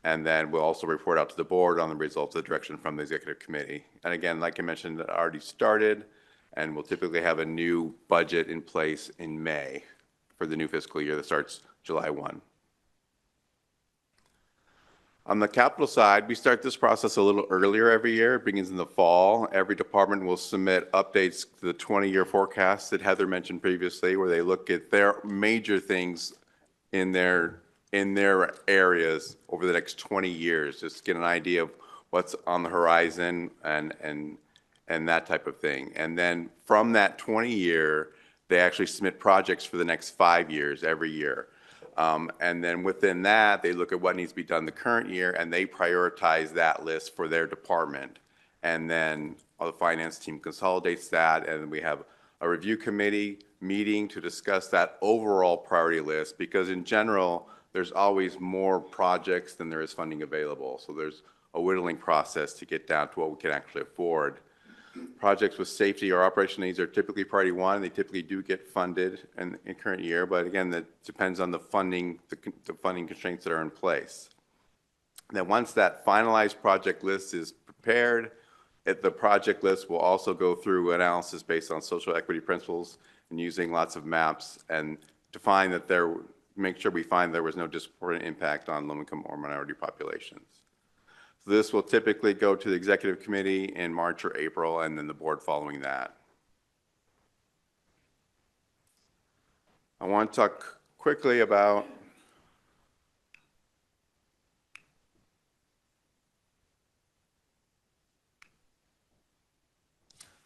And then we'll also report out to the board on the results of the direction from the Executive Committee. And again, like I mentioned, that already started, and we'll typically have a new budget in place in May for the new fiscal year that starts July 1. On the capital side, we start this process a little earlier every year. It begins in the fall. Every department will submit updates to the 20-year forecast that Heather mentioned previously, where they look at their major things in their areas over the next 20 years, just to get an idea of what's on the horizon and that type of thing. And then from that 20-year, they actually submit projects for the next 5 years every year. And then within that, they look at what needs to be done the current year, and they prioritize that list for their department. And then the finance team consolidates that, and we have a review committee meeting to discuss that overall priority list, because in general, there's always more projects than there is funding available. So there's a whittling process to get down to what we can actually afford. Projects with safety or operational needs are typically priority one, and they typically do get funded in current year, but again, that depends on the funding, the funding constraints that are in place. Then once that finalized project list is prepared, the project list will also go through analysis based on social equity principles and using lots of maps and to find that make sure we find there was no disproportionate impact on low-income or minority populations. This will typically go to the Executive Committee in March or April, and then the board following that. I want to talk quickly about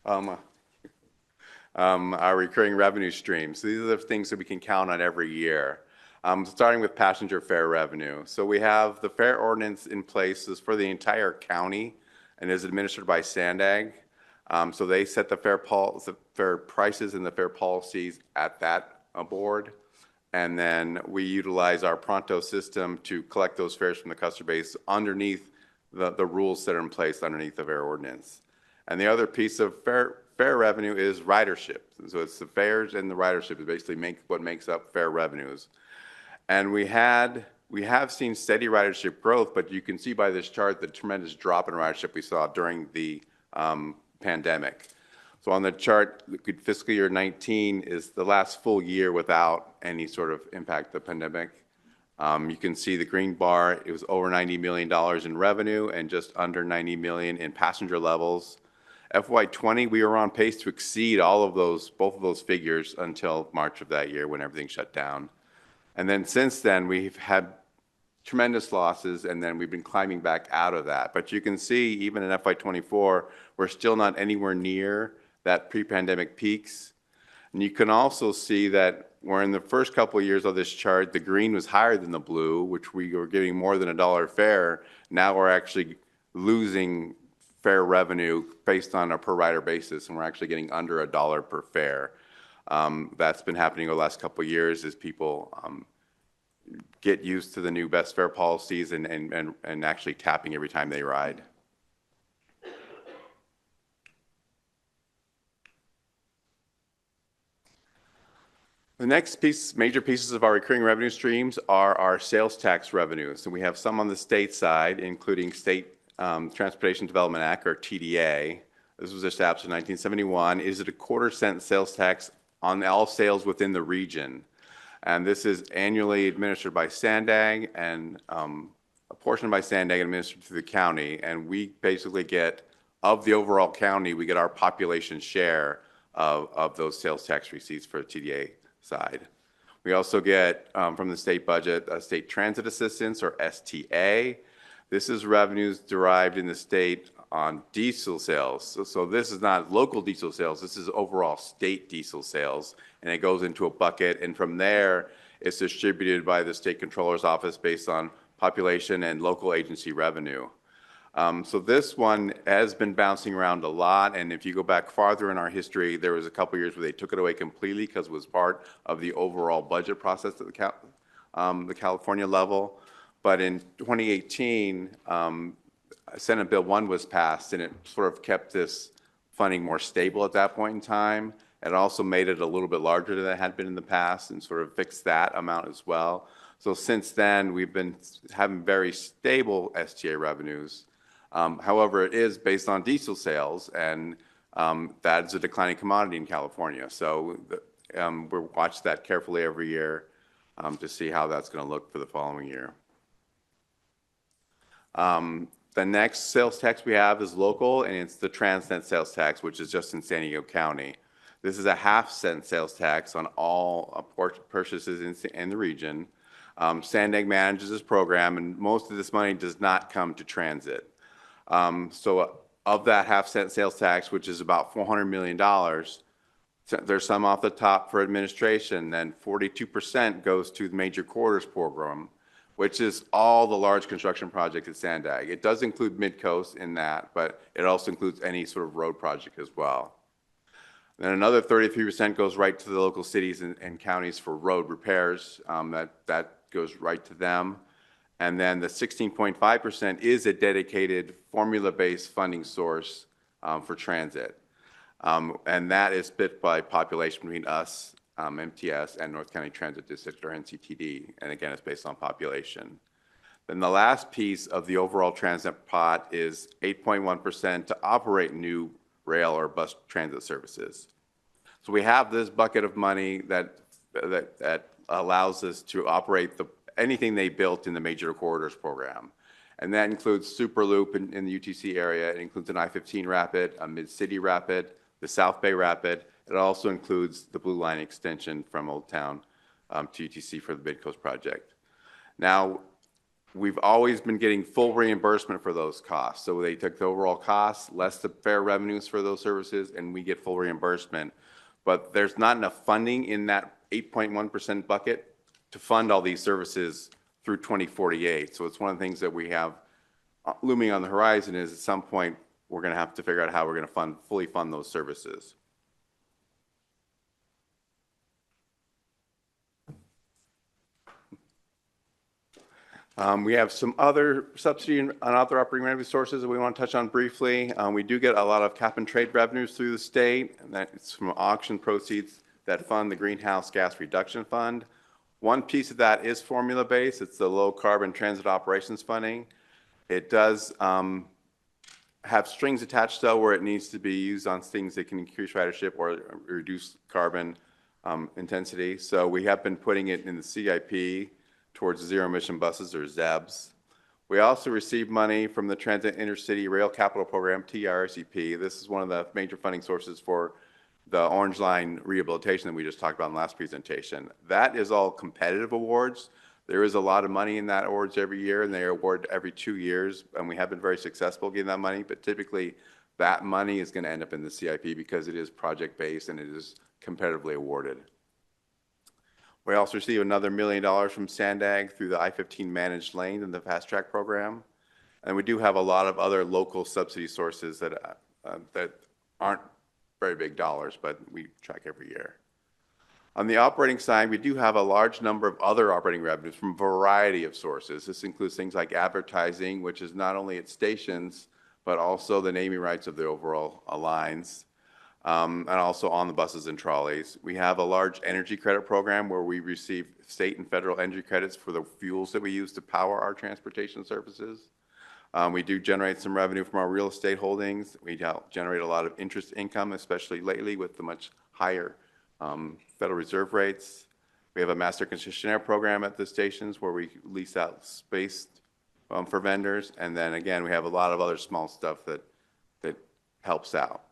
our recurring revenue streams. These are the things that we can count on every year. Starting with passenger fare revenue. So we have the fare ordinance in place is for the entire county and is administered by SANDAG. So they set the fare prices and the fare policies at that board. And then we utilize our Pronto system to collect those fares from the customer base underneath the rules that are in place underneath the fare ordinance. And the other piece of fare revenue is ridership. So it's the fares and the ridership is basically what makes up fare revenues. And we have seen steady ridership growth, but you can see by this chart the tremendous drop in ridership we saw during the pandemic. So on the chart, fiscal year 19 is the last full year without any sort of impact of the pandemic. You can see the green bar, it was over $90 million in revenue and just under $90 million in passenger levels. FY20, we were on pace to exceed both of those figures until March of that year when everything shut down. And then since then, we've had tremendous losses, and then we've been climbing back out of that. But you can see, even in FY24, we're still not anywhere near that pre-pandemic peaks. And you can also see that we're in the first couple of years of this chart, the green was higher than the blue, which we were getting more than $1 fare. Now we're actually losing fare revenue based on a per rider basis, and we're actually getting under $1 per fare. That's been happening over the last couple of years as people get used to the new best fare policies and actually tapping every time they ride. The next major pieces of our recurring revenue streams are our sales tax revenues. So we have some on the state side, including State Transportation Development Act, or TDA. This was established in 1971. Is it a quarter-cent sales tax on all sales within the region? And this is annually administered by SANDAG and apportioned by SANDAG and administered through the county. And we basically get, of the overall county, we get our population share of those sales tax receipts for the TDA side. We also get from the state budget a state transit assistance, or STA. This is revenues derived in the state on diesel sales. So this is not local diesel sales, this is overall state diesel sales, and it goes into a bucket, and from there, it's distributed by the state controller's office based on population and local agency revenue. So this one has been bouncing around a lot, and if you go back farther in our history, there was a couple years where they took it away completely because it was part of the overall budget process at the California level. But in 2018, Senate Bill 1 was passed, and it sort of kept this funding more stable at that point in time. It also made it a little bit larger than it had been in the past and sort of fixed that amount as well. So since then, we've been having very stable STA revenues. However, it is based on diesel sales, and that's a declining commodity in California. So we watch that carefully every year to see how that's going to look for the following year. The next sales tax we have is local, and it's the Transnet sales tax, which is just in San Diego County. This is a half-cent sales tax on all purchases in the region. SANDAG manages this program, and most of this money does not come to transit. So of that half-cent sales tax, which is about $400 million, there's some off the top for administration, then 42% goes to the major corridors program, which is all the large construction projects at SANDAG. It does include Midcoast in that, but it also includes any sort of road project as well. Then another 33% goes right to the local cities and counties for road repairs. That goes right to them. And then the 16.5% is a dedicated formula-based funding source for transit. And that is split by population between us, MTS, and North County Transit District, or NCTD. And again, it's based on population. Then the last piece of the overall transit pot is 8.1% to operate new rail or bus transit services. So we have this bucket of money that allows us to operate anything they built in the major corridors program. And that includes Superloop in the UTC area. It includes an I-15 Rapid, a Mid-City Rapid, the South Bay Rapid. It also includes the Blue Line extension from Old Town to UTC for the Midcoast project. Now, we've always been getting full reimbursement for those costs. So they took the overall costs, less the fare revenues for those services, and we get full reimbursement. But there's not enough funding in that 8.1% bucket to fund all these services through 2048. So it's one of the things that we have looming on the horizon is at some point we're going to have to figure out how we're going to fully fund those services. We have some other subsidy and other operating revenue sources that we want to touch on briefly. We do get a lot of cap and trade revenues through the state, and that's from auction proceeds that fund the Greenhouse Gas Reduction Fund. One piece of that is formula-based. It's the Low Carbon Transit Operations Funding. It does have strings attached, though, where it needs to be used on things that can increase ridership or reduce carbon intensity. So we have been putting it in the CIP towards zero emission buses, or ZEBs. We also receive money from the Transit Intercity Rail Capital Program, TRCP. This is one of the major funding sources for the Orange Line rehabilitation that we just talked about in the last presentation. That is all competitive awards. There is a lot of money in that awards every year, and they award every 2 years, and we have been very successful getting that money, but typically that money is going to end up in the CIP because it is project-based and it is competitively awarded. We also receive another $1 million from SANDAG through the I-15 managed lane and the fast track program. And we do have a lot of other local subsidy sources that aren't very big dollars, but we track every year. On the operating side, we do have a large number of other operating revenues from a variety of sources. This includes things like advertising, which is not only at stations, but also the naming rights of the overall lines. And also on the buses and trolleys. We have a large energy credit program where we receive state and federal energy credits for the fuels that we use to power our transportation services. We do generate some revenue from our real estate holdings. We generate a lot of interest income, especially lately with the much higher Federal Reserve rates. We have a master concessionaire program at the stations where we lease out space for vendors. And then again, we have a lot of other small stuff that helps out.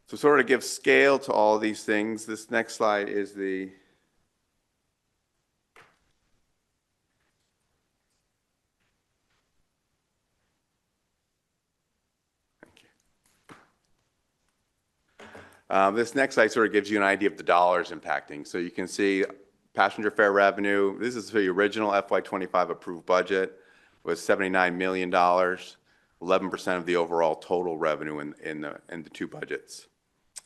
So sort of give scale to all of these things, this next slide is the This next slide sort of gives you an idea of the dollars impacting. So you can see passenger fare revenue. This is the original FY25 approved budget was $79 million, 11% of the overall total revenue in the two budgets.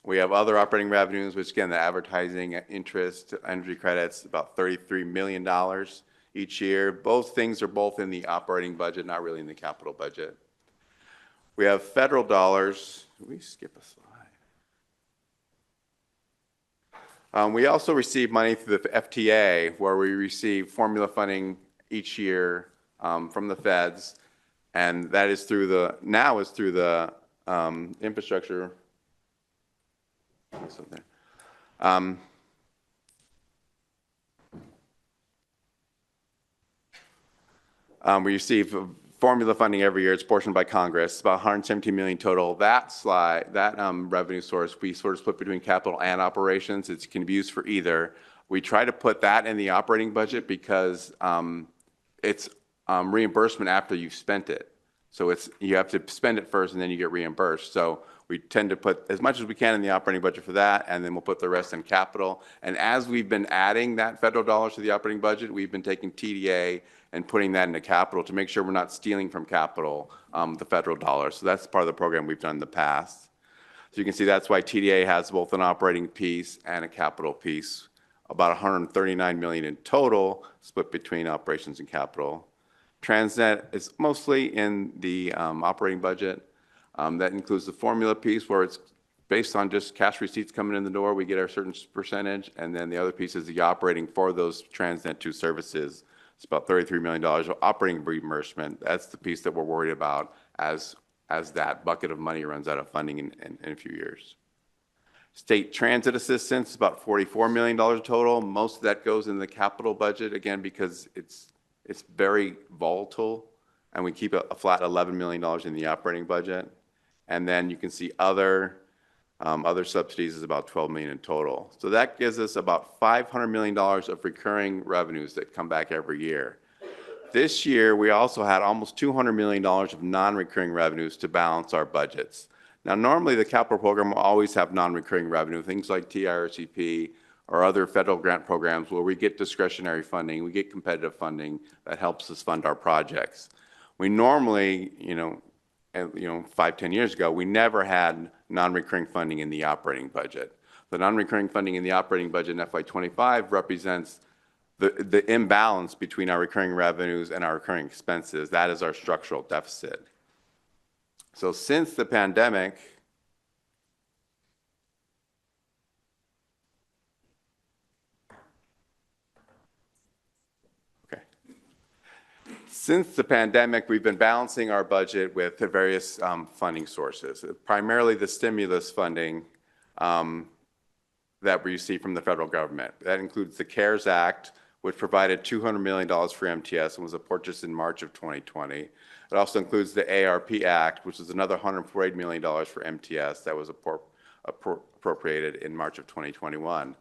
We have other operating revenues, which again, the advertising, interest, energy credits, about $33 million each year. Both things are both in the operating budget, not really in the capital budget. We have federal dollars. Did we skip a slide? We also receive money through the FTA, where we receive formula funding each year from the feds, and that is through the infrastructure. We receive formula funding every year. It's portioned by Congress. It's about $117 million total. That revenue source, we sort of split between capital and operations. It can be used for either. We try to put that in the operating budget because it's reimbursement after you've spent it. So you have to spend it first and then you get reimbursed. So we tend to put as much as we can in the operating budget for that, and then we'll put the rest in capital. And as we've been adding that federal dollars to the operating budget, we've been taking TDA and putting that into capital to make sure we're not stealing from capital the federal dollars. So that's part of the program we've done in the past. So you can see that's why TDA has both an operating piece and a capital piece, about $139 million in total, split between operations and capital. Transnet is mostly in the operating budget. That includes the formula piece where it's based on just cash receipts coming in the door. We get our certain percentage, and then the other piece is the operating for those Transnet 2 services. It's about $33 million of operating reimbursement. That's the piece that we're worried about as that bucket of money runs out of funding in a few years. State transit assistance, about $44 million total. Most of that goes in the capital budget, again, because it's very volatile, and we keep a flat $11 million in the operating budget. And then you can see other subsidies is about $12 million in total. So that gives us about $500 million of recurring revenues that come back every year. This year, we also had almost $200 million of non-recurring revenues to balance our budgets. Now, normally the capital program will always have non-recurring revenue, things like TIRCP or other federal grant programs where we get discretionary funding, we get competitive funding that helps us fund our projects. We normally, 5-10 years ago, we never had non-recurring funding in the operating budget. The non-recurring funding in the operating budget in FY25 represents the imbalance between our recurring revenues and our recurring expenses. That is our structural deficit. So since the pandemic, we've been balancing our budget with the various funding sources, primarily the stimulus funding that we receive from the federal government. That includes the CARES Act, which provided $200 million for MTS and was purchased in March of 2020. It also includes the ARP Act, which is another $148 million for MTS that was appropriated in March of 2021.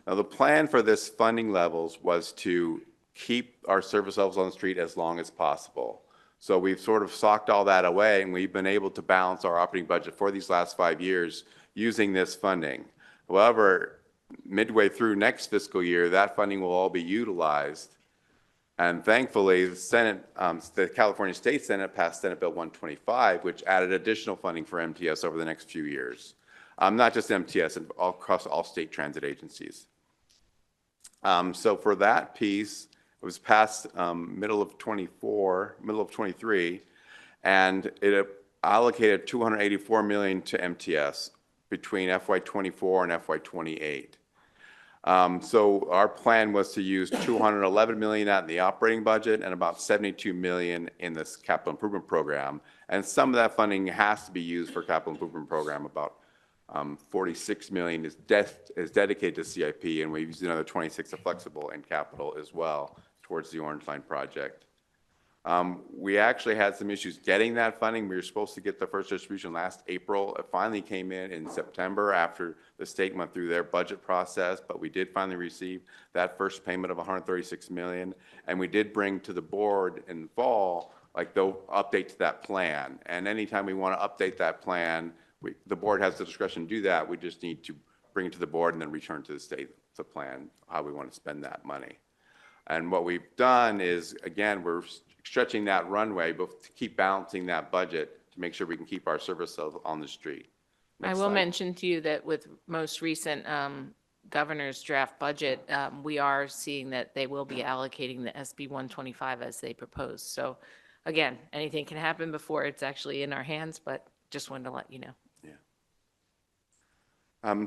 Now, the plan for this funding levels was to keep our service levels on the street as long as possible. So we've sort of socked all that away, and we've been able to balance our operating budget for these last 5 years using this funding. However, midway through next fiscal year, that funding will all be utilized. And thankfully, the California State Senate passed Senate Bill 125, which added additional funding for MTS over the next few years. Not just MTS, across all state transit agencies. So for that piece, it was passed middle of 23, and it allocated $284 million to MTS between FY24 and FY28. So our plan was to use $211 million out in the operating budget and about $72 million in this capital improvement program. And some of that funding has to be used for capital improvement program. About $46 million is dedicated to CIP, and we've used another 26 of flexible in capital as well towards the Orange Line project. We actually had some issues getting that funding. We were supposed to get the first distribution last April. It finally came in September after the state went through their budget process, but we did finally receive that first payment of $136 million, and we did bring to the board in the fall, like the update to that plan. And anytime we want to update that plan, the board has the discretion to do that. We just need to bring it to the board and then return to the state to plan how we want to spend that money. And what we've done is, again, we're stretching that runway, but to keep balancing that budget to make sure we can keep our service on the street. I will mention to you that with most recent governor's draft budget, we are seeing that they will be allocating the SB 125 as they propose. So again, anything can happen before it's actually in our hands, but just wanted to let you know.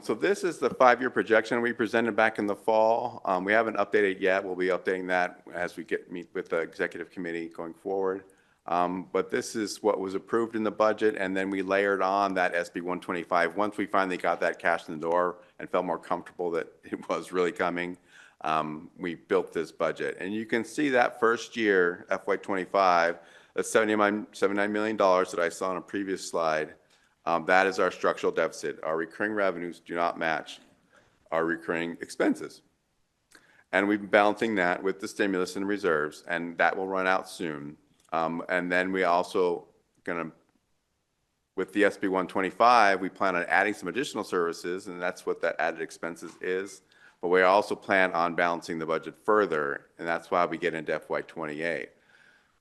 So this is the 5-year projection we presented back in the fall. We haven't updated yet. We'll be updating that as we meet with the executive committee going forward. But this is what was approved in the budget, and then we layered on that SB 125. Once we finally got that cash in the door and felt more comfortable that it was really coming, we built this budget. And you can see that first year, FY25, the $79 million that I saw on a previous slide. That is our structural deficit. Our recurring revenues do not match our recurring expenses. And we've been balancing that with the stimulus and reserves, and that will run out soon. And then we also with the SB 125, we plan on adding some additional services, and that's what that added expenses is. But we also plan on balancing the budget further, and that's why we get into FY28.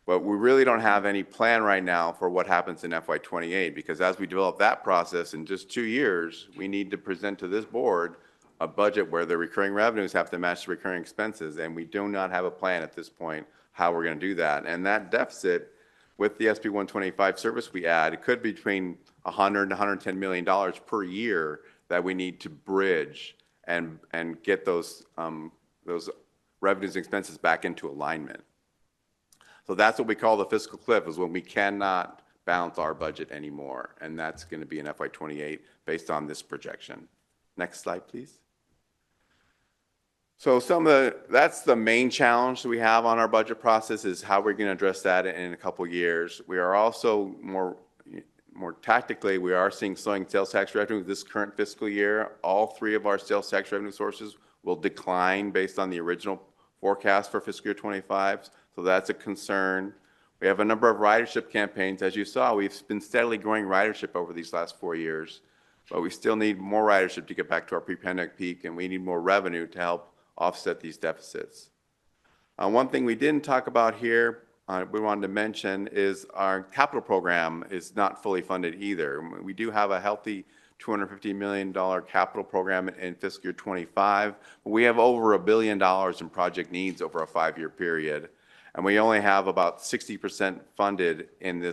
But we really don't have any plan right now for what happens in FY28, because as we develop that process in just 2 years, we need to present to this board a budget where the recurring revenues have to match the recurring expenses, and we do not have a plan at this point how we're going to do that. And that deficit with the SB 125 service we add, it could be between $100 and $110 million per year that we need to bridge and get those revenues and expenses back into alignment. So that's what we call the fiscal cliff, is when we cannot balance our budget anymore. And that's going to be in FY28 based on this projection. Next slide, please. So that's the main challenge that we have on our budget process, is how we're going to address that in a couple of years. We are also more tactically, we are seeing slowing sales tax revenue this current fiscal year. All 3 of our sales tax revenue sources will decline based on the original forecast for fiscal year 25. So that's a concern. We have a number of ridership campaigns. As you saw, we've been steadily growing ridership over these last 4 years, but we still need more ridership to get back to our pre-pandemic peak, and we need more revenue to help offset these deficits. One thing we didn't talk about here, we wanted to mention, is our capital program is not fully funded either. We do have a healthy $250 million capital program in fiscal year 25, but we have over $1 billion in project needs over a 5-year period. And we only have about 60% funded in the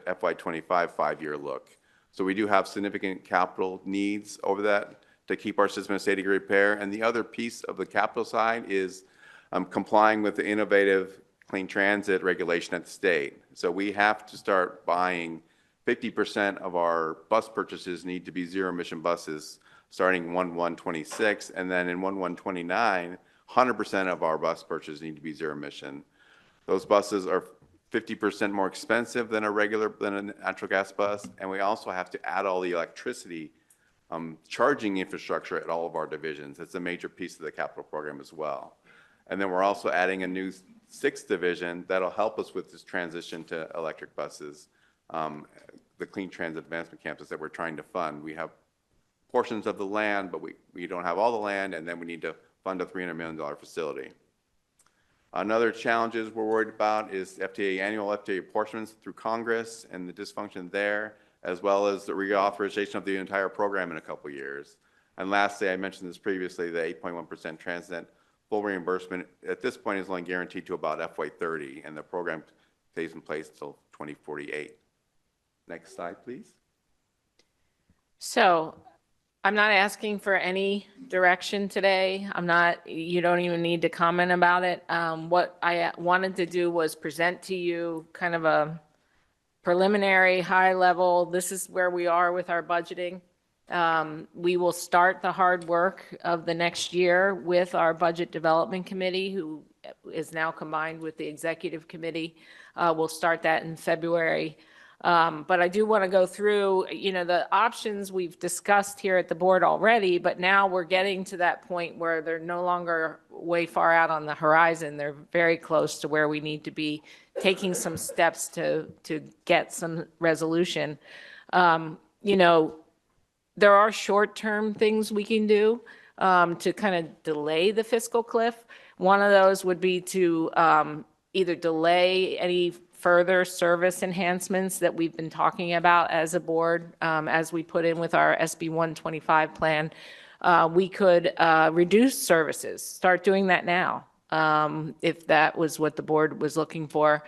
FY25 5-year look. So we do have significant capital needs over that to keep our system in a state of repair. And the other piece of the capital side is complying with the innovative clean transit regulation at the state. So we have to start buying 50% of our bus purchases need to be zero emission buses starting 1/1/26, and then in 1/1/29, 100% of our bus purchases need to be zero emission. Those buses are 50% more expensive than a natural gas bus, and we also have to add all the electricity charging infrastructure at all of our divisions. It's a major piece of the capital program as well. And then we're also adding a new 6th division that'll help us with this transition to electric buses, the Clean Transit Advancement Campus that we're trying to fund. We have portions of the land, but we don't have all the land, and then we need to fund a $300 million facility. Another challenges we're worried about is annual FTA apportionments through Congress and the dysfunction there, as well as the reauthorization of the entire program in a couple of years. And lastly, I mentioned this previously, the 8.1% Transnet full reimbursement at this point is only guaranteed to about FY30, and the program stays in place until 2048. Next slide, please. So I'm not asking for any direction today. You don't even need to comment about it. What I wanted to do was present to you kind of a preliminary, high level, this is where we are with our budgeting. We will start the hard work of the next year with our Budget Development Committee, who is now combined with the Executive Committee. We'll start that in February. But I do want to go through, the options we've discussed here at the board already, but now we're getting to that point where they're no longer way far out on the horizon. They're very close to where we need to be taking some steps to get some resolution. there are short-term things we can do to kind of delay the fiscal cliff. One of those would be to either delay any further service enhancements that we've been talking about as a board, as we put in with our SB 125 plan. We could reduce services, start doing that now, if that was what the board was looking for.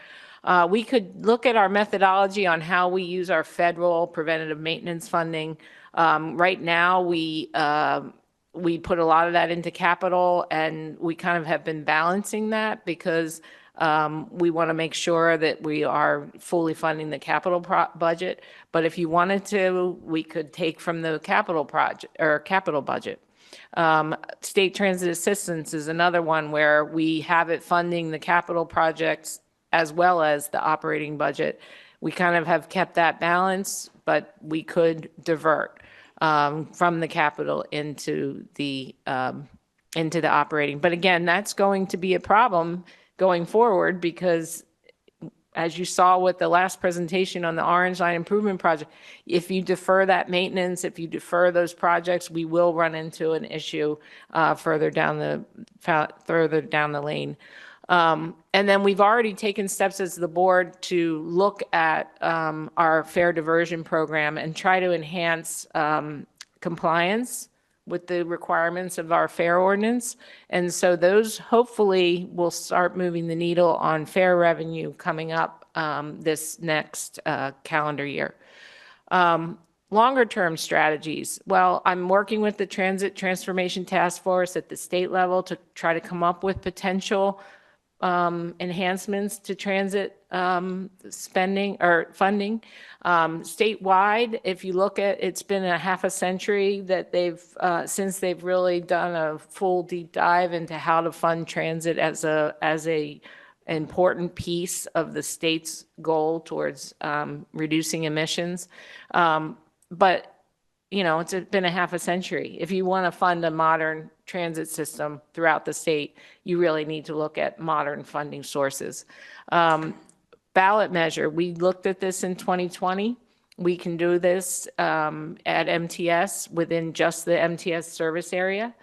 We could look at our methodology on how we use our federal preventative maintenance funding. Right now, we put a lot of that into capital, and we kind of have been balancing that because we want to make sure that we are fully funding the capital budget. But if you wanted to, we could take from the capital project or capital budget. State transit assistance is another one where we have it funding the capital projects as well as the operating budget. We kind of have kept that balance, but we could divert from the capital into the operating. But again, that's going to be a problem going forward because, as you saw with the last presentation on the Orange Line Improvement Project, if you defer that maintenance, if you defer those projects, we will run into an issue further down the lane. And then we've already taken steps as the board to look at our fare diversion program and try to enhance compliance with the requirements of our fare ordinance. And so those hopefully will start moving the needle on fare revenue coming up this next calendar year. Longer term strategies. Well, I'm working with the Transit Transformation Task Force at the state level to try to come up with potential enhancements to transit spending or funding. Statewide, if you look at, it's been a half a century that since they've really done a full deep dive into how to fund transit as a important piece of the state's goal towards reducing emissions. But it's been a half a century. If you want to fund a modern transit system throughout the state, you really need to look at modern funding sources. Ballot measure, we looked at this in 2020. We can do this at MTS within just the MTS service area.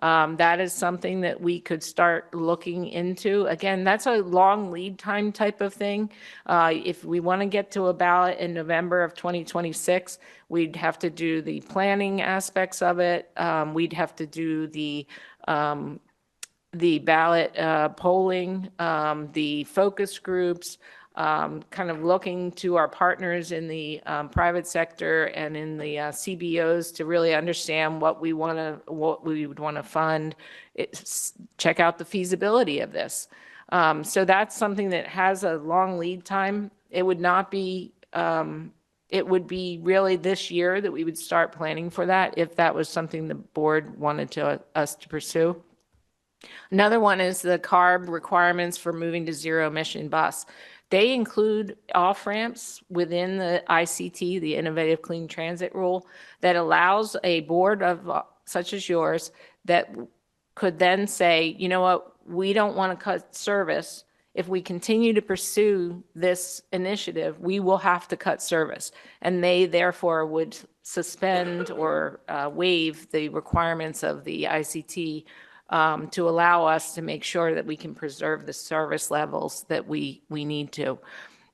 That is something that we could start looking into. Again, that's a long lead time type of thing. If we want to get to a ballot in November of 2026, we'd have to do the planning aspects of it. We'd have to do the ballot polling, the focus groups, kind of looking to our partners in the private sector and in the CBOs to really understand what we would want to fund. Check out the feasibility of this. So that's something that has a long lead time. It would not be. It would be really this year that we would start planning for that if that was something the board wanted us to pursue. Another one is the CARB requirements for moving to zero emission bus. They include off-ramps within the ICT, the Innovative Clean Transit Rule, that allows a board of such as yours that could then say, you know what, we don't want to cut service. If we continue to pursue this initiative, we will have to cut service. And they therefore would suspend or waive the requirements of the ICT to allow us to make sure that we can preserve the service levels that we need to.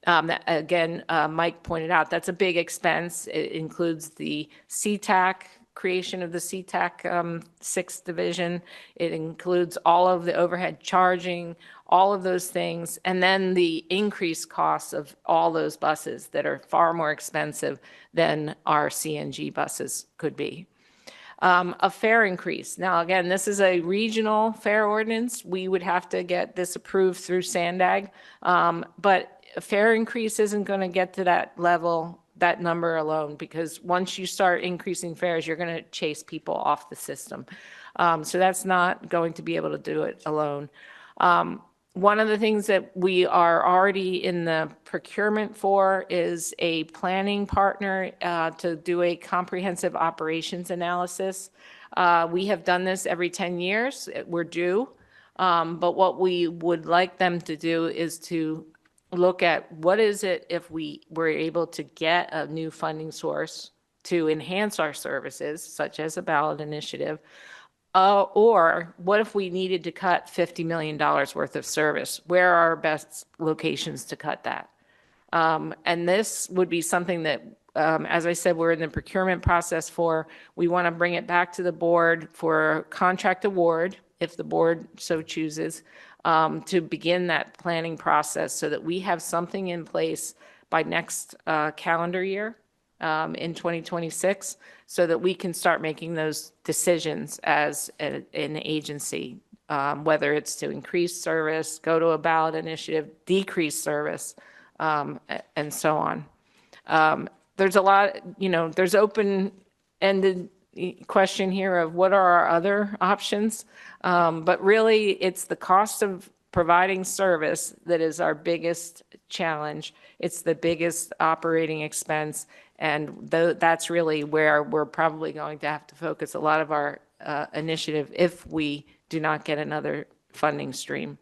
Again, Mike pointed out, that's a big expense. It includes the CTAC, creation of the CTAC 6th division. It includes all of the overhead charging, all of those things, and then the increased costs of all those buses that are far more expensive than our CNG buses could be. A fare increase. Now, again, this is a regional fare ordinance. We would have to get this approved through SANDAG, but a fare increase isn't going to get to that level, that number alone, because once you start increasing fares, you're going to chase people off the system. So that's not going to be able to do it alone. One of the things that we are already in the procurement for is a planning partner to do a comprehensive operations analysis. We have done this every 10 years. We're due. But what we would like them to do is to look at what is it if we were able to get a new funding source to enhance our services, such as a ballot initiative? Or what if we needed to cut $50 million worth of service? Where are our best locations to cut that? And this would be something that, as I said, we're in the procurement process for. We want to bring it back to the board for contract award, if the board so chooses, to begin that planning process so that we have something in place by next calendar year in 2026, so that we can start making those decisions as an agency, whether it's to increase service, go to a ballot initiative, decrease service, and so on. There's a lot, there's open-ended question here of what are our other options, but really it's the cost of providing service that is our biggest challenge. It's the biggest operating expense, and that's really where we're probably going to have to focus a lot of our initiative if we do not get another funding stream.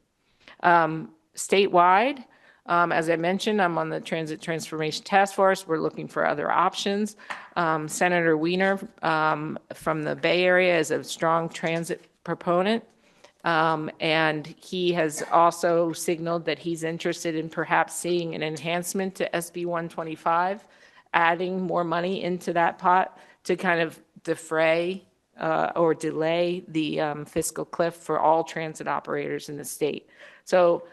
Statewide, as I mentioned, I'm on the Transit Transformation Task Force. We're looking for other options. Senator Wiener from the Bay Area is a strong transit proponent. And he has also signaled that he's interested in perhaps seeing an enhancement to SB 125, adding more money into that pot to kind of defray or delay the fiscal cliff for all transit operators in the state. So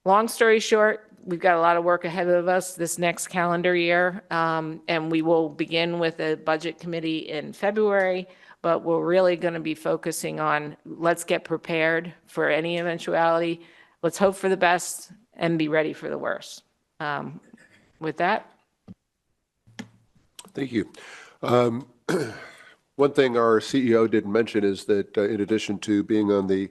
long story short, we've got a lot of work ahead of us this next calendar year, and we will begin with a budget committee in February. But we're really going to be focusing on, let's get prepared for any eventuality. Let's hope for the best and be ready for the worst. With that. Thank you. One thing our CEO didn't mention is that in addition to being on the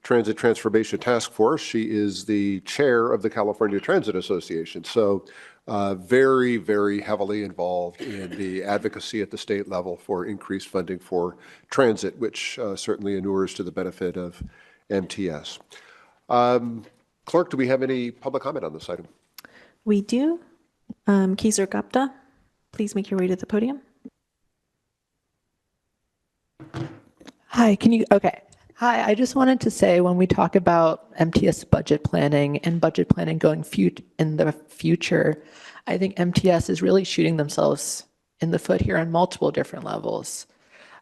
Transit Transformation Task Force, she is the chair of the California Transit Association. So very, very heavily involved in the advocacy at the state level for increased funding for transit, which certainly inures to the benefit of MTS. Clerk, do we have any public comment on this item? We do. Kaiser Gupta, please make your way to the podium. Hi, okay. Hi, I just wanted to say when we talk about MTS budget planning and budget planning going in the future, I think MTS is really shooting themselves in the foot here on multiple different levels.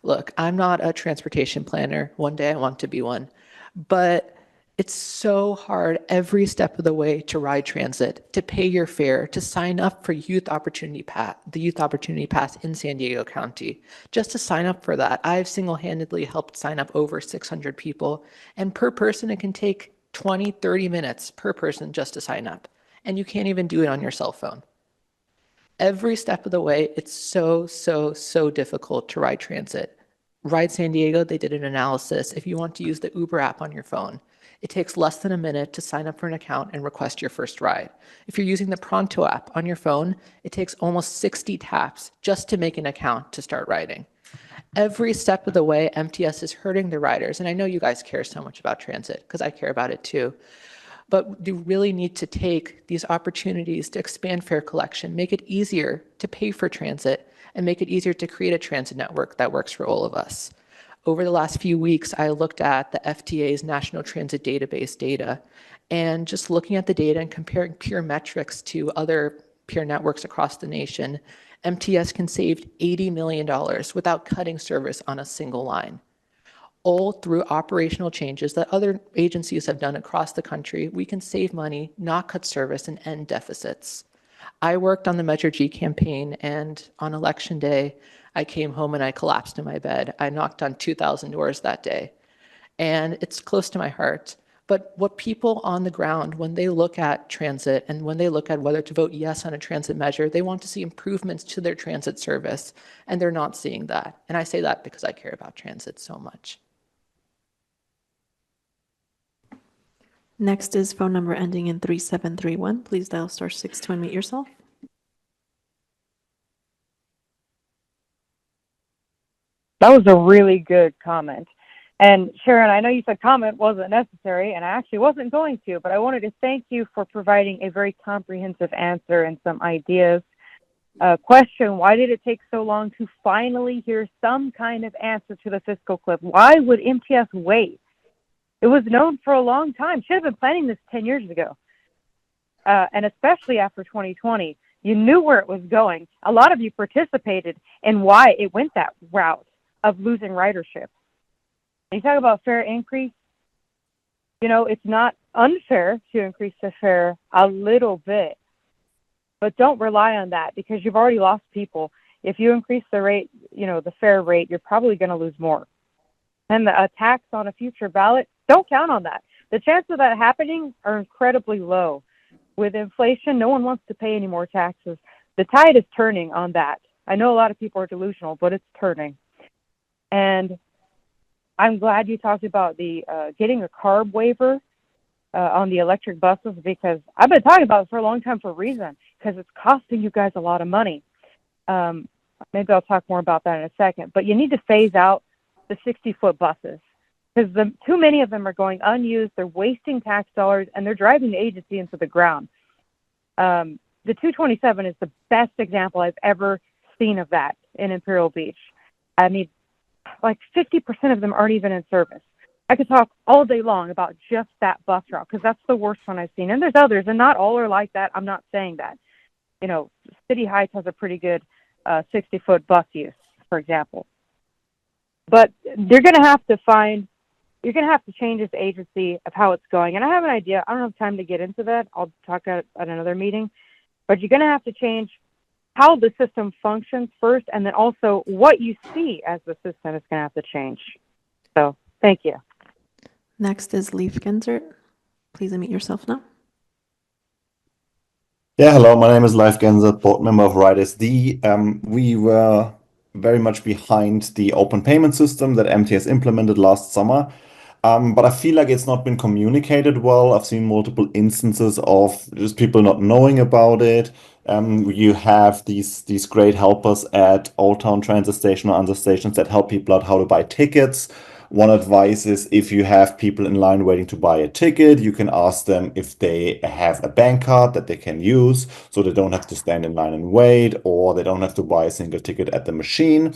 Look, I'm not a transportation planner. One day I want to be one. But it's so hard every step of the way to ride transit, to pay your fare, to sign up for the Youth Opportunity Pass in San Diego County. Just to sign up for that, I've single-handedly helped sign up over 600 people. And per person, it can take 20, 30 minutes per person just to sign up. And you can't even do it on your cell phone. Every step of the way, it's so difficult to ride transit. Ride San Diego, they did an analysis. If you want to use the Uber app on your phone, it takes less than a minute to sign up for an account and request your first ride. If you're using the Pronto app on your phone, it takes almost 60 taps just to make an account to start riding. Every step of the way, MTS is hurting the riders. And I know you guys care so much about transit because I care about it too. But you really need to take these opportunities to expand fare collection, make it easier to pay for transit, and make it easier to create a transit network that works for all of us. Over the last few weeks, I looked at the FTA's National Transit Database data, and just looking at the data and comparing peer metrics to other peer networks across the nation, MTS can save $80 million without cutting service on a single line. All through operational changes that other agencies have done across the country, we can save money, not cut service, and end deficits. I worked on the Measure G campaign, and on election day, I came home and I collapsed in my bed. I knocked on 2,000 doors that day. And it's close to my heart. But what people on the ground, when they look at transit and when they look at whether to vote yes on a transit measure, they want to see improvements to their transit service. And they're not seeing that. And I say that because I care about transit so much. Next is phone number ending in 3731. Please dial *6 to unmute yourself. That was a really good comment. And Sharon, I know you said comment wasn't necessary, and I actually wasn't going to, but I wanted to thank you for providing a very comprehensive answer and some ideas. Question, why did it take so long to finally hear some kind of answer to the fiscal cliff? Why would MTS wait? It was known for a long time. Should have been planning this 10 years ago. And especially after 2020, you knew where it was going. A lot of you participated in why it went that route of losing ridership. And you talk about fair increase. You know, it's not unfair to increase the fare a little bit, but don't rely on that because you've already lost people. If you increase the rate, you know, the fare rate, you're probably going to lose more. And a tax on a future ballot, don't count on that. The chances of that happening are incredibly low. With inflation, no one wants to pay any more taxes. The tide is turning on that. I know a lot of people are delusional, but it's turning. And I'm glad you talked about the getting a CARB waiver on the electric buses because I've been talking about it for a long time for a reason, because it's costing you guys a lot of money. Maybe I'll talk more about that in a second. But you need to phase out the 60-foot buses because too many of them are going unused. They're wasting tax dollars, and they're driving the agency into the ground. The 227 is the best example I've ever seen of that in Imperial Beach. I mean, like 50% of them aren't even in service. I could talk all day long about just that bus route because that's the worst one I've seen. And there's others, and not all are like that. I'm not saying that. You know, City Heights has a pretty good 60-foot bus use, for example. But you're going to have to change this agency of how it's going. And I have an idea. I don't have time to get into that. I'll talk at another meeting. But you're going to have to change how the system functions first, and then also what you see as the system is going to have to change. So thank you. Next is Leif Gensert. Please unmute yourself now. Yeah, hello, my name is Leif Gensert, board member of RIDE-SD. We were very much behind the open payment system that MTS implemented last summer. But I feel like it's not been communicated well. I've seen multiple instances of just people not knowing about it. You have these great helpers at Old Town Transit Station or other stations that help people out how to buy tickets. One advice is if you have people in line waiting to buy a ticket, you can ask them if they have a bank card that they can use so they don't have to stand in line and wait, or they don't have to buy a single ticket at the machine.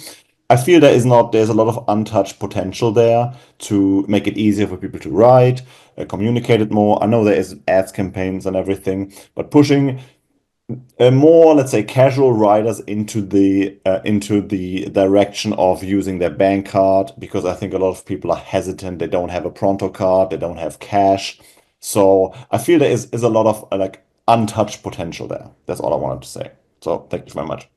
I feel there's a lot of untouched potential there to make it easier for people to ride, communicate it more. I know there is ads campaigns and everything, but pushing more, let's say, casual riders into the direction of using their bank card, because I think a lot of people are hesitant. They don't have a Pronto card, they don't have cash. So I feel there is a lot of like untouched potential there. That's all I wanted to say. So thank you very much.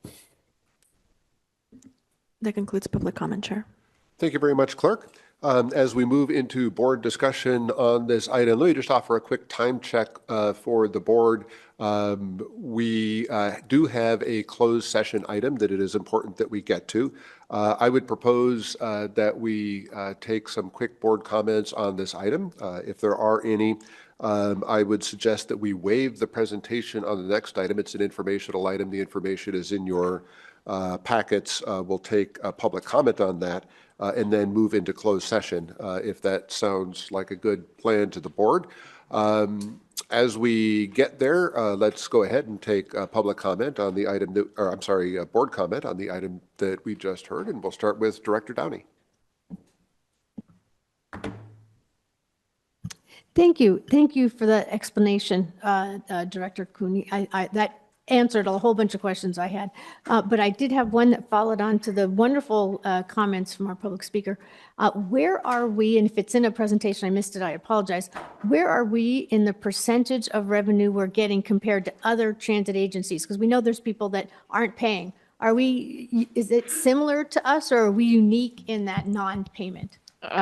That concludes public comment, Chair. Thank you very much, Clerk. As we move into board discussion on this item, let me just offer a quick time check for the board. We do have a closed session item that it is important that we get to. I would propose that we take some quick board comments on this item. If there are any, I would suggest that we waive the presentation on the next item. It's an informational item. The information is in your packets. We'll take a public comment on that and then move into closed session, if that sounds like a good plan to the board. As we get there, let's go ahead and take public comment on the item that, or I'm sorry, board comment on the item that we just heard, and we'll start with Director Downey. Thank you. Thank you for that explanation, Director Cooney. That answered a whole bunch of questions I had. But I did have one that followed on to the wonderful comments from our public speaker. Where are we, and if it's in a presentation, I missed it, I apologize. Where are we in the percentage of revenue we're getting compared to other transit agencies? Because we know there's people that aren't paying. Is it similar to us, or are we unique in that non-payment?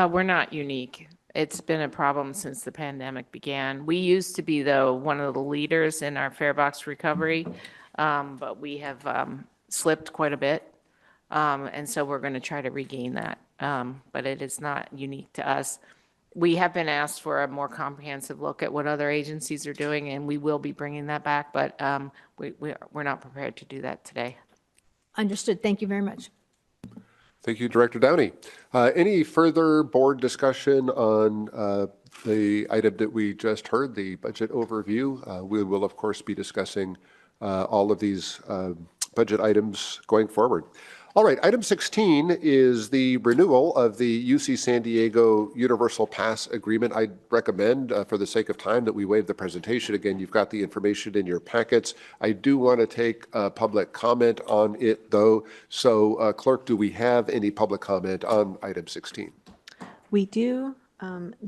We're not unique. It's been a problem since the pandemic began. We used to be, though, one of the leaders in our fare box recovery, but we have slipped quite a bit. And so we're going to try to regain that. But it is not unique to us. We have been asked for a more comprehensive look at what other agencies are doing, and we will be bringing that back, but we're not prepared to do that today. Understood. Thank you very much. Thank you, Director Downey. Any further board discussion on the item that we just heard, the budget overview? We will, of course, be discussing all of these budget items going forward. All right, item 16 is the renewal of the UC San Diego Universal Pass Agreement. I'd recommend, for the sake of time, that we waive the presentation. Again, you've got the information in your packets. I do want to take public comment on it, though. So, Clerk, do we have any public comment on item 16? We do.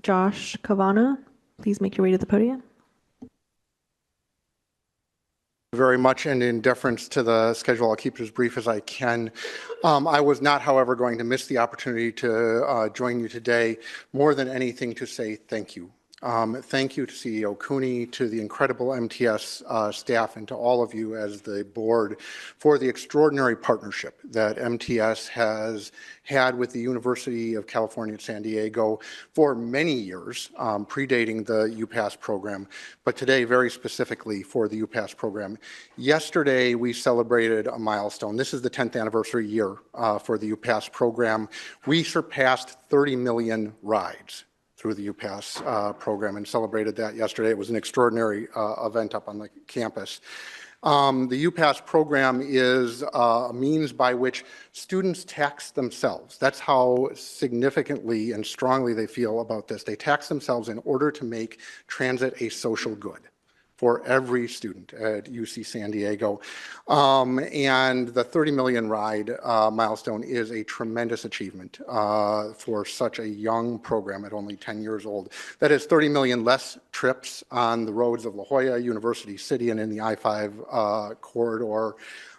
Josh Kavana, please make your way to the podium. Very much, and in deference to the schedule, I'll keep it as brief as I can. I was not, however, going to miss the opportunity to join you today, more than anything to say thank you. Thank you to CEO Cooney, to the incredible MTS staff, and to all of you as the board for the extraordinary partnership that MTS has had with the University of California at San Diego for many years, predating the UPass program, but today very specifically for the UPass program. Yesterday, we celebrated a milestone. This is the 10th anniversary year for the UPass program. We surpassed 30 million rides through the UPass program and celebrated that yesterday. It was an extraordinary event up on the campus. The UPass program is a means by which students tax themselves. That's how significantly and strongly they feel about this. They tax themselves in order to make transit a social good for every student at UC San Diego. And the 30 million ride milestone is a tremendous achievement for such a young program at only 10 years old. That is 30 million less trips on the roads of La Jolla, University City, and in the I-5 corridor.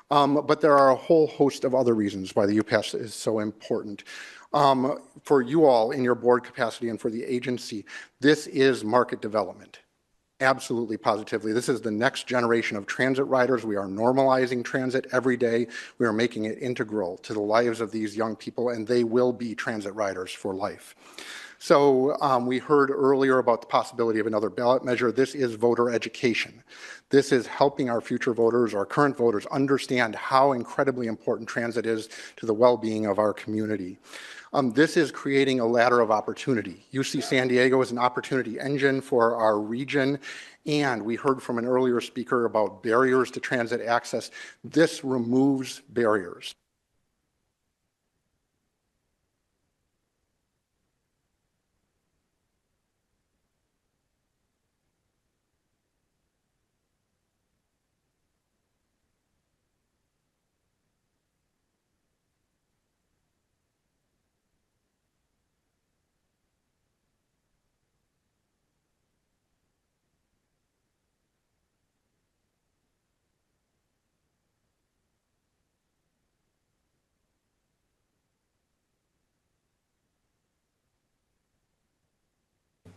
But there are a whole host of other reasons why the UPass is so important. For you all in your board capacity and for the agency, this is market development. Absolutely, positively. This is the next generation of transit riders. We are normalizing transit every day. We are making it integral to the lives of these young people, and they will be transit riders for life. So we heard earlier about the possibility of another ballot measure. This is voter education. This is helping our future voters, our current voters, understand how incredibly important transit is to the well-being of our community. This is creating a ladder of opportunity. UC San Diego is an opportunity engine for our region, and we heard from an earlier speaker about barriers to transit access. This removes barriers.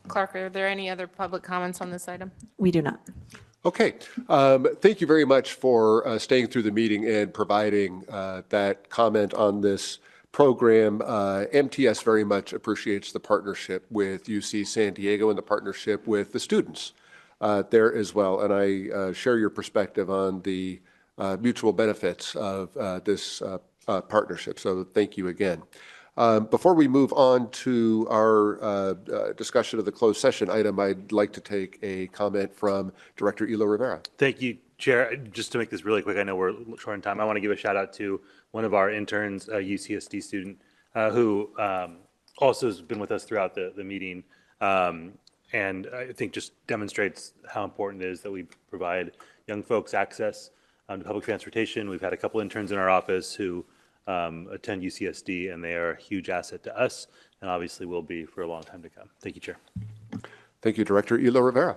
Clark, are there any other public comments on this item? We do not. Okay. Thank you very much for staying through the meeting and providing that comment on this program. MTS very much appreciates the partnership with UC San Diego and the partnership with the students there as well. And I share your perspective on the mutual benefits of this partnership. So thank you again. Before we move on to our discussion of the closed session item, I'd like to take a comment from Director Elo Rivera. Thank you, Chair. Just to make this really quick, I know we're short on time. I want to give a shout out to one of our interns, a UCSD student, who also has been with us throughout the meeting. And I think just demonstrates how important it is that we provide young folks access to public transportation. We've had a couple interns in our office who attend UCSD, and they are a huge asset to us, and obviously will be for a long time to come. Thank you, Chair. Thank you, Director Elo Rivera.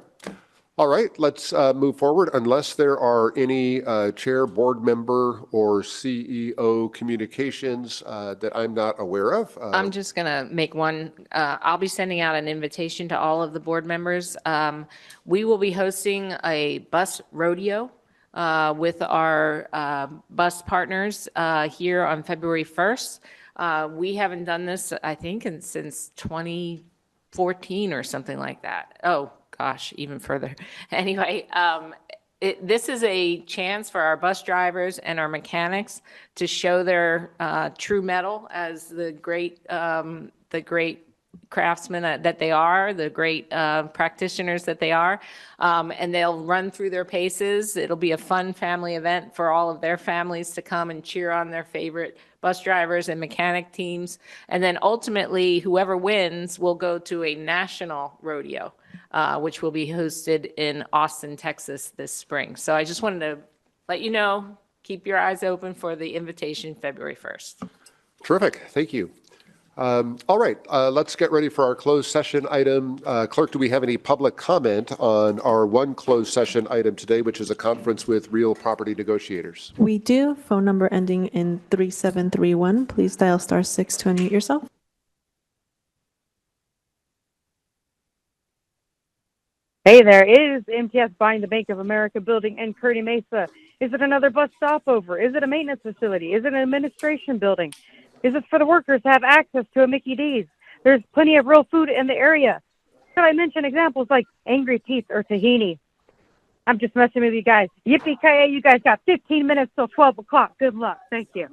All right, let's move forward. Unless there are any chair, board member, or CEO communications that I'm not aware of. I'm just going to make one. I'll be sending out an invitation to all of the board members. We will be hosting a bus rodeo with our bus partners here on February 1st. We haven't done this, I think, since 2014 or something like that. Oh, gosh, even further. Anyway, this is a chance for our bus drivers and our mechanics to show their true mettle as the great craftsmen that they are, the great practitioners that they are, and they'll run through their paces. It'll be a fun family event for all of their families to come and cheer on their favorite bus drivers and mechanic teams. And then ultimately, whoever wins will go to a national rodeo, which will be hosted in Austin, Texas this spring. So I just wanted to let you know, keep your eyes open for the invitation February 1st. Terrific. Thank you. All right, let's get ready for our closed session item. Clerk, do we have any public comment on our one closed session item today, which is a conference with real property negotiators? We do. Phone number ending in 3731. Please dial *6 to unmute yourself. Hey there, it is MTS buying the Bank of America building in Kearny Mesa. Is it another bus stopover? Is it a maintenance facility? Is it an administration building? Is it for the workers to have access to a Mickey D's? There's plenty of real food in the area. Could I mention examples like Angry Pete's or Tahini? I'm just messing with you guys. Yippee-ki-yay, you guys got 15 minutes till 12 o'clock. Good luck. Thank you.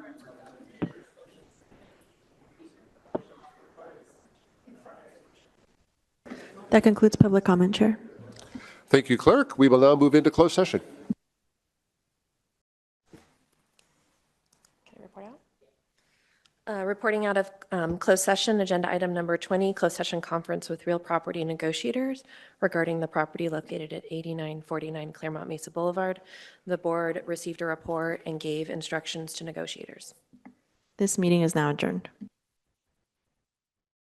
That concludes public comment, Chair. Thank you, Clerk. We will now move into closed session. Reporting out of closed session, agenda item number 20, closed session conference with real property negotiators regarding the property located at 8949 Claremont Mesa Boulevard. The board received a report and gave instructions to negotiators. This meeting is now adjourned.